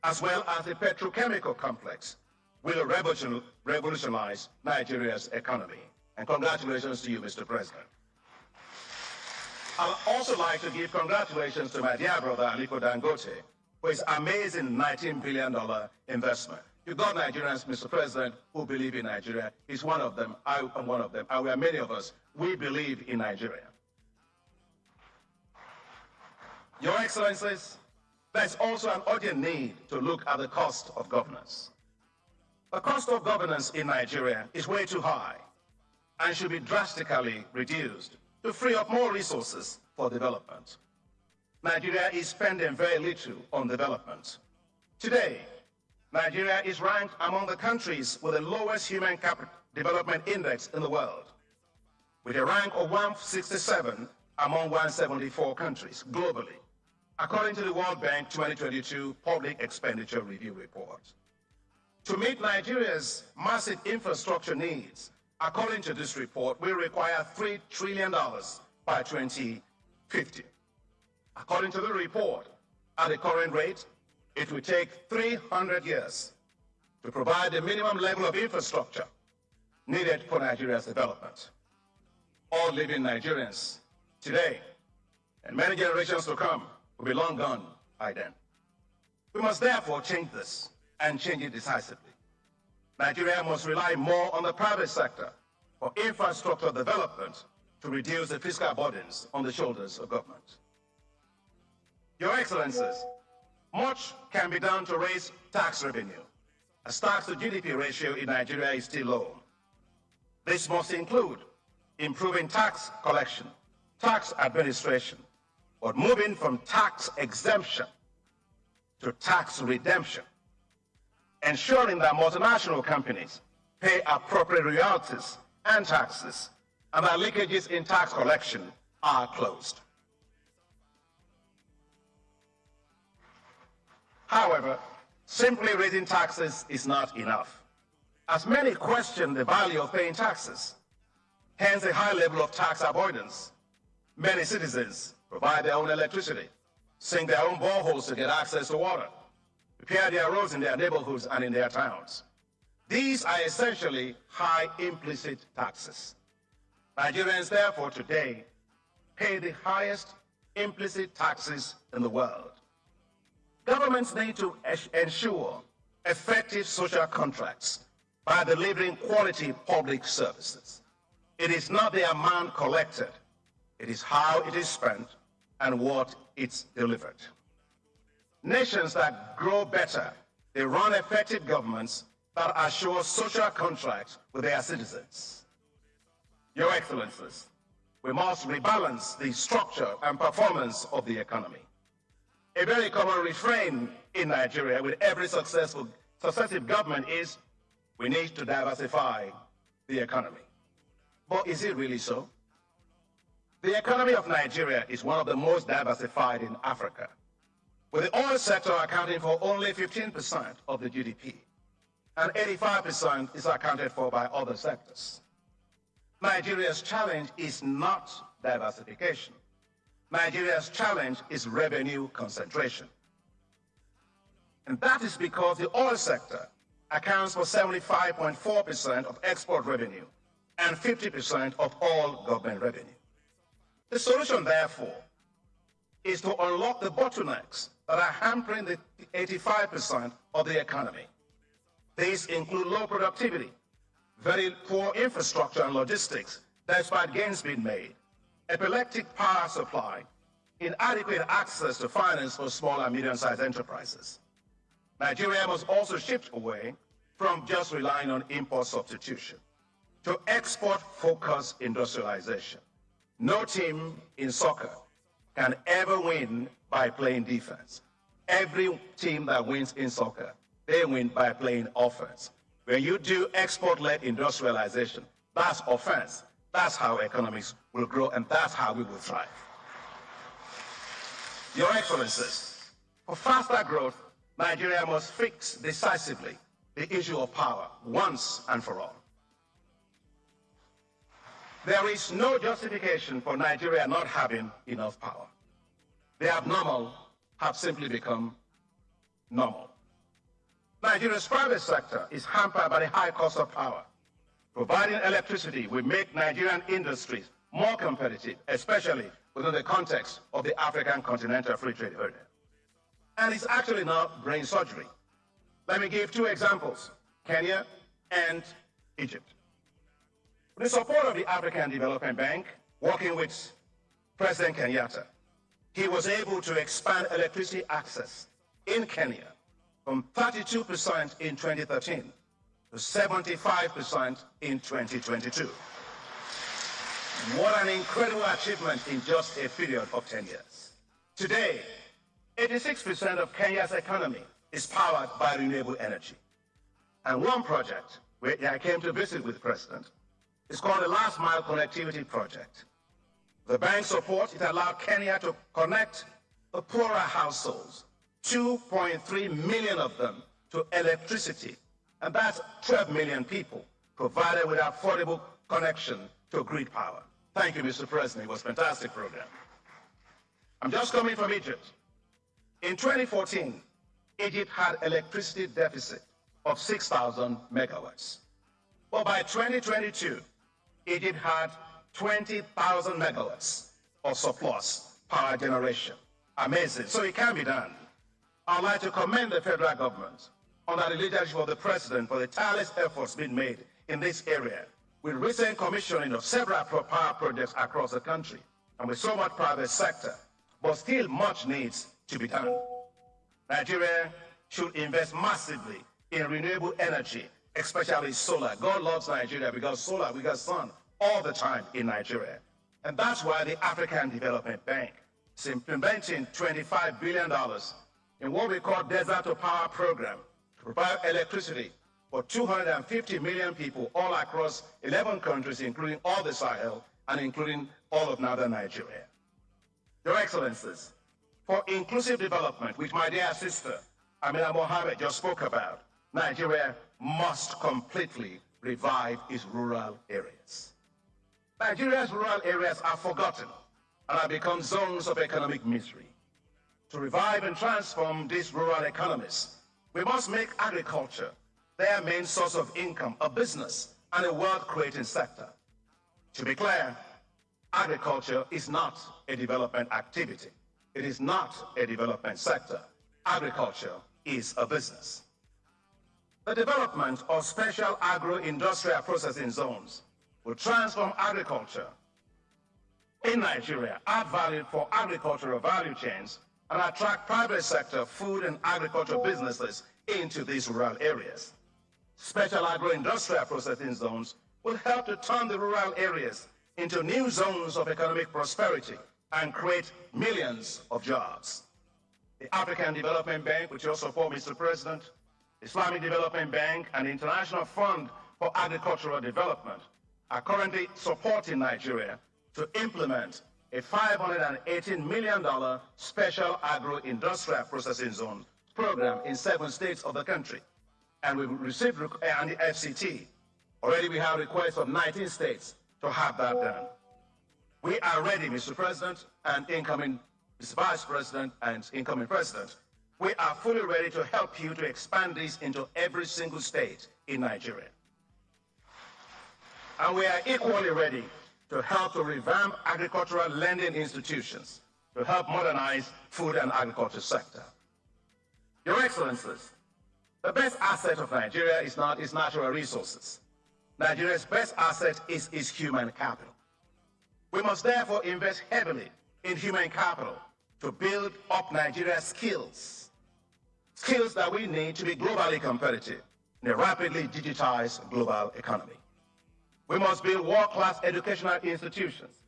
as well as the petrochemical complex, will revolutionize Nigeria's economy. And congratulations to you, Mr. President. I'd also like to give congratulations to my dear brother, Aliko Dangote, for his amazing $19 billion investment. You've got Nigerians, Mr. President, who believe in Nigeria. He's one of them. I am one of them. And we are many of us. We believe in Nigeria. Your Excellencies, there's also an urgent need to look at the cost of governance. The cost of governance in Nigeria is way too high and should be drastically reduced to free up more resources for development. Nigeria is spending very little on development. Today, Nigeria is ranked among the countries with the lowest human capital development index in the world, with a rank of 167 among 174 countries globally, according to the World Bank 2022 Public Expenditure Review Report. To meet Nigeria's massive infrastructure needs, according to this report, we require $3 trillion by 2050. According to the report, at the current rate, it will take 300 years to provide the minimum level of infrastructure needed for Nigeria's development. All living Nigerians today and many generations to come will be long gone by then. We must therefore change this and change it decisively. Nigeria must rely more on the private sector for infrastructure development to reduce the fiscal burdens on the shoulders of government. Your Excellencies, much can be done to raise tax revenue, as tax to GDP ratio in Nigeria is still low. This must include improving tax collection, tax administration, but moving from tax exemption to tax redemption, ensuring that multinational companies pay appropriate royalties and taxes, and that leakages in tax collection are closed. However, simply raising taxes is not enough, as many question the value of paying taxes, hence a high level of tax avoidance. Many citizens provide their own electricity, sink their own boreholes to get access to water, repair their roads in their neighborhoods and in their towns. These are essentially high implicit taxes. Nigerians, therefore, today pay the highest implicit taxes in the world. Governments need to ensure effective social contracts by delivering quality public services. It is not the amount collected, it is how it is spent and what it's delivered. Nations that grow better, they run effective governments that assure social contracts with their citizens. Your Excellencies, we must rebalance the structure and performance of the economy. A very common refrain in Nigeria with every successive government is, we need to diversify the economy. But is it really so? The economy of Nigeria is one of the most diversified in Africa, with the oil sector accounting for only 15% of the GDP, and 85% is accounted for by other sectors. Nigeria's challenge is not diversification. Nigeria's challenge is revenue concentration. And that is because the oil sector accounts for 75.4% of export revenue and 50% of all government revenue. The solution, therefore, is to unlock the bottlenecks that are hampering the 85% of the economy. These include low productivity, very poor infrastructure and logistics, despite gains being made, epileptic power supply, inadequate access to finance for small and medium-sized enterprises. Nigeria must also shift away from just relying on import substitution to export-focused industrialization. No team in soccer can ever win by playing defense. Every team that wins in soccer, they win by playing offense. When you do export-led industrialization, that's offense. That's how economies will grow, and that's how we will thrive. Your Excellencies, for faster growth, Nigeria must fix decisively the issue of power once and for all. There is no justification for Nigeria not having enough power. The abnormal have simply become normal. Nigeria's private sector is hampered by the high cost of power. Providing electricity will make Nigerian industries more competitive, especially within the context of the African Continental Free Trade Area. And it's actually not brain surgery. Let me give two examples, Kenya and Egypt. With the support of the African Development Bank, working with President Kenyatta, he was able to expand electricity access in Kenya from 32% in 2013 to 75% in 2022. What an incredible achievement in just a period of 10 years. Today, 86% of Kenya's economy is powered by renewable energy. And one project where I came to visit with the President is called the Last Mile Connectivity Project. The bank's support, it allowed Kenya to connect the poorer households, 2.3 million of them, to electricity. And that's 12 million people provided with affordable connection to grid power. Thank you, Mr. President. It was a fantastic program. I'm just coming from Egypt. In 2014, Egypt had electricity deficit of 6,000 megawatts. But by 2022, Egypt had 20,000 megawatts of surplus power generation. Amazing. So it can be done. I'd like to commend the federal government under the leadership of the President for the tireless efforts being made in this area, with recent commissioning of several power projects across the country, and with so much private sector. But still much needs to be done. Nigeria should invest massively in renewable energy, especially solar. God loves Nigeria because solar, we got sun all the time in Nigeria. And that's why the African Development Bank is implementing $25 billion in what we call Desert to Power program to provide electricity for 250 million people all across 11 countries, including all the Sahel and including all of northern Nigeria. Your Excellencies, for inclusive development, which my dear sister Amina Mohammed just spoke about, Nigeria must completely revive its rural areas. Nigeria's rural areas are forgotten and have become zones of economic misery. To revive and transform these rural economies, we must make agriculture their main source of income, a business, and a wealth-creating sector. To be clear, agriculture is not a development activity. It is not a development sector. Agriculture is a business. The development of special agro-industrial processing zones will transform agriculture in Nigeria, add value for agricultural value chains, and attract private sector food and agricultural businesses into these rural areas. Special agro-industrial processing zones will help to turn the rural areas into new zones of economic prosperity and create millions of jobs. The African Development Bank, which you support, Mr. President, Islamic Development Bank, and International Fund for Agricultural Development are currently supporting Nigeria to implement a $518 million special agro-industrial processing zone program in 7 states of the country. And we've received, and the FCT, already we have requests from 19 states to have that done. We are ready, Mr. President, and incoming Mr. Vice President and incoming President. We are fully ready to help you to expand this into every single state in Nigeria. And we are equally ready to help to revamp agricultural lending institutions to help modernize food and agriculture sector. Your Excellencies, the best asset of Nigeria is not its natural resources. Nigeria's best asset is its human capital. We must therefore invest heavily in human capital to build up Nigeria's skills that we need to be globally competitive in a rapidly digitized global economy. We must build world-class educational institutions,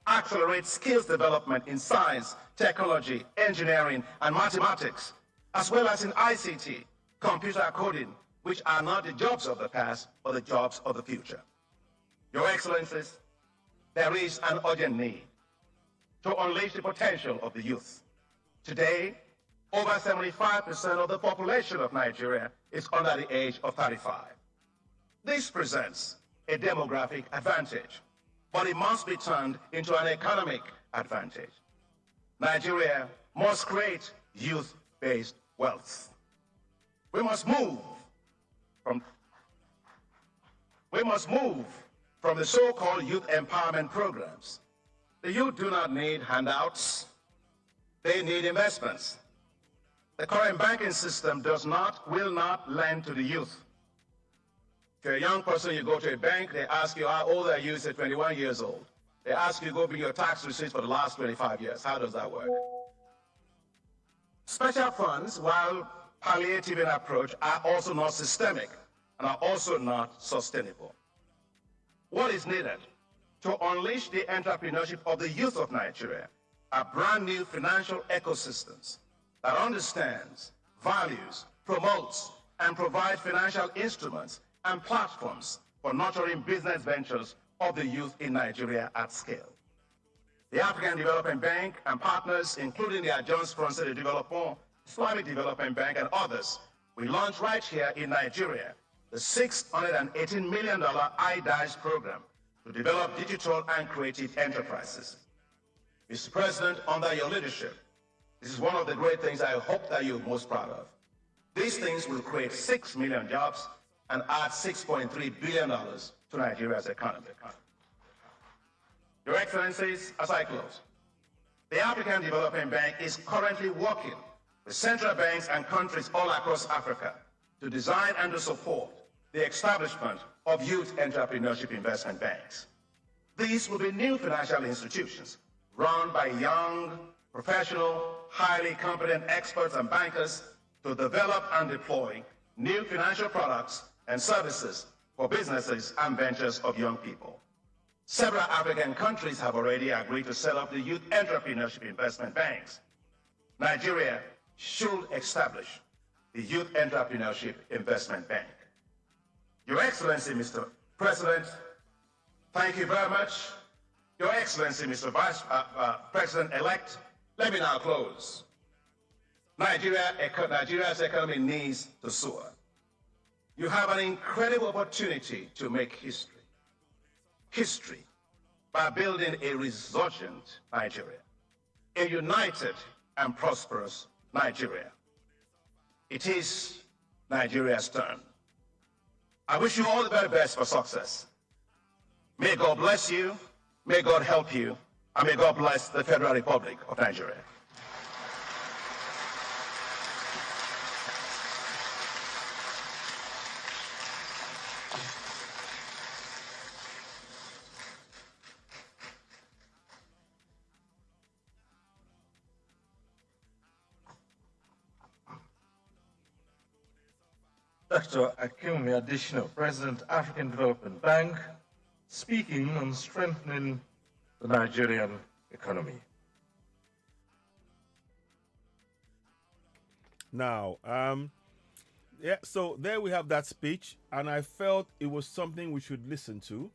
accelerate skills development in science, technology, engineering, and mathematics, as well as in ICT, computer coding, which are not the jobs of the past, but the jobs of the future. Your Excellencies, there is an urgent need to unleash the potential of the youth. Today, over 75% of the population of Nigeria is under the age of 35. This presents a demographic advantage, but it must be turned into an economic advantage. Nigeria must create youth-based wealth. We must move from the so-called youth empowerment programs. The youth do not need handouts. They need investments. The current banking system will not lend to the youth. If you're a young person, you go to a bank, they ask you how old are you, you say 21 years old. They ask you to go bring your tax receipts for the last 25 years. How does that work? Special funds, while palliative in approach, are also not systemic and are also not sustainable. What is needed to unleash the entrepreneurship of the youth of Nigeria are brand new financial ecosystems that understands, values, promotes, and provides financial instruments and platforms for nurturing business ventures of the youth in Nigeria at scale. The African Development Bank and partners, including the Agence Française de Développement, Islamic Development Bank, and others, we launched right here in Nigeria the $618 million IDICE program to develop digital and creative enterprises. Mr. President, under your leadership, this is one of the great things I hope that you're most proud of. These things will create 6 million jobs and add $6.3 billion to Nigeria's economy. Your Excellencies, as I close, the African Development Bank is currently working with central banks and countries all across Africa to design and to support the establishment of youth entrepreneurship investment banks. These will be new financial institutions run by young, professional, highly competent experts and bankers to develop and deploy new financial products and services for businesses and ventures of young people. Several African countries have already agreed to set up the Youth Entrepreneurship Investment Banks. Nigeria should establish the Youth Entrepreneurship Investment Bank. Your Excellency, Mr. President, thank you very much. Your Excellency, Mr. Vice President-elect, let me now close. Nigeria's economy needs to soar. You have an incredible opportunity to make history. History by building a resurgent Nigeria, a united and prosperous Nigeria. It is Nigeria's turn. I wish you all the very best for success. May God bless you, may God help you, and may God bless the Federal Republic of Nigeria. Dr. Akinwumi Adesina, President, African Development Bank, speaking on strengthening the Nigerian economy. Now, yeah, so there we have that speech, and I felt it was something we should listen to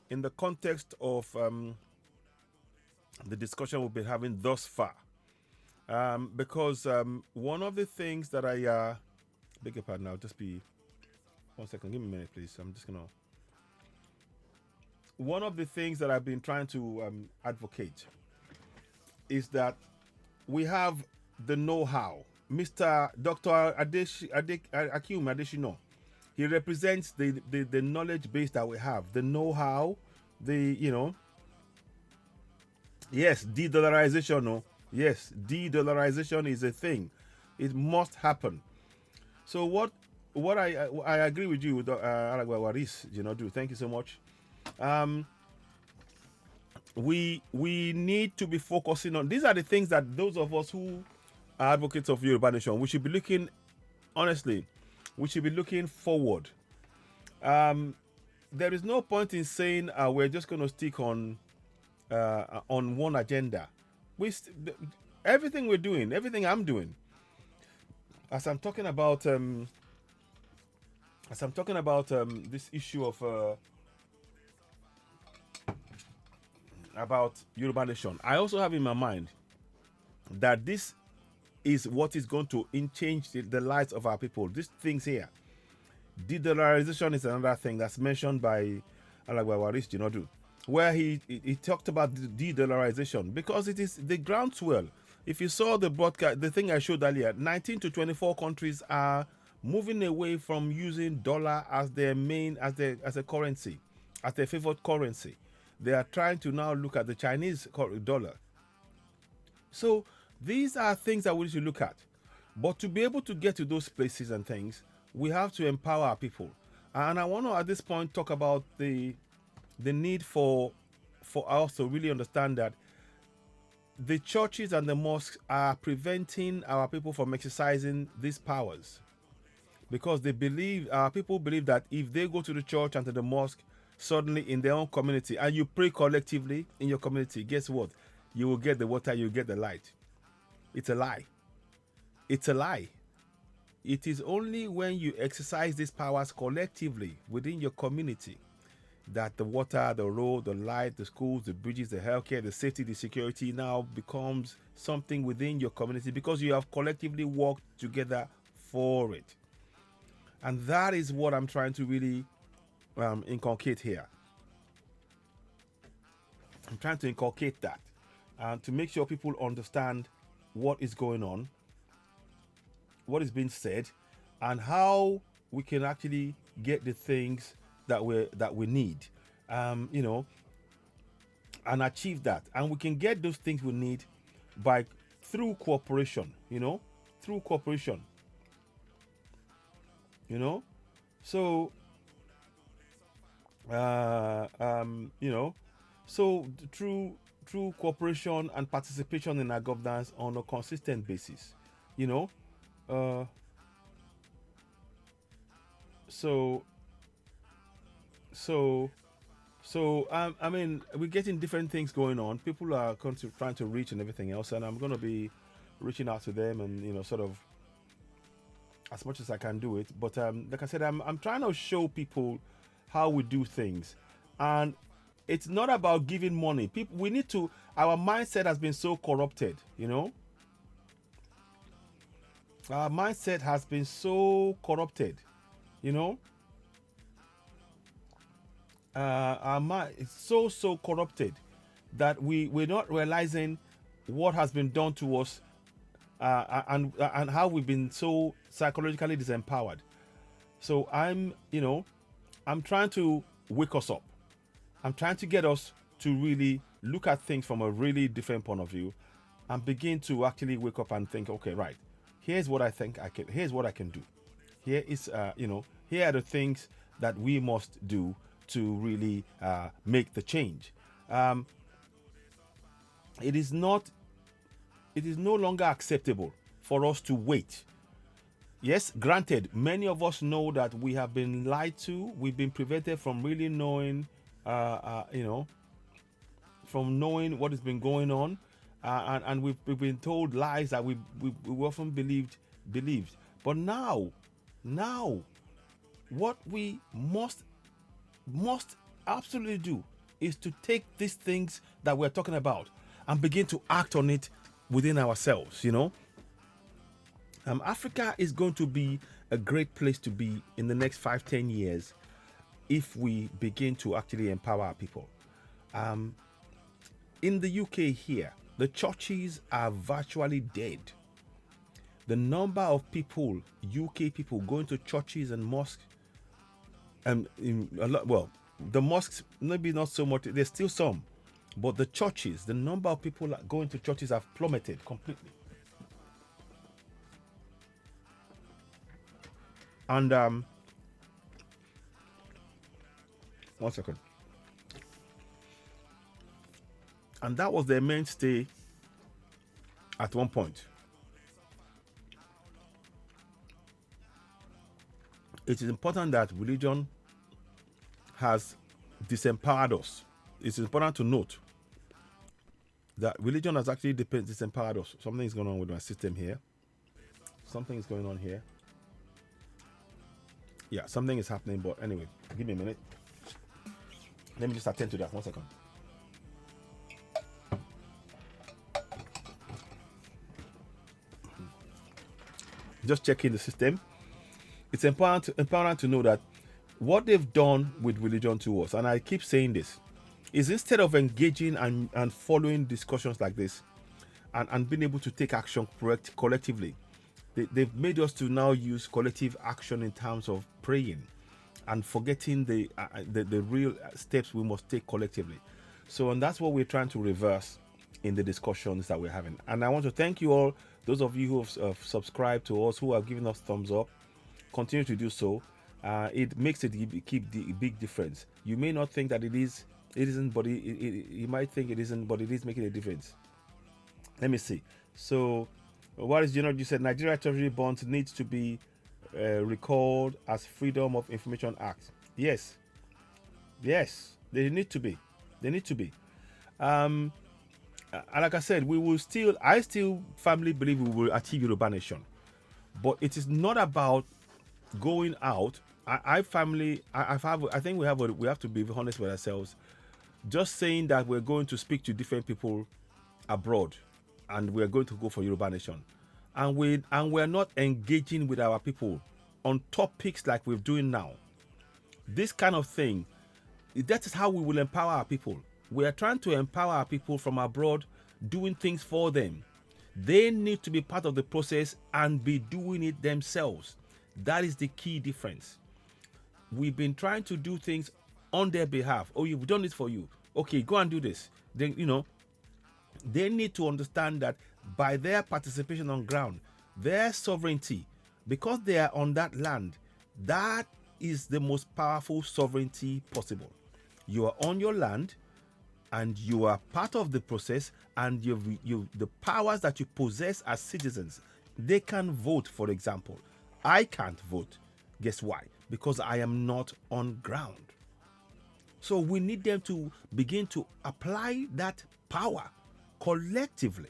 in the context of the discussion we've been having thus far. Because one of the things that I beg your pardon, now just be 1 second, give me a minute, please. I'm just gonna. One of the things that I've been trying to advocate is that we have the know-how. Mr. Dr. Akinwumi Adesina, he represents the knowledge base that we have, the know-how, yes, de-dollarization. No, yes, de-dollarization is a thing. It must happen. So what I agree with you, Alagwa Waris, do. Thank you so much. We need to be focusing on. These are the things that those of us who are advocates of Yoruba Nation, we should be looking, honestly, we should be looking forward. There is no point in saying we're just going to stick on one agenda. Everything we're doing, everything I'm doing, as I'm talking about this issue of about Yoruba Nation, I also have in my mind that this is what is going to change the lives of our people. These things here, de-dollarization is another thing that's mentioned by Alagwa Waris Jinodu, where he talked about de-dollarization because it is the groundswell. If you saw the broadcast, the thing I showed earlier, 19 to 24 countries are moving away from using dollar as their main, as a currency, as their favored currency. They are trying to now look at the Chinese dollar. So these are things that we should look at. But to be able to get to those places and things, we have to empower our people. And I want to, at this point, talk about the need for us to really understand that the churches and the mosques are preventing our people from exercising these powers. Because our people believe that if they go to the church and to the mosque, suddenly in their own community, and you pray collectively in your community, guess what? You will get the water, you will get the light. It's a lie. It's a lie. It is only when you exercise these powers collectively within your community that the water, the road, the light, the schools, the bridges, the healthcare, the safety, the security now becomes something within your community because you have collectively worked together for it. And that is what I'm trying to really inculcate here. I'm trying to inculcate that and to make sure people understand what is going on, what is being said, and how we can actually get the things that we need, and achieve that. And we can get those things we need through cooperation, through cooperation, so so through cooperation and participation in our governance on a consistent basis, I mean, we're getting different things going on. People are trying to reach and everything else, and I'm going to be reaching out to them and sort of as much as I can do it. But like I said, I'm trying to show people how we do things, and it's not about giving money. We need to. Our mindset has been so corrupted, Our mindset has been so corrupted, Our mind is so corrupted that we're not realizing what has been done to us, and how we've been so psychologically disempowered. So I'm trying to wake us up. I'm trying to get us to really look at things from a really different point of view and begin to actually wake up and think, okay, right, here's what I think here's what I can do. Here is, here are the things that we must do to really make the change. It is no longer acceptable for us to wait. Yes, granted, many of us know that we have been lied to. We've been prevented from really knowing, you know, from knowing what has been going on, and we've been told lies that we often believed. But now, what we must absolutely do is to take these things that we're talking about and begin to act on it within ourselves. Africa is going to be a great place to be in the next 5-10 years if we begin to actually empower our people. In the UK here, the churches are virtually dead. The number of people, UK people, going to churches and mosques, the mosques maybe not so much. There's still some, but the churches, the number of people going to churches have plummeted completely. And 1 second. And that was their mainstay at one point. It is important that religion has disempowered us. It's important to note that religion has actually disempowered us. Something is going on with my system here. Something is going on here. Yeah, something is happening, but anyway, give me a minute. Let me just attend to that. 1 second. Just checking the system. It's important to know that what they've done with religion to us, and I keep saying this, is instead of engaging and following discussions like this and being able to take action collectively, they've made us to now use collective action in terms of praying and forgetting the real steps we must take collectively. So, and that's what we're trying to reverse in the discussions that we're having. And I want to thank you all, those of you who have subscribed to us, who have given us thumbs up. Continue to do so. It makes it keep the big difference. You may not think that it isn't, but you might think it isn't, but it is making a difference. Let me see. So, what is you said Nigeria Treasury bonds needs to be recalled as Freedom of Information Act. Yes, they need to be. And like I said, I still firmly believe we will achieve Yoruba Nation, but it is not about going out. I think we have to be honest with ourselves. Just saying that we're going to speak to different people abroad and we're going to go for Yoruba Nation, and we're not engaging with our people on topics like we're doing now. This kind of thing, that is how we will empower our people. We are trying to empower our people from abroad, doing things for them. They need to be part of the process and be doing it themselves. That is the key difference. We've been trying to do things on their behalf. Oh, you've done this for you. Okay, go and do this. Then, they need to understand that by their participation on ground, their sovereignty, because they are on that land, that is the most powerful sovereignty possible. You are on your land and you are part of the process, and the powers that you possess as citizens. They can vote, for example. I can't vote. Guess why? Because I am not on ground. So we need them to begin to apply that power collectively,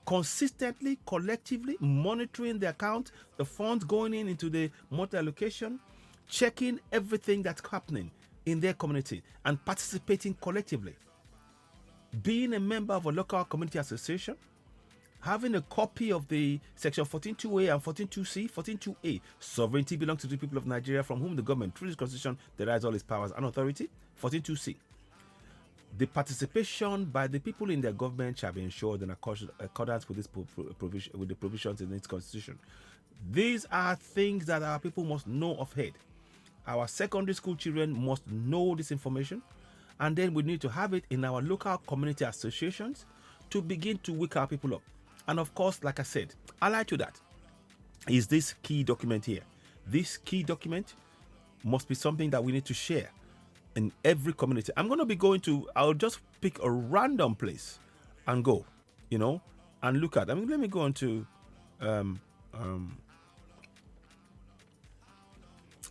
consistently, collectively, monitoring the account, the funds going into the multi-allocation, checking everything that's happening in their community and participating collectively. Being a member of a local community association, having a copy of the section 14.2a and 14.2c, 14.2a, sovereignty belongs to the people of Nigeria, from whom the government, through this constitution, derives all its powers and authority. 14.2c, the participation by the people in their government shall be ensured in accordance with this provision, with the provisions in its constitution. These are things that our people must know of head. Our secondary school children must know this information, and then we need to have it in our local community associations to begin to wake our people up. And of course, like I said, allied to that is this key document here. This key document must be something that we need to share in every community. I'm going to be I'll just pick a random place and go, and look at. Let me go into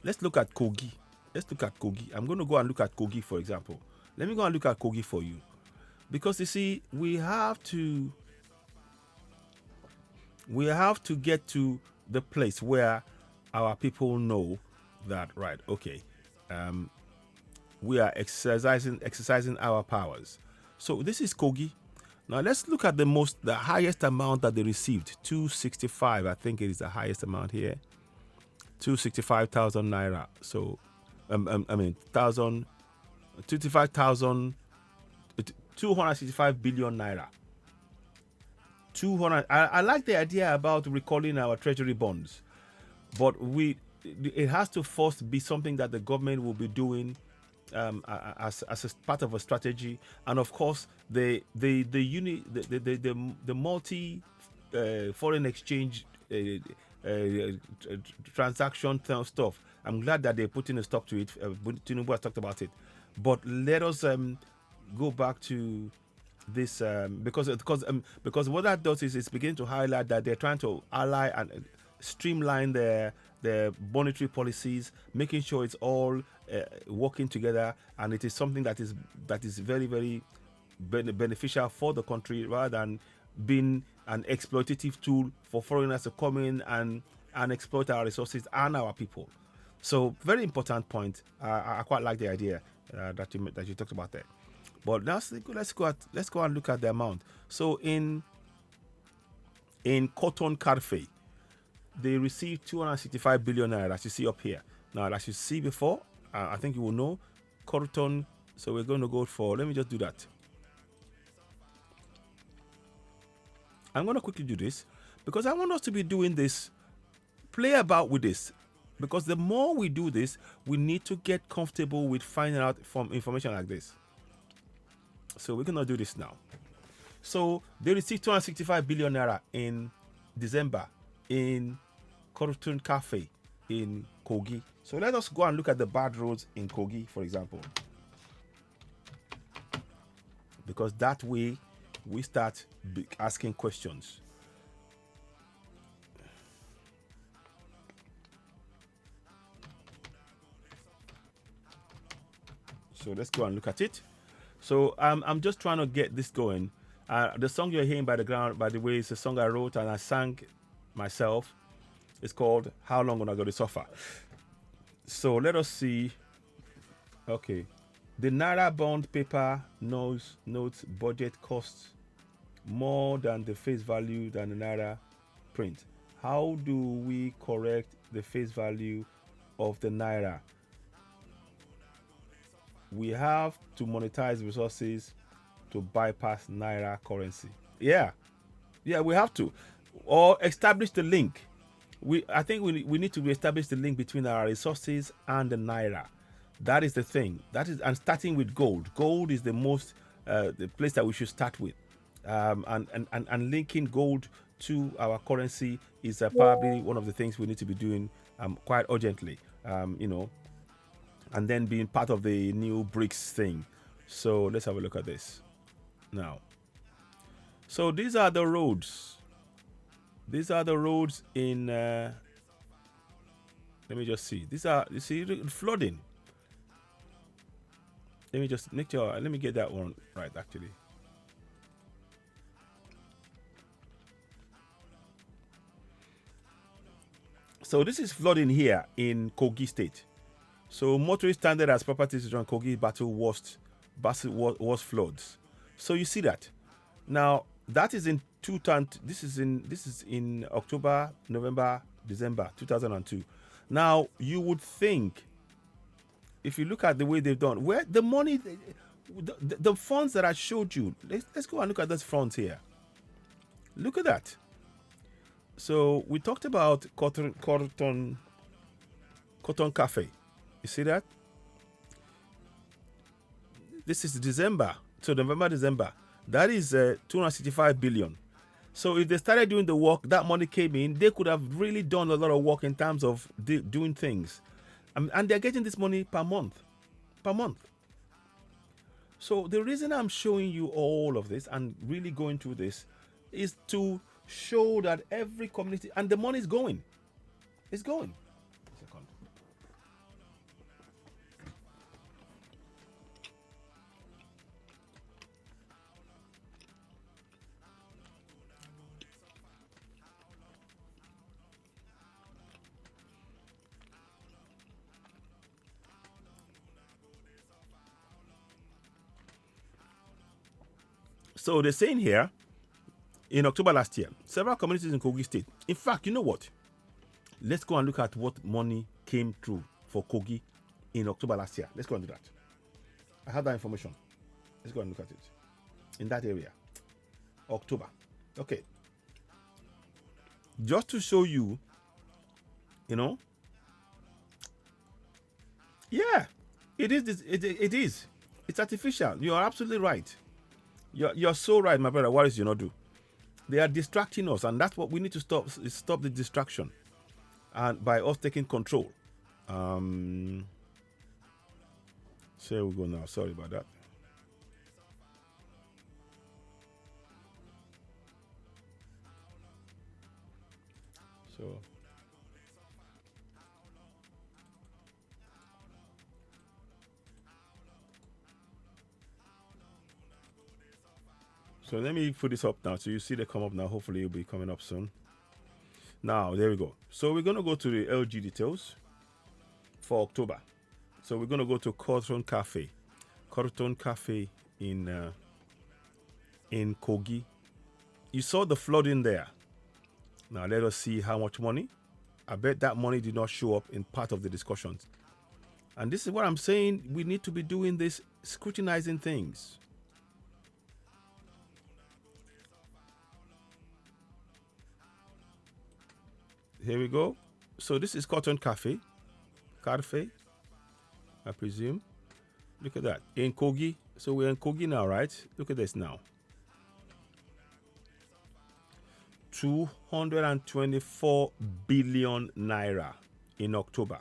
let's look at Kogi. Let's look at Kogi. I'm going to go and look at Kogi, for example. Let me go and look at Kogi for you. Because you see, we have to get to the place where our people know that, right, okay, we are exercising our powers. So this is Kogi. Now let's look at the highest amount that they received, 265. I think it is the highest amount here, 265,000 naira. So, 265 billion naira. 200. I like the idea about recalling our treasury bonds, but it has to first be something that the government will be doing as a part of a strategy, and of course the multi foreign exchange transaction stuff. I'm glad that they're putting a stop to it. Tinubu has talked about it, but let us go back to this because what that does is it's beginning to highlight that they're trying to ally and streamline their monetary policies, making sure it's all working together, and it is something that is very, very beneficial for the country, rather than being an exploitative tool for foreigners to come in and exploit our resources and our people. So very important point. I quite like the idea that you talked about there. But now let's go and look at the amount. So in cotton Carfe, they received 265 billion naira, as you see up here. Now, as you see before, I think you will know cotton. So we're going to go for. Let me just do that. I'm going to quickly do this because I want us to be doing this. Play about with this, because the more we do this, we need to get comfortable with finding out from information like this. So we're going to do this now. So they received 265 billion naira in December in Cotton Cafe in Kogi. So let us go and look at the bad roads in Kogi, for example. Because that way we start asking questions. So let's go and look at it. So I'm just trying to get this going. The song you're hearing by the way, is a song I wrote and I sang myself. It's called How Long Am I Going to Suffer? So let us see. Okay. The Naira bond paper notes budget costs more than the face value than the Naira print. How do we correct the face value of the Naira? We have to monetize resources to bypass Naira currency. Yeah, we have to. Or establish the link. I think we need to reestablish the link between our resources and the Naira. That is the thing. And starting with gold. Gold is the most the place that we should start with. And linking gold to our currency is probably one of the things we need to be doing quite urgently. And then being part of the new BRICS thing. So let's have a look at this now. So these are the roads. These are the roads in. Let me just see. You see flooding. Let me just make sure. Let me get that one right. Actually. So this is flooding here in Kogi State. So motorists stranded as properties around Kogi battle worst floods. So you see that. Now that is in this is in October, November, December 2002. Now you would think, if you look at the way they've done, where the money, the funds that I showed you, let's go and look at those funds here. Look at that. So we talked about cotton cafe. You see that? This is December. So November, December. That is 265 billion. So if they started doing the work, that money came in, they could have really done a lot of work in terms of doing things. And they're getting this money per month. So the reason I'm showing you all of this and really going through this is to show that every community, and the money is going. It's going. So they're saying here, in October last year, several communities in Kogi State. In fact, you know what? Let's go and look at what money came through for Kogi in October last year. Let's go and do that. I have that information. Let's go and look at it. In that area. October. Okay. Just to show you, you know, yeah, it is. It is. It's artificial. You are absolutely right. You're so right, my brother. What is you not do? They are distracting us, and that's what we need to stop. Is stop the distraction, and by us taking control. So here we go now. Sorry about that. So let me put this up now. So you see they come up now. Hopefully it'll be coming up soon. Now, there we go. So we're going to go to the LG details for October. So we're going to go to Cotton Cafe. Cotton Cafe in Kogi. You saw the flooding there. Now let us see how much money. I bet that money did not show up in part of the discussions. And this is what I'm saying. We need to be doing this, scrutinizing things. Here we go. So this is Cotton Cafe, I presume. Look at that. In Kogi. So we're in Kogi now, right? Look at this now. 224 billion naira in October.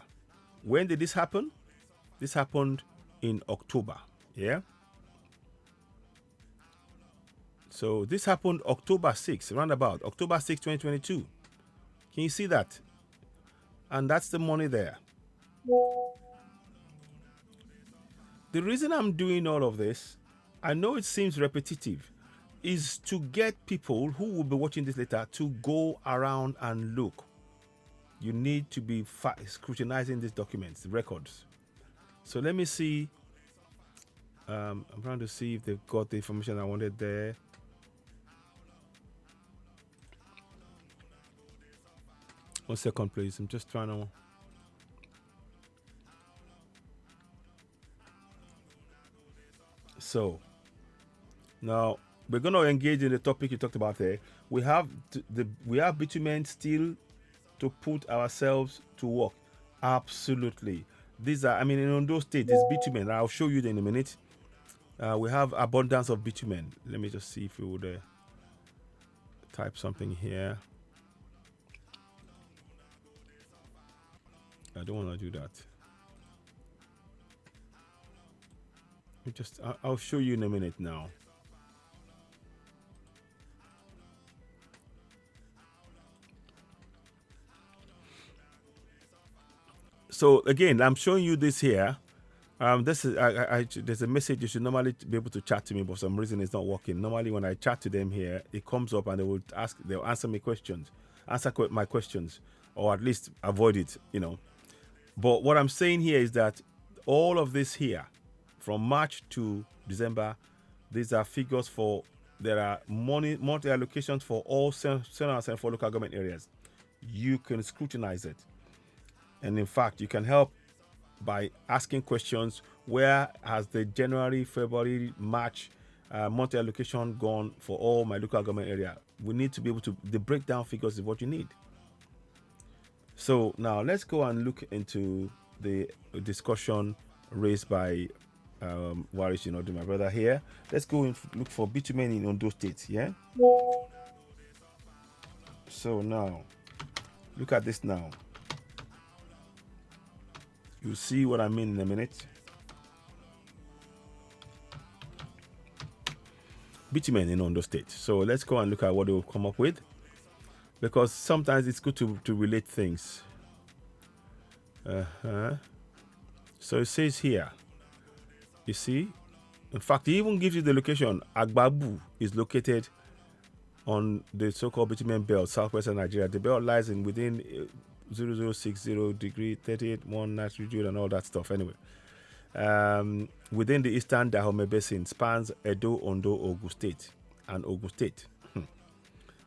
When did this happen? This happened in October. Yeah. So this happened October 6th, roundabout October 6, 2022. Can you see that? And that's the money there. The reason I'm doing all of this, I know it seems repetitive, is to get people who will be watching this later to go around and look. You need to be scrutinizing these documents, the records. So let me see. I'm trying to see if they've got the information I wanted there. One second, please. I'm just trying to. So now we're going to engage in the topic you talked about there. We have bitumen still to put ourselves to work. Absolutely. These are, I mean, in Ondo State, it's bitumen. I'll show you in a minute. We have abundance of bitumen. Let me just see if we would type something here. I don't want to do that. I'll show you in a minute now. So again, I'm showing you this here. This is there's a message you should normally be able to chat to me, but for some reason it's not working. Normally when I chat to them here, it comes up and they'll answer me questions, answer my questions, or at least avoid it, you know. But what I'm saying here is that all of this here, from March to December, these are figures for, there are money allocations for all Central and Central local government areas. You can scrutinize it. And in fact, you can help by asking questions. Where has the January, February, March monthly allocation gone for all my local government area? We need to be able to, the breakdown figures is what you need. So now let's go and look into the discussion raised by Waris, my brother here. Let's go and look for bitumen in Ondo State, yeah? So now, look at this now. You'll see what I mean in a minute. Bitumen in Ondo State. So let's go and look at what they will come up with, because sometimes it's good to relate things. So it says here, you see, in fact, it even gives you the location. Agbabu is located on the so-called bitumen belt, southwestern Nigeria. The belt lies within 0060 degree 38.1 latitude and all that stuff. Anyway, within the eastern Dahomey Basin, spans Edo, Ondo, Ogun State. and Ogun State.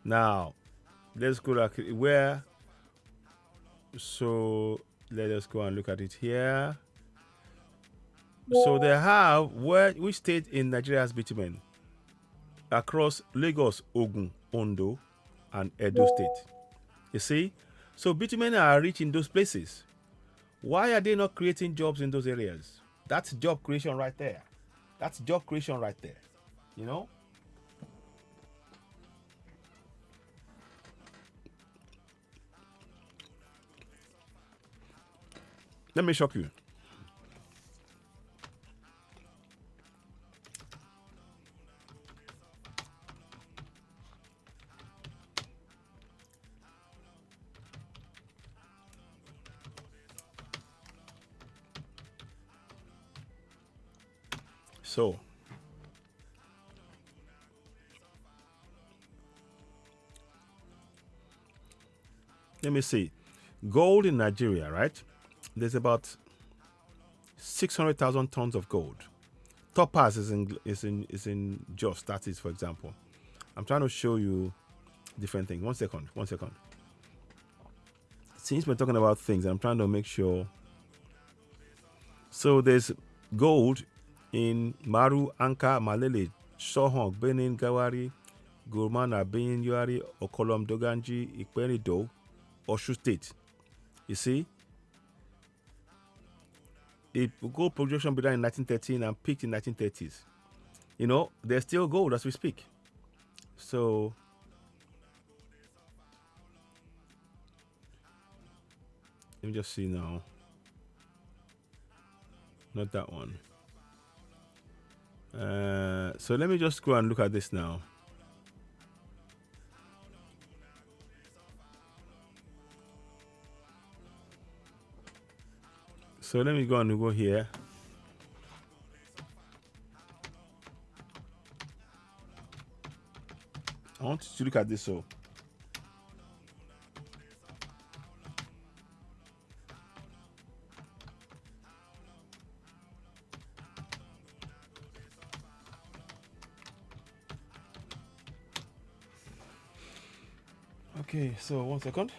Now, let's go back where. So let us go and look at it here. So they have which state in Nigeria has bitumen? Across Lagos, Ogun, Ondo, and Edo State. You see? So bitumen are rich in those places. Why are they not creating jobs in those areas? That's job creation right there. That's job creation right there. You know? Let me shock you. So, let me see. Gold in Nigeria, right? There's about 600,000 tons of gold. Topaz is in Jos. That is, for example. I'm trying to show you different things. One second. Since we're talking about things, I'm trying to make sure. So there's gold in Maru, Anka, Malele, Sohong, Benin, Gawari, Gurmana, Benin, Yuari, Okolom, Doganji, Ikpenido, Oshu State. You see? Gold production began in 1913 and peaked in 1930s. You know, there's still gold as we speak. So, let me just see now. Not that one. So let me just go and look at this now. So let me go and go here. I want you to look at this. So okay, so 1 second.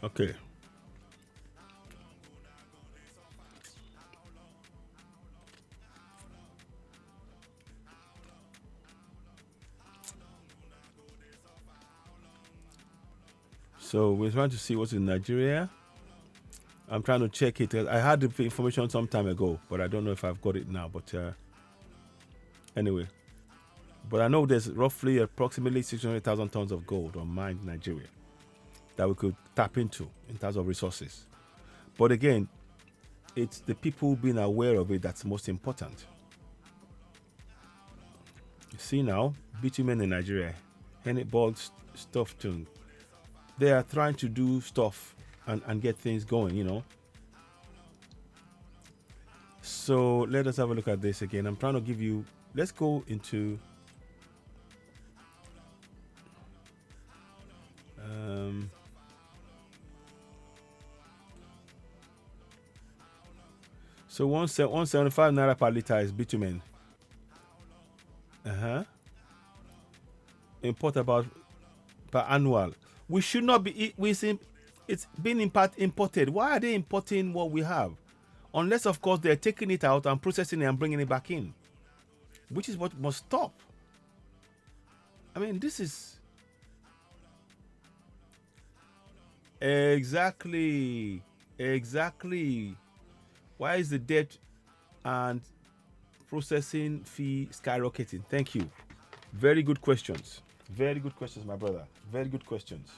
Okay. So we're trying to see what's in Nigeria. I'm trying to check it. I had the information some time ago, but I don't know if I've got it now. But anyway, but I know there's roughly approximately 600,000 tons of gold on mine in Nigeria that we could tap into in terms of resources. But again, it's the people being aware of it that's most important. You see now, bitumen in Nigeria, Hennepin stuff too. They are trying to do stuff and get things going, you know. So let us have a look at this again. I'm trying to give you, let's go into so 175 naira per liter is bitumen. Import about per annual. We should not be. It's being imported. Why are they importing what we have? Unless, of course, they're taking it out and processing it and bringing it back in, which is what must stop. I mean, this is exactly. Why is the debt and processing fee skyrocketing? Thank you. Very good questions. Very good questions, my brother. Very good questions.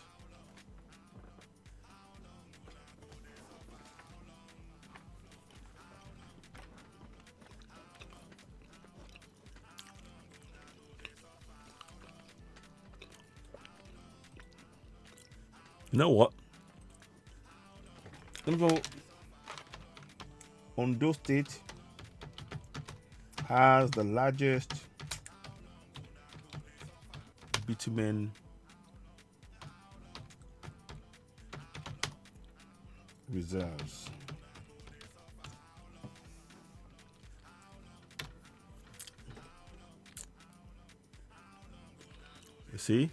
You know what? Even Ondo State has the largest bitumen reserves. You see?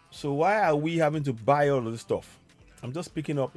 So why are we having to buy all of this stuff? I'm just picking up,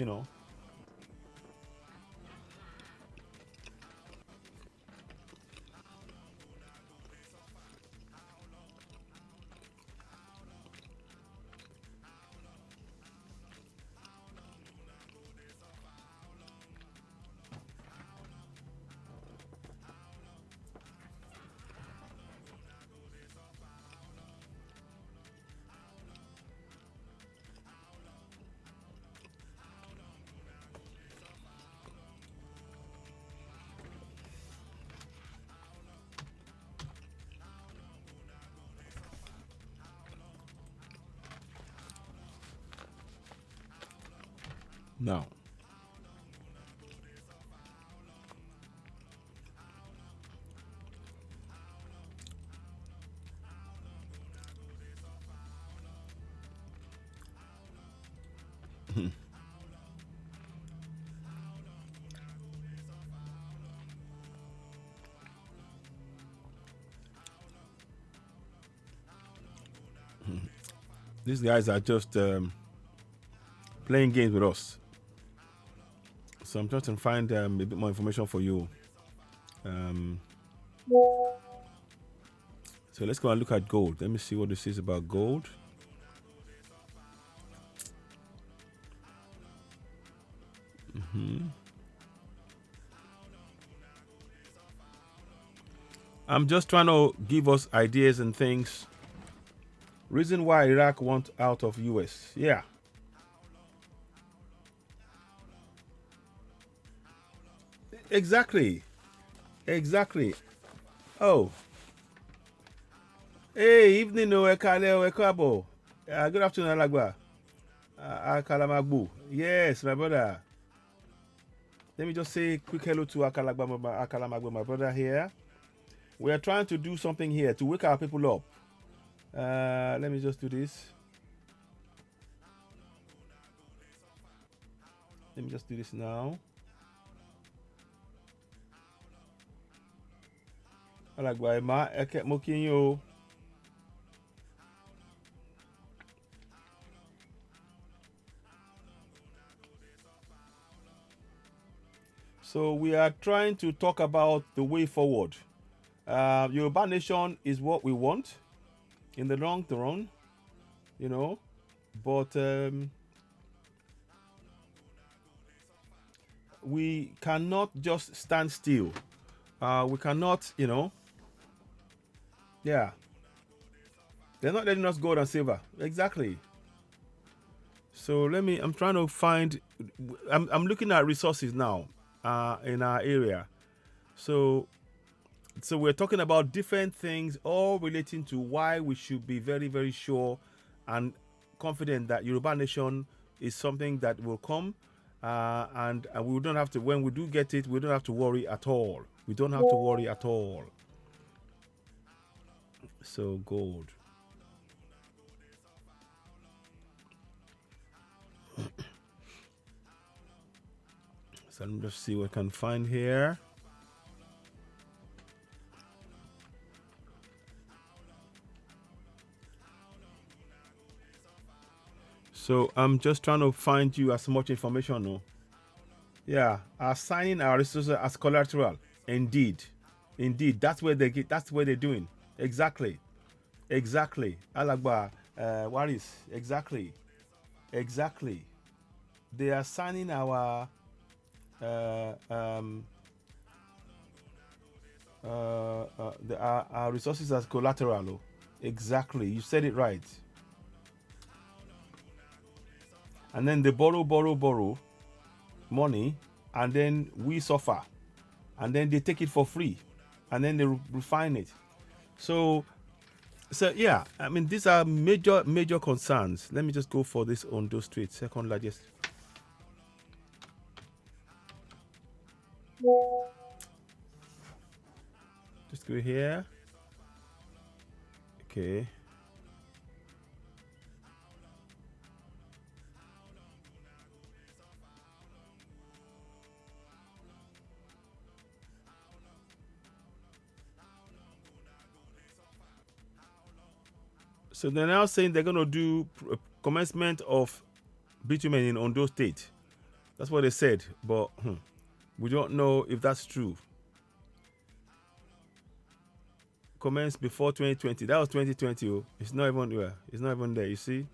now. These guys are just playing games with us. So I'm trying to find a bit more information for you. So let's go and look at gold. Let me see what this is about gold. I'm just trying to give us ideas and things. Reason why Iraq want out of US. Yeah. Exactly. Oh. Hey, evening, Ekabo. Good afternoon, Alagba. Akalamagbu. Yes, my brother. Let me just say a quick hello to Akalamagbu, my brother here. We are trying to do something here to wake our people up. Let me just do this. Let me just do this now. Alagba Emma, Eke Mokinyo. So we are trying to talk about the way forward. Yoruba Nation is what we want in the long run, but we cannot just stand still. We cannot, yeah. They're not letting us gold and silver. Exactly. So I'm trying to find, I'm looking at resources now in our area. So we're talking about different things, all relating to why we should be very, very sure and confident that Yoruba Nation is something that will come, and we don't have to. When we do get it, we don't have to worry at all. We don't have to worry at all. So gold. So let me just see what I can find here. So I'm just trying to find you as much information. No? Yeah, assigning our resources as collateral. Indeed. That's where they get. That's where they're doing. Exactly. Alagba, Waris. Exactly. They are assigning our our resources as collateral. Oh. Exactly. You said it right. And then they borrow money, and then we suffer, and then they take it for free, and then they refine it. So So yeah, I mean these are major concerns. Let me just go for this Ondo State, second largest. Just go here. Okay. So they're now saying they're going to do commencement of bitumen in Ondo State. That's what they said, but we don't know if that's true. Commence before 2020. That was 2020. Oh. It's not even there. It's not even there. You see.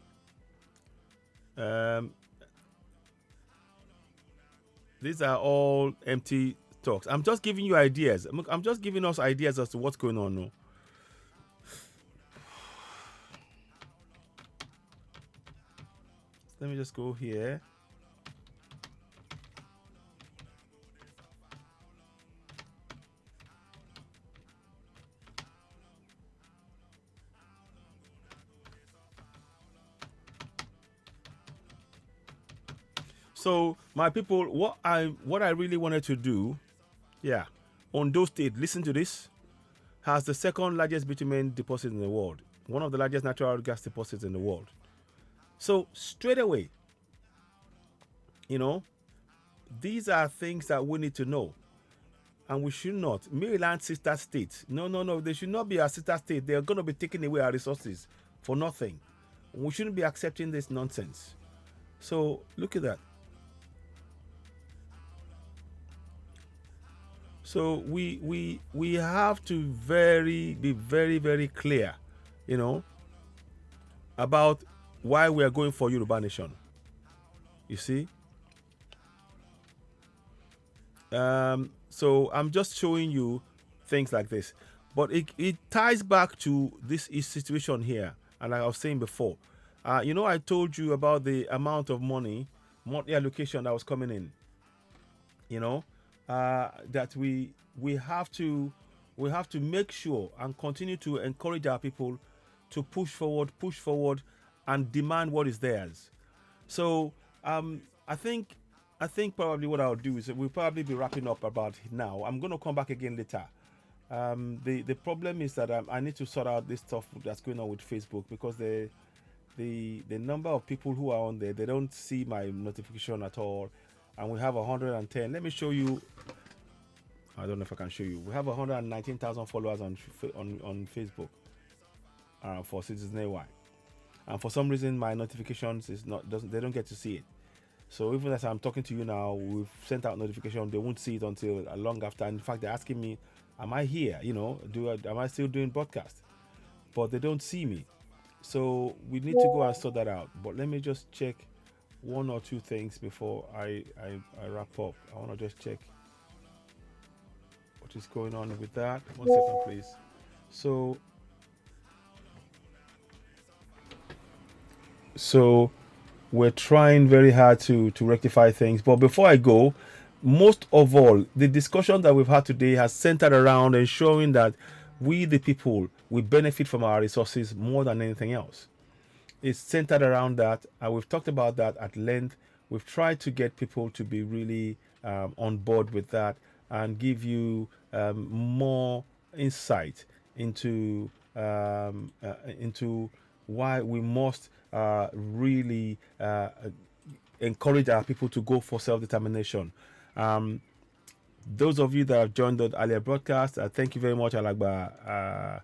These are all empty talks. I'm just giving you ideas. I'm just giving us ideas as to what's going on now. Let me just go here. So my people, what I really wanted to do, yeah, Ondo State, listen to this, has the second largest bitumen deposit in the world, one of the largest natural gas deposits in the world. So straight away, you know, these are things that we need to know. And we should not. Maryland sister state. No. They should not be our sister state. They're going to be taking away our resources for nothing. We shouldn't be accepting this nonsense. So look at that. So we have to be very clear, you know, about why we are going for Yoruba Nation. You see? So I'm just showing you things like this, but it ties back to this situation here. And like I was saying before, you know, I told you about the amount of money allocation that was coming in. You know, that we have to make sure and continue to encourage our people to push forward, and demand what is theirs. So I think probably what I'll do is we'll probably be wrapping up about now. I'm going to come back again later. The problem is that I need to sort out this stuff that's going on with Facebook, because the number of people who are on there, they don't see my notification at all, and we have 110. Let me show you. I don't know if I can show you. We have 119,000 followers on Facebook for Citizen AY, and for some reason my notifications they don't get to see it. So even as I'm talking to you now, we've sent out notification. They won't see it until long after. In fact, they're asking me, "Am I here? You know, am I still doing broadcast?" But they don't see me. So we need to go and sort that out. But let me just check one or two things before I wrap up. I want to just check what is going on with that. 1 second, please. So we're trying very hard to rectify things. But before I go, most of all, the discussion that we've had today has centered around ensuring that we, the people, we benefit from our resources more than anything else. It's centered around that, and we've talked about that at length. We've tried to get people to be really on board with that, and give you more insight into why we must really encourage our people to go for self-determination. Those of you that have joined the earlier broadcast, thank you very much, Alagba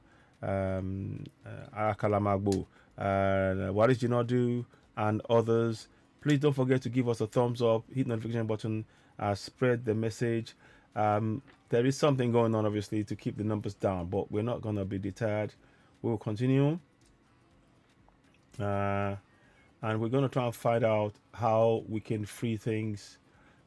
Akalamagbo, Waris Jinadu, and others. Please don't forget to give us a thumbs up, hit notification button, spread the message. There is something going on, obviously, to keep the numbers down, but we're not going to be deterred. We will continue. And we're going to try and find out how we can free things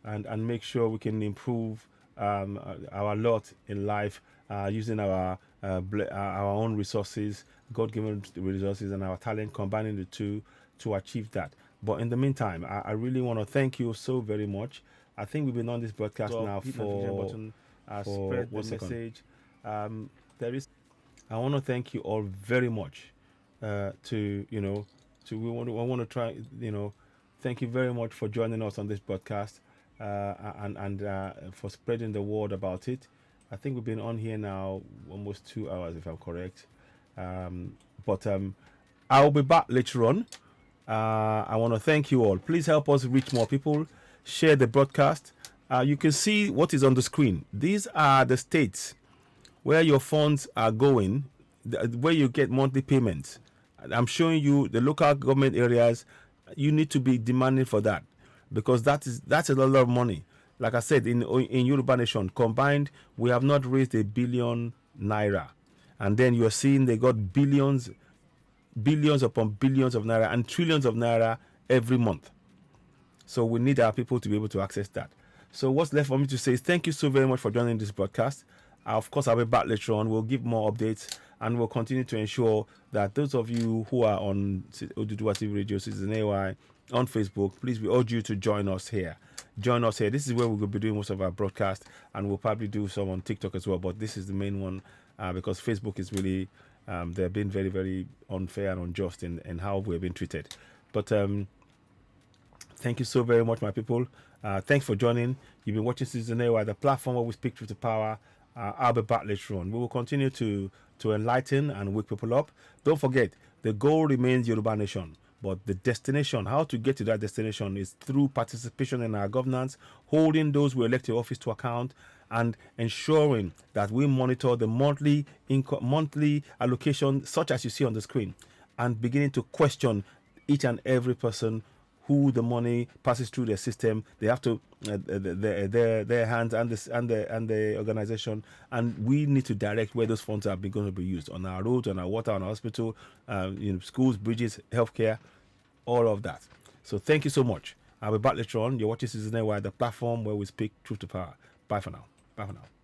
and make sure we can improve our lot in life using our own resources, God-given resources, and our talent, combining the two to achieve that. But in the meantime, I really want to thank you so very much. I think we've been on this broadcast now for spread the message. There is I want to thank you all very much. To you know, to I want to try thank you very much for joining us on this podcast, and for spreading the word about it. I think we've been on here now almost 2 hours, if I'm correct. But I'll be back later on. I want to thank you all. Please help us reach more people. Share the broadcast. You can see what is on the screen. These are the states where your funds are going, where you get monthly payments. I'm showing you the local government areas. You need to be demanding for that, because that's a lot of money. Like I said, in Yoruba Nation combined, we have not raised a billion naira, and then you're seeing they got billions upon billions of naira and trillions of naira every month. So we need our people to be able to access that. So what's left for me to say is thank you so very much for joining this broadcast. Of course, I'll be back later on. We'll give more updates, and we'll continue to ensure that those of you who are on Oduduwa TV Radio, Citizen AY, on Facebook, please, we urge you to join us here. Join us here. This is where we will be doing most of our broadcast, and we'll probably do some on TikTok as well. But this is the main one, because Facebook is really, they're being very, very unfair and unjust in how we're being treated. But thank you so very much, my people. Thanks for joining. You've been watching Citizen AY, the platform where we speak truth to power. I'll be back later on. We will continue to enlighten and wake people up. Don't forget, the goal remains Yoruba Nation, but the destination, how to get to that destination, is through participation in our governance, holding those who elect your office to account, and ensuring that we monitor the monthly allocation, such as you see on the screen, and beginning to question each and every person who the money passes through their system. They have to their hands and the organization, and we need to direct where those funds are going to be used on our roads, on our water, on our hospital, schools, bridges, healthcare, all of that. So thank you so much. I'll be back later on. You're watching Citizen AY, the platform where we speak truth to power. Bye for now. Bye for now.